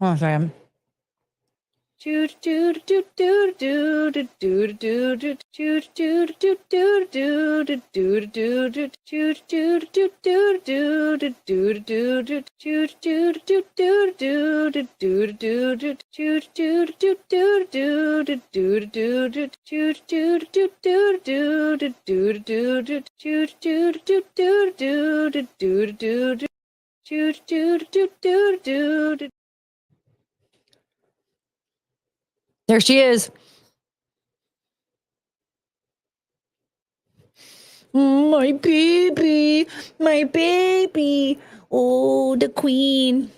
Hold on a second. There she is. My baby, my baby. Oh, the queen.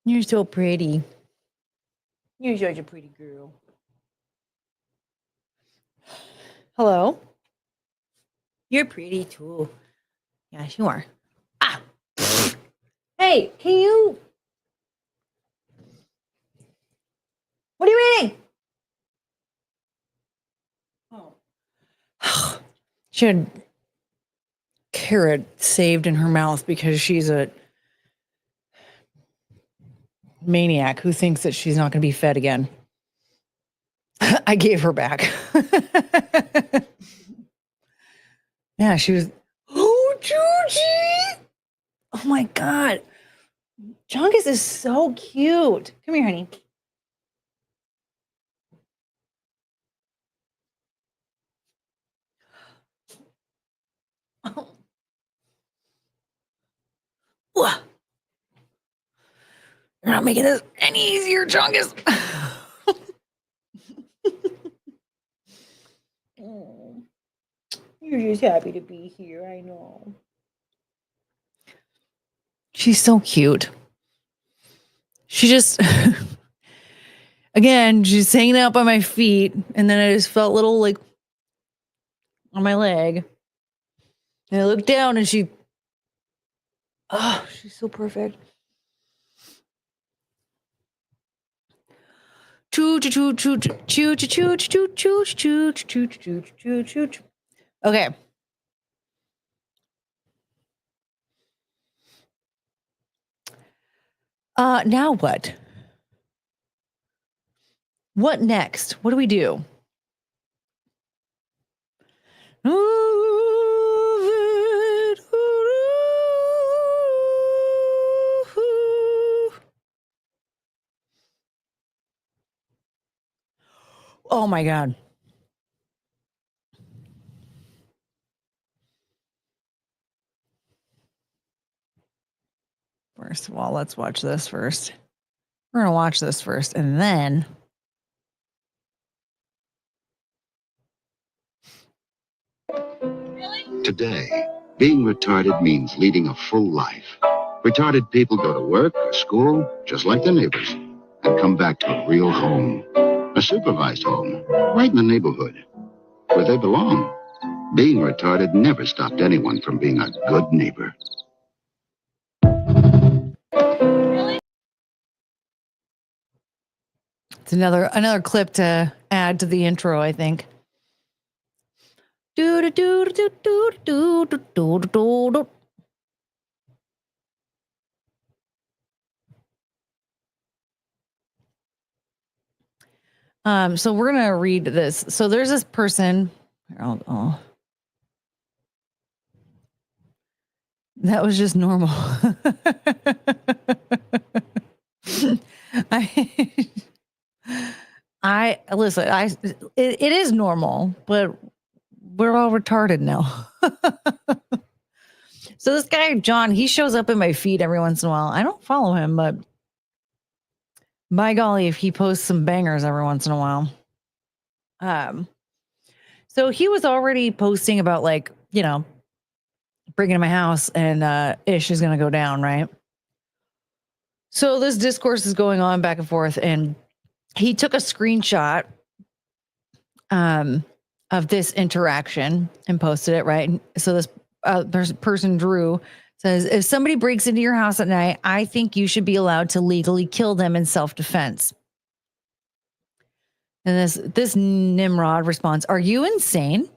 You're so pretty. You're such a pretty girl. Hello? You're pretty too. Yes, you are. Ah! Hey, can you? What are you eating? Oh. She had carrot saved in her mouth because she's a maniac who thinks that she's not going to be fed again. I gave her back. Yeah, she was. Oh, Georgie! Oh my God. Chungus is so cute. Come here, honey. Oh. You're not making this any easier, Chungus. Oh, you're just happy to be here, I know. She's so cute. She just, again, she's hanging out by my feet, and then I just felt little like on my leg. And I looked down and she's so perfect. Okay. Now what? What next? What do we do? Oh my God. First of all, let's watch this first. We're going to watch this first and then. Today, being retarded means leading a full life. Retarded people go to work or school, just like their neighbors, and come back to a real home. A supervised home, right in the neighborhood, where they belong. Being retarded never stopped anyone from being a good neighbor. It's another clip to add to the intro, I think. So we're gonna read this. So there's this person. That was just normal. I listen. It is normal, but we're all retarded now. So this guy John, he shows up in my feed every once in a while. I don't follow him, but by golly, if he posts some bangers every once in a while. So he was already posting about like, you know, breaking into my house and Ish is gonna go down, right? So this discourse is going on back and forth, and he took a screenshot of this interaction and posted it, right? And so this person, Drew, says, if somebody breaks into your house at night, I think you should be allowed to legally kill them in self-defense. And this Nimrod responds, are you insane?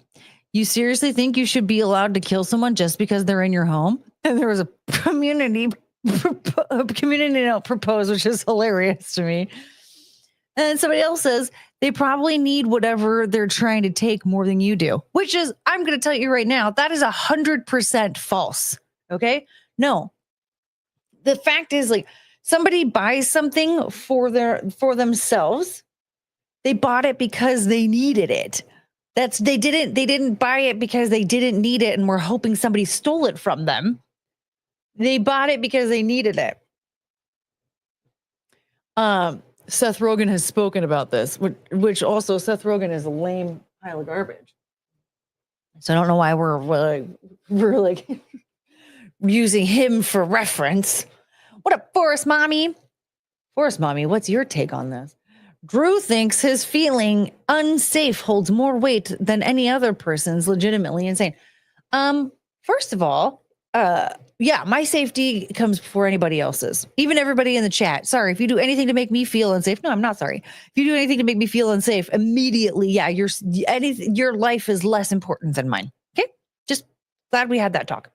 You seriously think you should be allowed to kill someone just because they're in your home? And there was a community note proposed, which is hilarious to me. And somebody else says they probably need whatever they're trying to take more than you do, which is, I'm going to tell you right now, that is 100% false. Okay. No, the fact is, like, somebody buys something for themselves. They bought it because they needed it. They didn't buy it because they didn't need it and were hoping somebody stole it from them. They bought it because they needed it. Seth Rogen has spoken about this, which also Seth Rogen is a lame pile of garbage. So I don't know why we're like using him for reference. What up, Forest Mommy? Forest Mommy, what's your take on this? Drew thinks his feeling unsafe holds more weight than any other person's legitimately insane. First of all, yeah, my safety comes before anybody else's. Even everybody in the chat. Sorry, if you do anything to make me feel unsafe. No, I'm not sorry. If you do anything to make me feel unsafe, immediately, yeah, your life is less important than mine. Okay? Just glad we had that talk.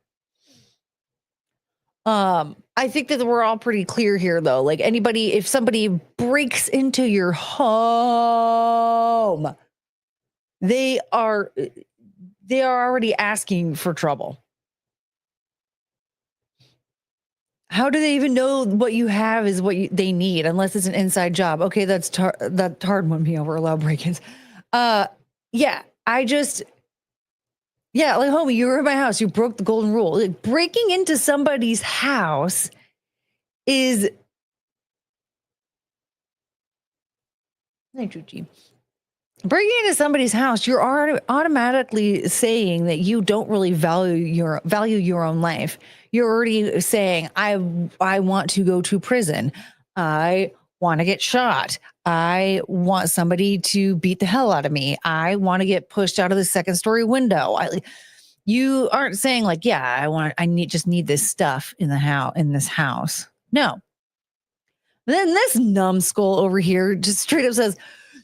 I think that we're all pretty clear here, though. Like, if somebody breaks into your home, they are already asking for trouble. How do they even know what you have is what they need, unless it's an inside job? Okay, that hard won me over allowed break-ins. Yeah, like, homie, you were in my house. You broke the golden rule. Like, breaking into somebody's house is... breaking into somebody's house, you're already automatically saying that you don't really value your own life. You're already saying, I want to go to prison. I want to get shot. I want somebody to beat the hell out of me. I want to get pushed out of the second story window. You aren't saying, like, yeah, I need this stuff in this house. No. Then this numbskull over here just straight up says,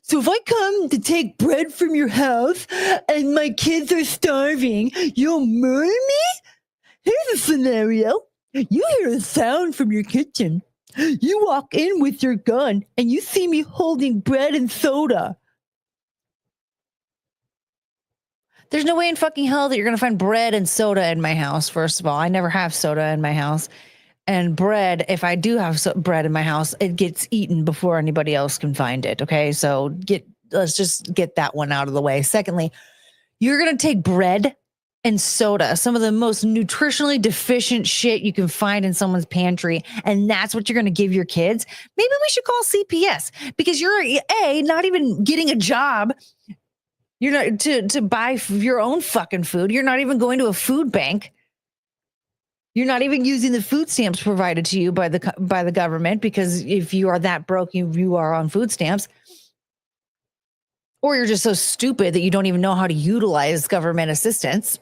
so if I come to take bread from your house and my kids are starving, you'll murder me? Here's a scenario. You hear a sound from your kitchen. You walk in with your gun and you see me holding bread and soda. There's no way in fucking hell that you're going to find bread and soda in my house, first of all. I never have soda in my house. And bread, if I do have bread in my house, it gets eaten before anybody else can find it. Okay, so let's just get that one out of the way. Secondly, you're going to take bread and soda, some of the most nutritionally deficient shit you can find in someone's pantry, and that's what you're going to give your kids? Maybe we should call CPS, because you're not even getting a job. You're not to buy your own fucking food. You're not even going to a food bank. You're not even using the food stamps provided to you by the government, because if you are that broke, you are on food stamps. Or you're just so stupid that you don't even know how to utilize government assistance.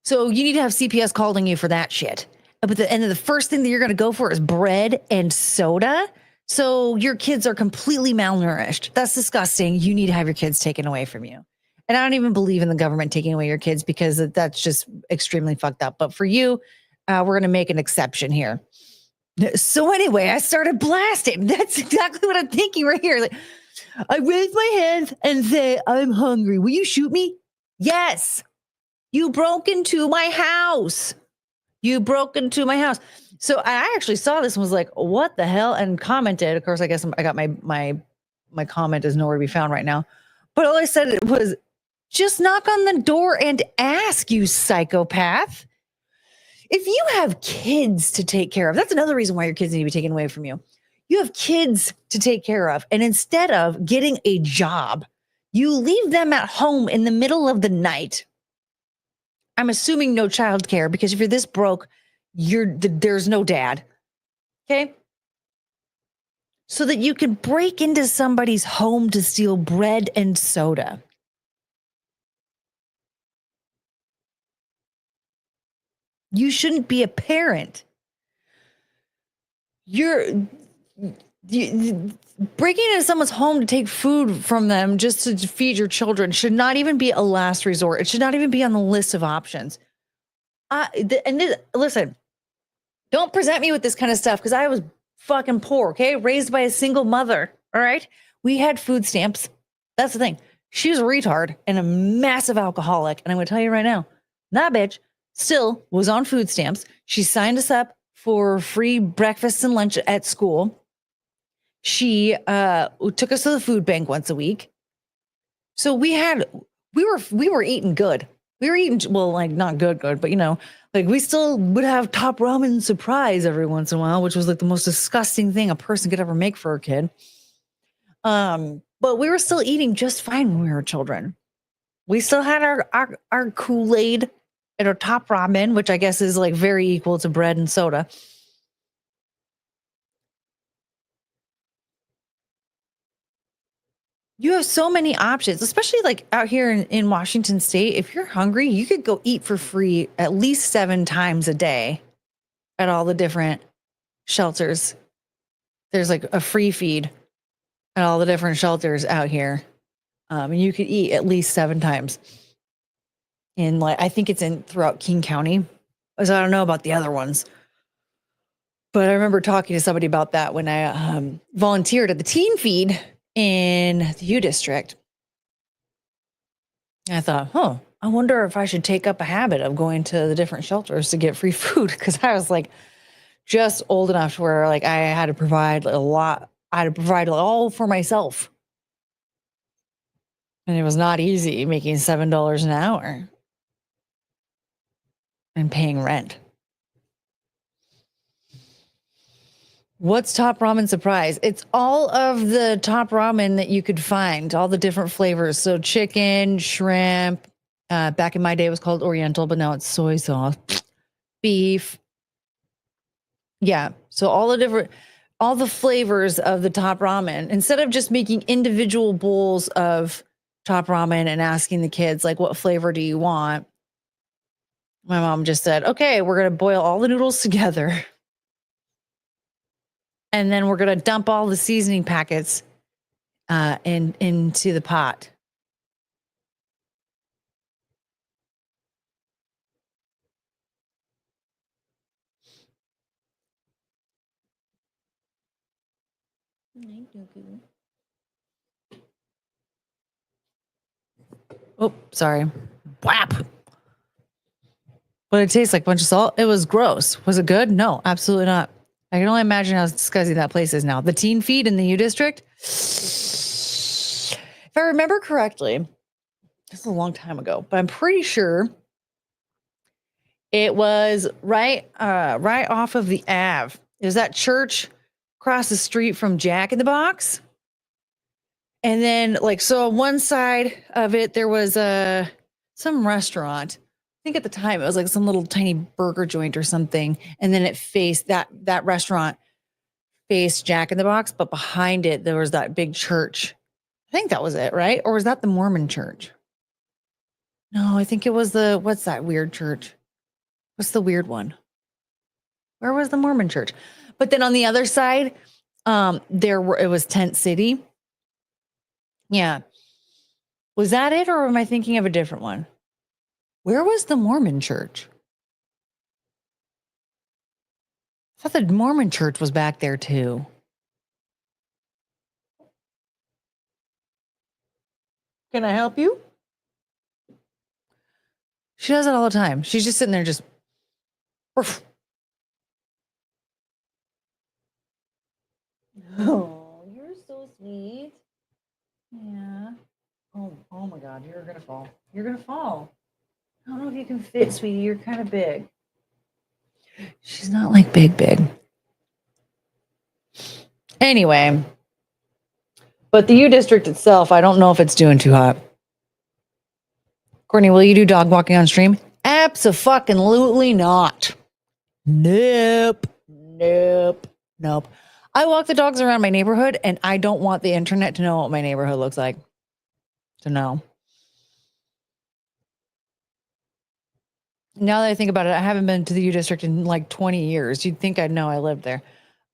So you need to have CPS calling you for that shit. But the first thing that you're going to go for is bread and soda. So your kids are completely malnourished. That's disgusting. You need to have your kids taken away from you. And I don't even believe in the government taking away your kids, because that's just extremely fucked up. But for you, we're going to make an exception here. So anyway, I started blasting. That's exactly what I'm thinking right here. Like, I raise my hands and say, I'm hungry. Will you shoot me? Yes. You broke into my house. So I actually saw this and was like, what the hell? And commented. Of course, I guess I got my comment is nowhere to be found right now. But all I said was, just knock on the door and ask, you psychopath. If you have kids to take care of, that's another reason why your kids need to be taken away from you. You have kids to take care of. And instead of getting a job, you leave them at home in the middle of the night. I'm assuming no childcare, because if you're this broke, there's no dad. Okay. So that you can break into somebody's home to steal bread and soda. You shouldn't be a parent. breaking into someone's home to take food from them just to feed your children should not even be a last resort. It should not even be on the list of options. Listen, don't present me with this kind of stuff because I was fucking poor, okay? Raised by a single mother, all right? We had food stamps. That's the thing. She was a retard and a massive alcoholic. And I'm going to tell you right now, that bitch still was on food stamps. She signed us up for free breakfast and lunch at school. She took us to the food bank once a week. So we were eating good. We were eating, well, like not good, but like we still would have top ramen surprise every once in a while, which was like the most disgusting thing a person could ever make for a kid. But we were still eating just fine when we were children. We still had our Kool-Aid and our top ramen, which I guess is like very equal to bread and soda. You have so many options, especially like out here in Washington State. If you're hungry, you could go eat for free at least 7 times a day at all the different shelters. There's like a free feed at all the different shelters out here. And you could eat at least 7 times. In like, I think it's in throughout King County. So I don't know about the other ones. But I remember talking to somebody about that when I volunteered at the teen feed in the U District. I thought, I wonder if I should take up a habit of going to the different shelters to get free food. Because I was like just old enough to where like I had to provide a lot. I had to provide all for myself. And it was not easy making $7 an hour and paying rent. What's top ramen surprise? It's all of the top ramen that you could find, all the different flavors. So chicken, shrimp, back in my day it was called Oriental, but now it's soy sauce, beef. Yeah. So all the flavors of the top ramen, instead of just making individual bowls of top ramen and asking the kids, like, what flavor do you want? My mom just said, okay, we're going to boil all the noodles together. And then we're going to dump all the seasoning packets into the pot. Oh, sorry. Whap. What did it taste like? A bunch of salt? It was gross. Was it good? No, absolutely not. I can only imagine how disgusting that place is now. The teen feed in the U District. If I remember correctly, this is a long time ago, but I'm pretty sure it was right off of the Ave. It was that church across the street from Jack in the Box. And then like, so on one side of it, there was some restaurant. I think at the time it was like some little tiny burger joint or something. And then it faced that restaurant faced Jack in the Box, but behind it, there was that big church. I think that was it, right? Or was that the Mormon church? No, I think it was what's that weird church? What's the weird one? Where was the Mormon church? But then on the other side, it was Tent City. Yeah. Was that it, or am I thinking of a different one? Where was the Mormon church? I thought the Mormon church was back there too. Can I help you? She does it all the time. She's just sitting there just. Oh, you're so sweet. Yeah. Oh my God, you're gonna fall. You're gonna fall. I don't know if you can fit, sweetie. You're kind of big. She's not like big. Anyway, but the U District itself, I don't know if it's doing too hot. Courtney, will you do dog walking on stream? Abso-fucking-lutely not. Nope. I walk the dogs around my neighborhood, and I don't want the internet to know what my neighborhood looks like. So no. Now that I think about it, I haven't been to the U District in like 20 years. You'd think I'd know I lived there.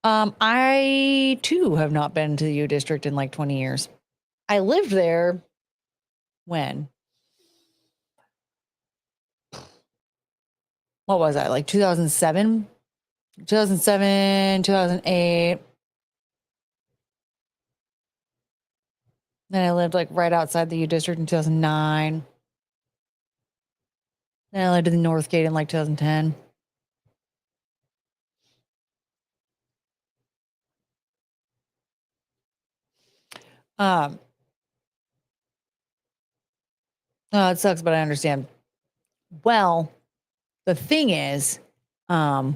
I too have not been to the U District in like 20 years. I lived there when? What was that? Like 2007? 2007, 2008. Then I lived like right outside the U District in 2009. Then I lived in the Northgate in like 2010. Um, oh, it sucks, but I understand. Well, the thing is, unless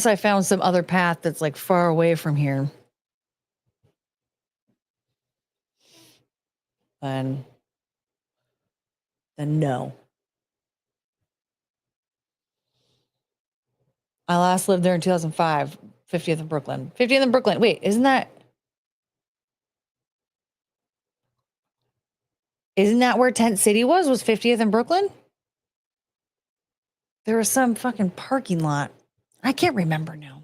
I found some other path that's like far away from here, then no. I last lived there in 2005, 50th in Brooklyn. 50th in Brooklyn. Wait, isn't that where Tent City was? Was 50th in Brooklyn? There was some fucking parking lot. I can't remember now.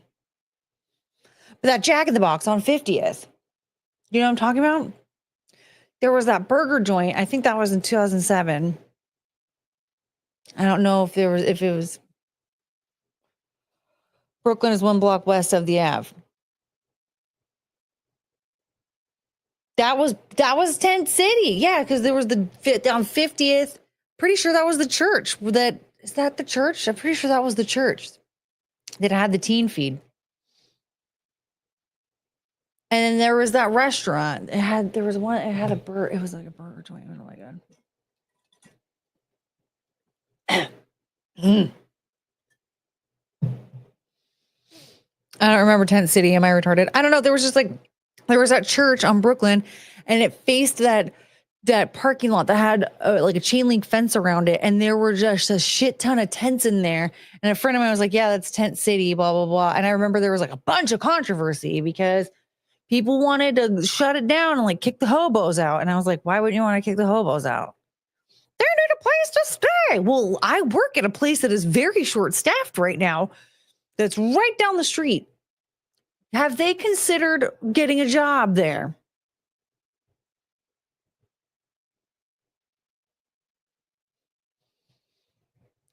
But that Jack in the Box on 50th. You know what I'm talking about? There was that burger joint. I think that was in 2007. I don't know if it was. Brooklyn is one block west of the Ave. That was Tent City. Yeah, because there was the down 50th. Pretty sure that was the church. Is that the church? I'm pretty sure that was the church that had the teen feed. And then there was that restaurant. It had a burger. It was like a burger joint. Oh my god. I don't remember Tent City. Am I retarded? I don't know. There was that church on Brooklyn, and it faced that parking lot that had like a chain link fence around it, and there were just a shit ton of tents in there. And a friend of mine was like, "Yeah, that's Tent City." Blah blah blah. And I remember there was like a bunch of controversy because people wanted to shut it down and like kick the hobos out. And I was like, "Why would you want to kick the hobos out? They need a place to stay." Well, I work at a place that is very short staffed right now. That's right down the street. Have they considered getting a job there?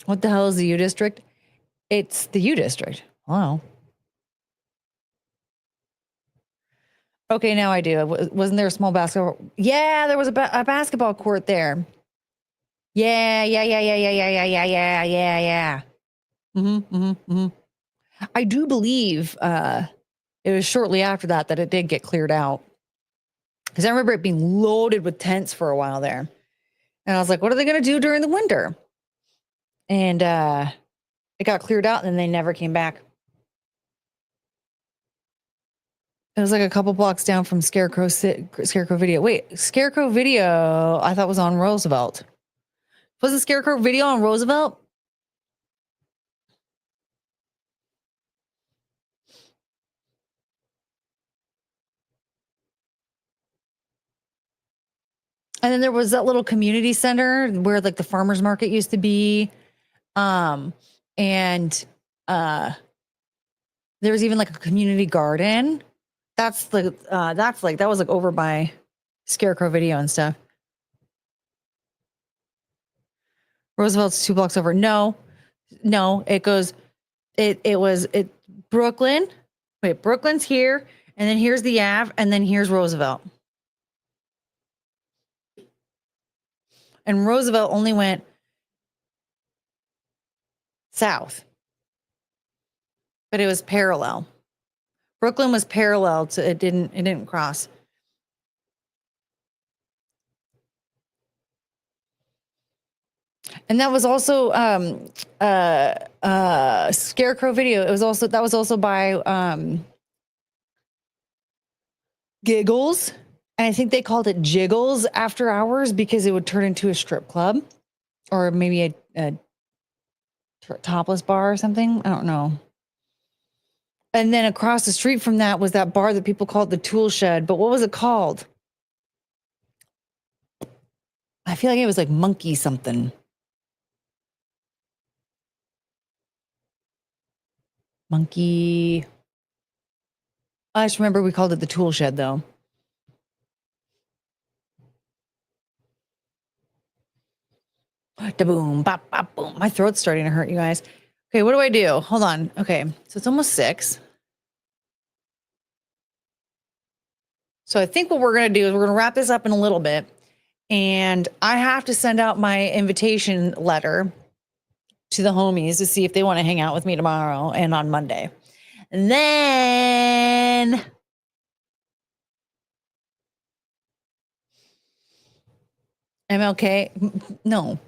What the hell is the U District? It's the U District. Wow. Okay, now I do. Wasn't there a small basketball? Yeah, there was a basketball court there. Yeah. I do believe it was shortly after that it did get cleared out. Because I remember it being loaded with tents for a while there. And I was like, what are they going to do during the winter? And it got cleared out and then they never came back. It was like a couple blocks down from Scarecrow Video. Wait, Scarecrow Video, I thought was on Roosevelt. Wasn't Scarecrow Video on Roosevelt? And then there was that little community center where like the farmer's market used to be. And there was even like a community garden. That was like over by Scarecrow Video and stuff. Roosevelt's 2 blocks over. No, it was Brooklyn. Wait, Brooklyn's here, and then here's the Ave, and then here's Roosevelt. And Roosevelt only went south, but it was parallel. Brooklyn was parallel to it didn't cross. And that was also Scarecrow Video. That was also by Giggles. And I think they called it Jiggles after hours because it would turn into a strip club or maybe a topless bar or something. I don't know. And then across the street from that was that bar that people called the Tool Shed. But what was it called? I feel like it was like Monkey something. Monkey. I just remember we called it the tool shed, though. Da boom, bop, bop, boom. My throat's starting to hurt, you guys. Okay, what do I do? Hold on. Okay, so it's almost 6. So I think what we're going to do is we're going to wrap this up in a little bit. And I have to send out my invitation letter to the homies to see if they want to hang out with me tomorrow and on Monday. And then MLK, no.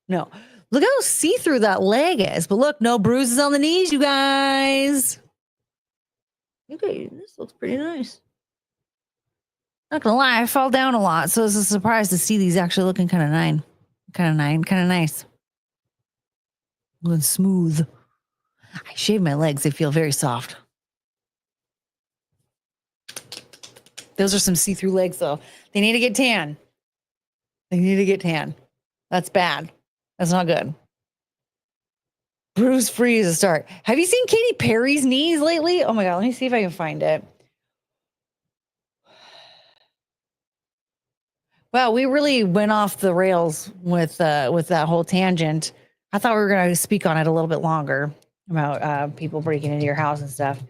No. Look how see-through that leg is. But look, no bruises on the knees, you guys. Okay, this looks pretty nice. Not gonna lie, I fall down a lot, so it's a surprise to see these actually looking kind of nice. Looking smooth. I shave my legs, they feel very soft. Those are some see-through legs, though. They need to get tan. That's bad. That's not good. Bruise free is a start. Have you seen Katy Perry's knees lately? Oh my God, let me see if I can find it. Well, we really went off the rails with that whole tangent. I thought we were going to speak on it a little bit longer about people breaking into your house and stuff. I'm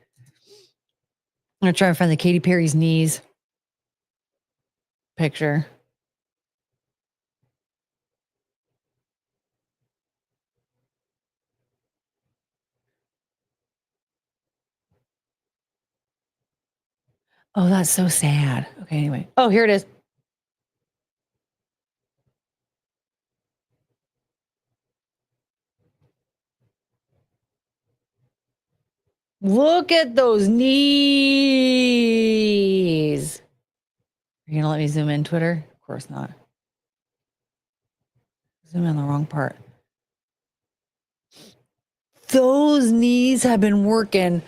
going to try and find the Katy Perry's knees picture. Oh, that's so sad. Okay, anyway. Oh, here it is. Look at those knees. Are you going to let me zoom in, Twitter? Of course not. Zoom in the wrong part. Those knees have been working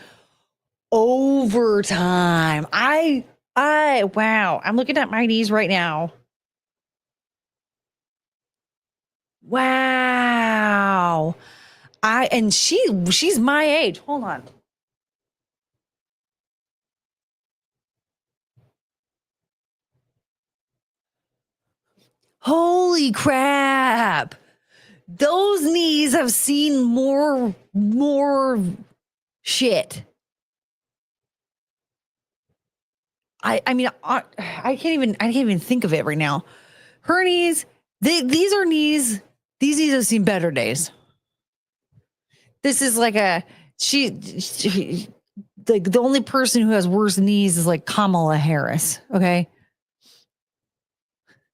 overtime. Wow. I'm looking at my knees right now. Wow. She's my age. Hold on. Holy crap. Those knees have seen more shit. I mean, I can't even think of it right now. Her knees, these knees have seen better days. This is like she like the only person who has worse knees is like Kamala Harris. Okay.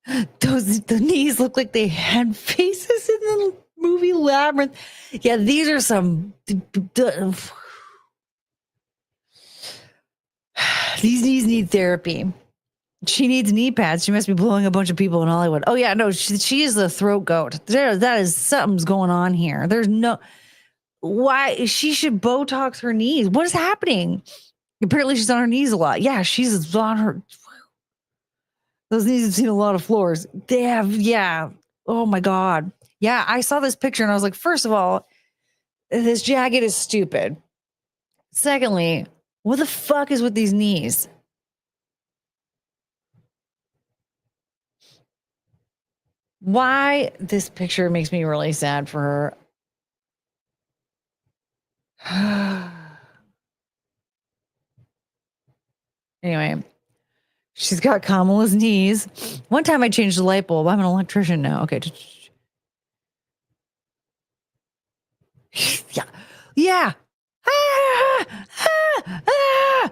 The knees look like they had faces in the movie Labyrinth. Yeah, these are some. These knees need therapy. She needs knee pads. She must be blowing a bunch of people in Hollywood. Oh yeah, no, she is the throat goat. That is something's going on here. There's no why she should Botox her knees. What is happening? Apparently, she's on her knees a lot. Yeah, she's on her. Those knees have seen a lot of floors. They have, yeah. Oh my God. Yeah, I saw this picture and I was like, first of all, this jacket is stupid. Secondly, what the fuck is with these knees? Why this picture makes me really sad for her. Anyway, she's got Kamala's knees. One time I changed the light bulb. I'm an electrician now. Okay. Yeah. Yeah. Ah, ah, ah.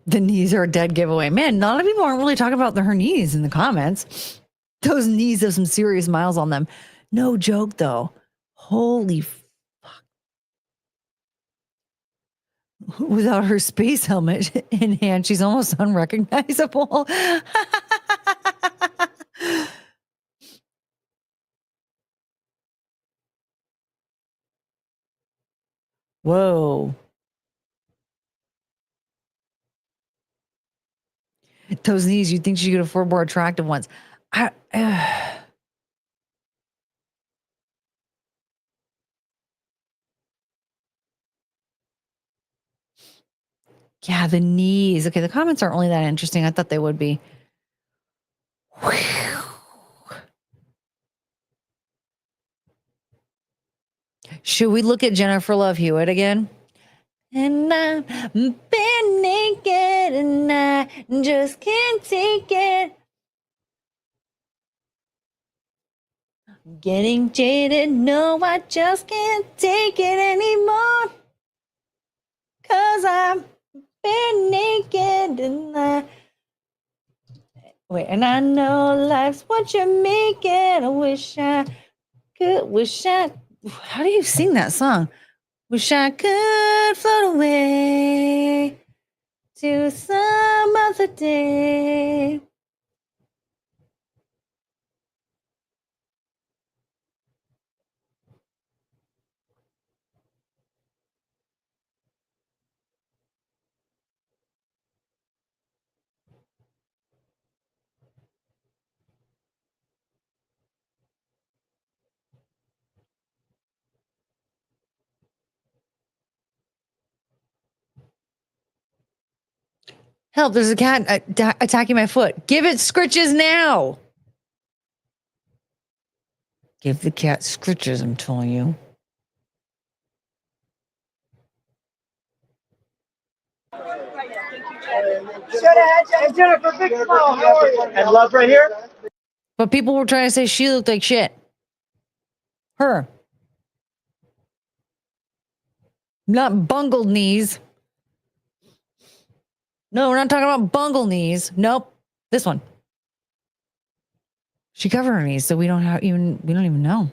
The knees are a dead giveaway. Man, a lot of people aren't really talking about her knees in the comments. Those knees have some serious miles on them. No joke, though. Holy fuck. Without her space helmet in hand, she's almost unrecognizable. Whoa. Those knees, you'd think she could afford more attractive ones. Yeah, the knees. Okay, the comments aren't really that interesting. I thought they would be. Should we look at Jennifer Love Hewitt again? And I've been naked and I just can't take it. Getting jaded, no, I just can't take it anymore. 'Cause I've been naked and and I know life's what you're making. I wish I could, how do you sing that song? Wish I could float away to some other day. Help, there's a cat attacking my foot. Give it scritches now. Give the cat scritches, I'm telling you. Jennifer, big smile. How are you? And Love right here? But people were trying to say she looked like shit. Her. Not bungled knees. No, we're not talking about bungle knees. Nope. This one. She covered her knees, so we don't even know.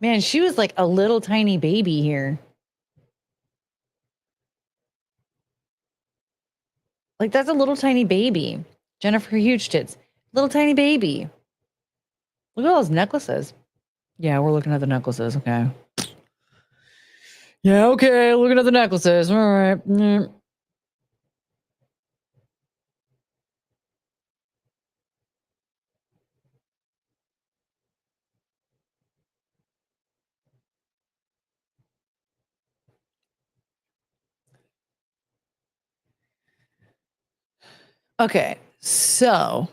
Man, she was like a little tiny baby here. Like, that's a little tiny baby. Jennifer Huge Tits. Little tiny baby. Look at all those necklaces. Yeah, we're looking at the necklaces. Okay. Yeah, okay. Looking at the necklaces. All right. Mm. Okay, so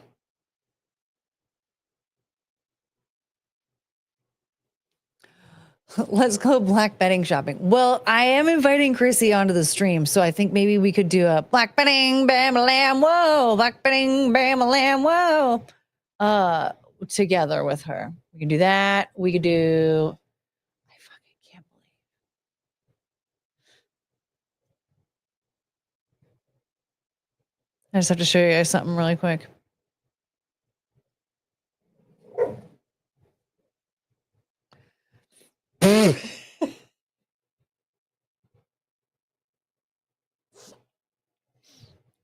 let's go black bedding shopping. Well, I am inviting Chrissy onto the stream, so I think maybe we could do a black bedding, bam, a lamb, whoa, black bedding, bam, a lamb, whoa, together with her. We can do that. We could do. I fucking can't believe. I just have to show you guys something really quick.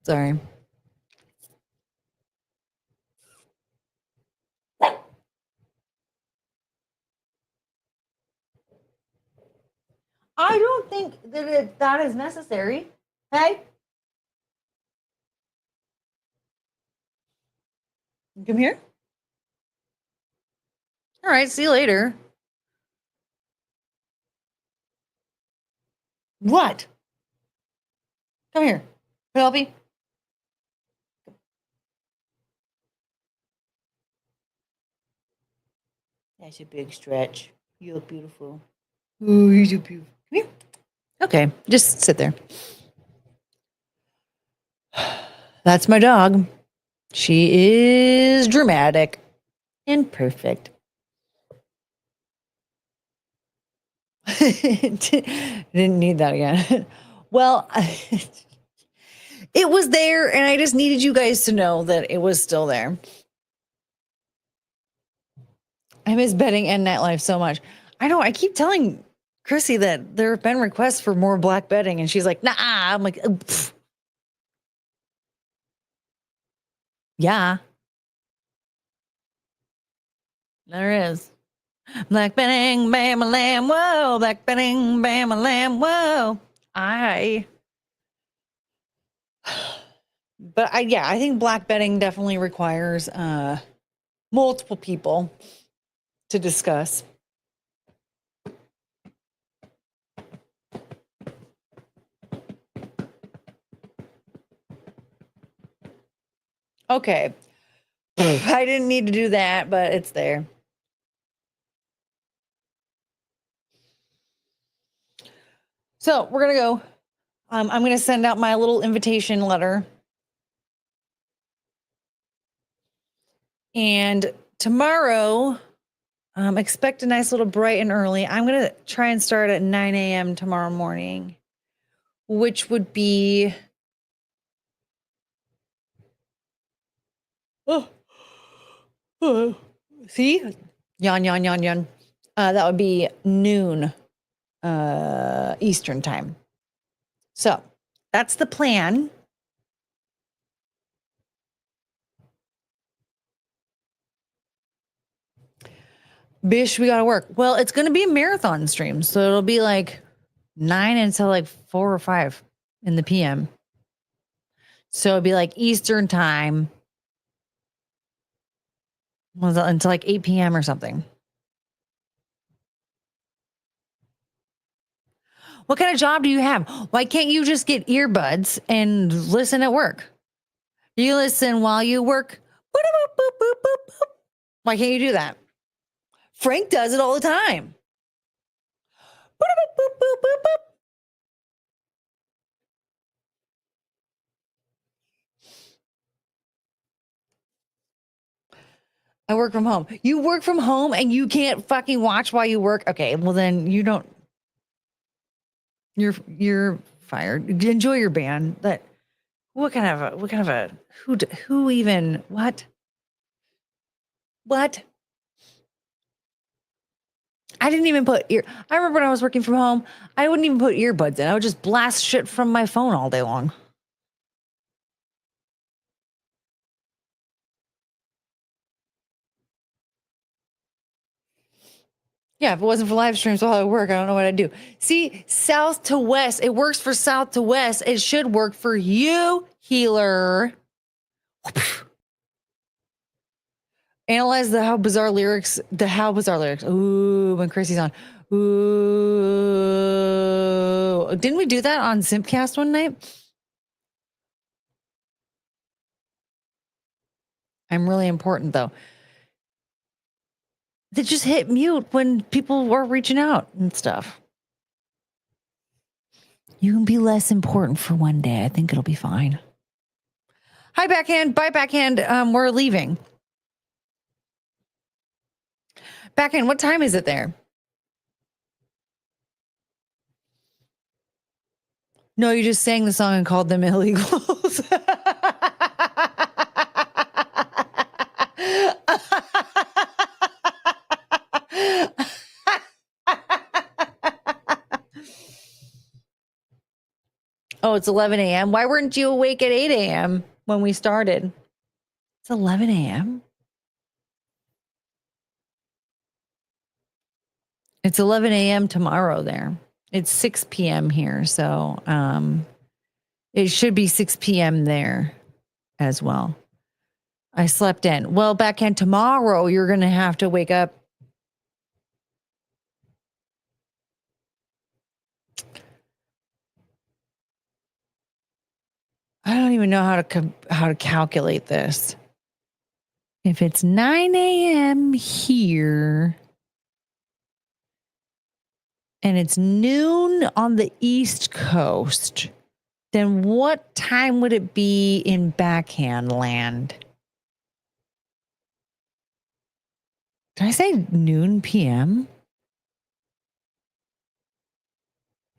Sorry. I don't think that that is necessary. Hey? Come here. All right, see you later. What? Come here. Penelope. That's a big stretch. You look beautiful. Oh, you're so beautiful. Come here. Okay, just sit there. That's my dog. She is dramatic and perfect. Didn't need that again. Well, it was there, and I just needed you guys to know that it was still there. I miss betting and nightlife so much. I know. I keep telling Chrissy that there have been requests for more black betting, and she's like, nah. I'm like, yeah, there is. Black betting, bam, a lamb, whoa. Black betting, bam, a lamb, whoa. But I think black betting definitely requires multiple people to discuss. Okay. I didn't need to do that, but it's there. So we're going to go. I'm going to send out my little invitation letter. And tomorrow, expect a nice little bright and early. I'm going to try and start at 9 a.m. tomorrow morning, which would be... See? Yawn, yawn, yawn, yawn. That would be noon Eastern time. So that's the plan. Bish, we got to work. Well, it's going to be a marathon stream. So it'll be like 9 until like 4 or 5 in the PM. So it'll be like Eastern time until like 8 p.m. or something. What kind of job do you have? Why can't you just get earbuds and listen at work? You listen while you work. Boop, boop, boop, boop, boop. Why can't you do that? Frank does it all the time. Boop, boop, boop, boop, boop, boop. I work from home. You work from home and you can't fucking watch while you work? Okay, well then you don't. You're fired. Enjoy your band. That what kind of a who even what? I didn't even put I remember when I was working from home, I wouldn't even put earbuds in. I would just blast shit from my phone all day long. Yeah, if it wasn't for live streams while I work, I don't know what I'd do. See, south to west. It works for south to west. It should work for you, healer. Analyze the how bizarre lyrics. Ooh, when Chrissy's on. Ooh. Didn't we do that on Simpcast one night? I'm really important, though. They just hit mute when people were reaching out and stuff. You can be less important for one day. I think it'll be fine. Hi, backhand. Bye, backhand. We're leaving. Backhand, what time is it there? No, you just sang the song and called them illegals. Oh, it's 11 a.m. Why weren't you awake at 8 a.m. when we started? It's 11 a.m. It's 11 a.m. tomorrow there. It's 6 p.m. here. So it should be 6 p.m. there as well. I slept in. Well, backhand, tomorrow you're going to have to wake up. I don't even know how to calculate this. If it's 9 a.m. here and it's noon on the East Coast, then what time would it be in backhand land? Did I say noon p.m.?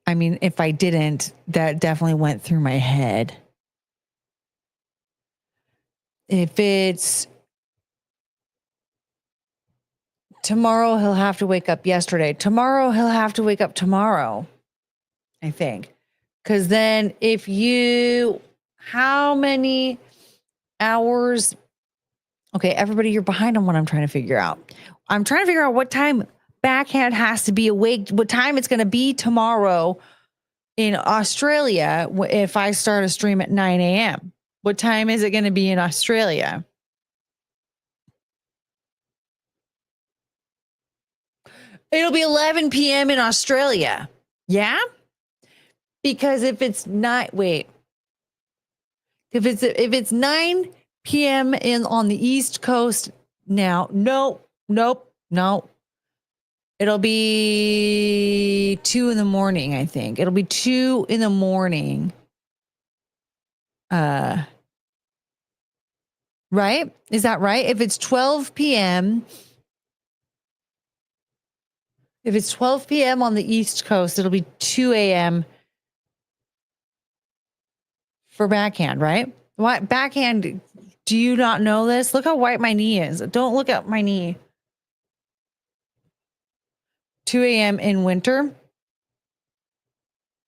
I mean, if I didn't, that definitely went through my head. If it's tomorrow he'll have to wake up yesterday. Tomorrow he'll have to wake up tomorrow, I think. Because then how many hours? Okay, everybody, you're behind on what I'm trying to figure out. I'm trying to figure out what time Backhand has to be awake, what time it's going to be tomorrow in Australia if I start a stream at 9 a.m. What time is it going to be in Australia? It'll be 11 p.m. in Australia. Yeah? Because if it's not, wait. If it's 9 p.m. on the East Coast now, nope. It'll be 2 in the morning, I think. It'll be 2 in the morning. Right? Is that right? If it's 12 p.m. If it's 12 p.m. on the East Coast, it'll be 2 a.m. for Backhand, right? What Backhand? Do you not know this? Look how white my knee is. Don't look at my knee. 2 a.m. in winter.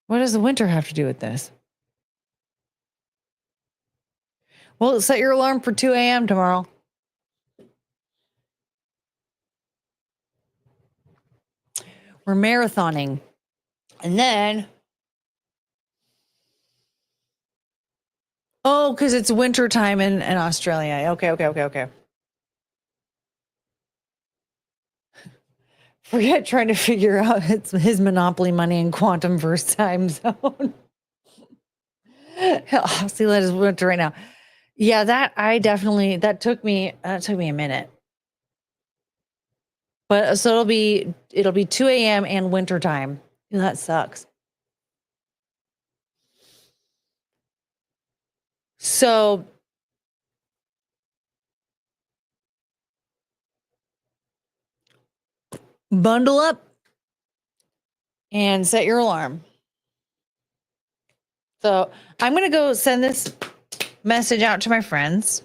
What does the winter have to do with this? Well, set your alarm for 2 a.m. tomorrow. We're marathoning. And then, because it's winter time in Australia. Okay. Forget trying to figure out his Monopoly money in quantum verse time zone. I'll see that as winter right now. Yeah, that took me a minute. But so it'll be 2 a.m. and winter time. That sucks. So bundle up and set your alarm. So I'm going to go send this message out to my friends,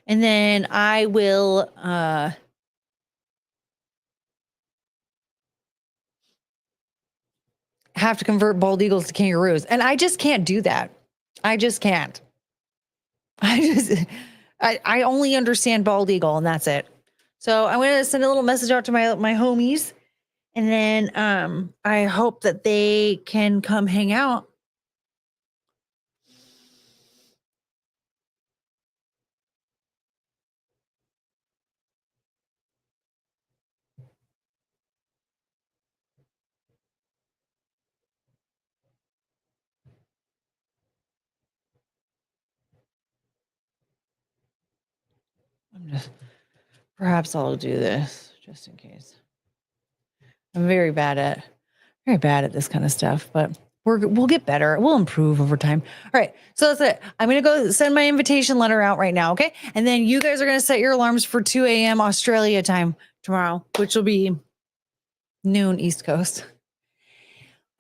and then I will have to convert bald eagles to kangaroos. And I just can't do that. I just can't. I only understand bald eagle, and that's it. So I'm going to send a little message out to my homies, and then I hope that they can come hang out. Perhaps I'll do this just in case. I'm very bad at this kind of stuff, but we'll get better. We'll improve over time. All right. So that's it. I'm going to go send my invitation letter out right now. Okay. And then you guys are going to set your alarms for 2 a.m. Australia time tomorrow, which will be noon East Coast.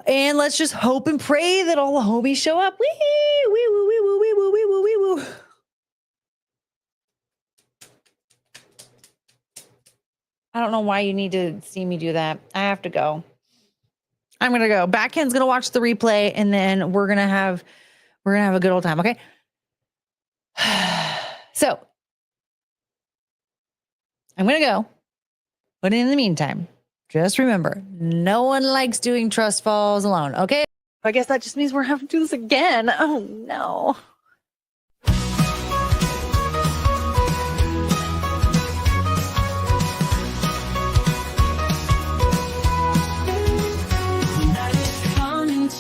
And let's just hope and pray that all the homies show up. Wee woo, wee woo, wee woo, wee woo, wee woo. I don't know why you need to see me do that. I have to go. I'm going to go. Backhand's going to watch the replay, and then we're going to have a good old time. Okay. So I'm going to go. But in the meantime, just remember, no one likes doing trust falls alone. Okay. I guess that just means we're having to do this again. Oh no.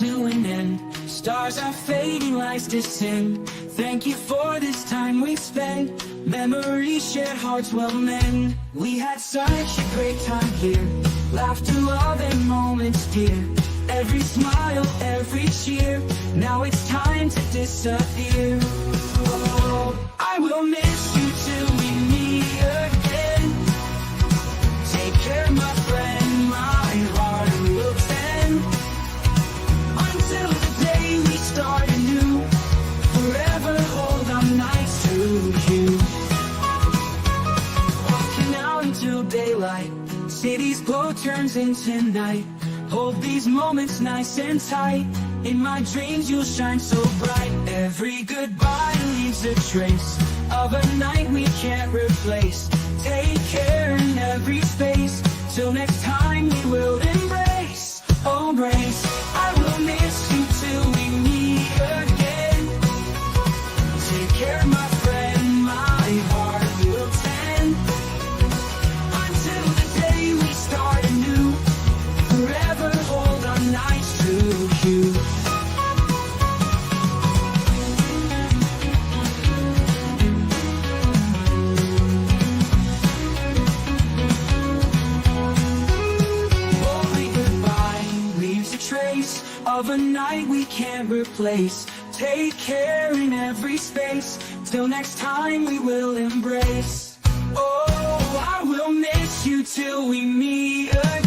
To an end, stars are fading, lights descend. Thank you for this time we've spent. Memories shared, hearts will mend. We had such a great time here. Laughter, love, and moments dear. Every smile, every cheer. Now it's time to disappear. Oh, I will miss you till we meet again. Take care, my friend, my heart will stand. Until the day we start anew, forever hold on nights to you. Walking out until daylight, listen tonight. Hold these moments nice and tight. In my dreams you'll shine so bright. Every goodbye leaves a trace of a night we can't replace. Take care in every space. Till next time we will embrace. Oh, embrace. I will miss you till we meet again. Take care, my friend, my heart will tend. Until the day we start anew. Forever hold our nights to you. Only goodbye leaves a trace of a night we can't replace. Take care in every space. Till next time we will embrace. Oh, I will miss you till we meet again.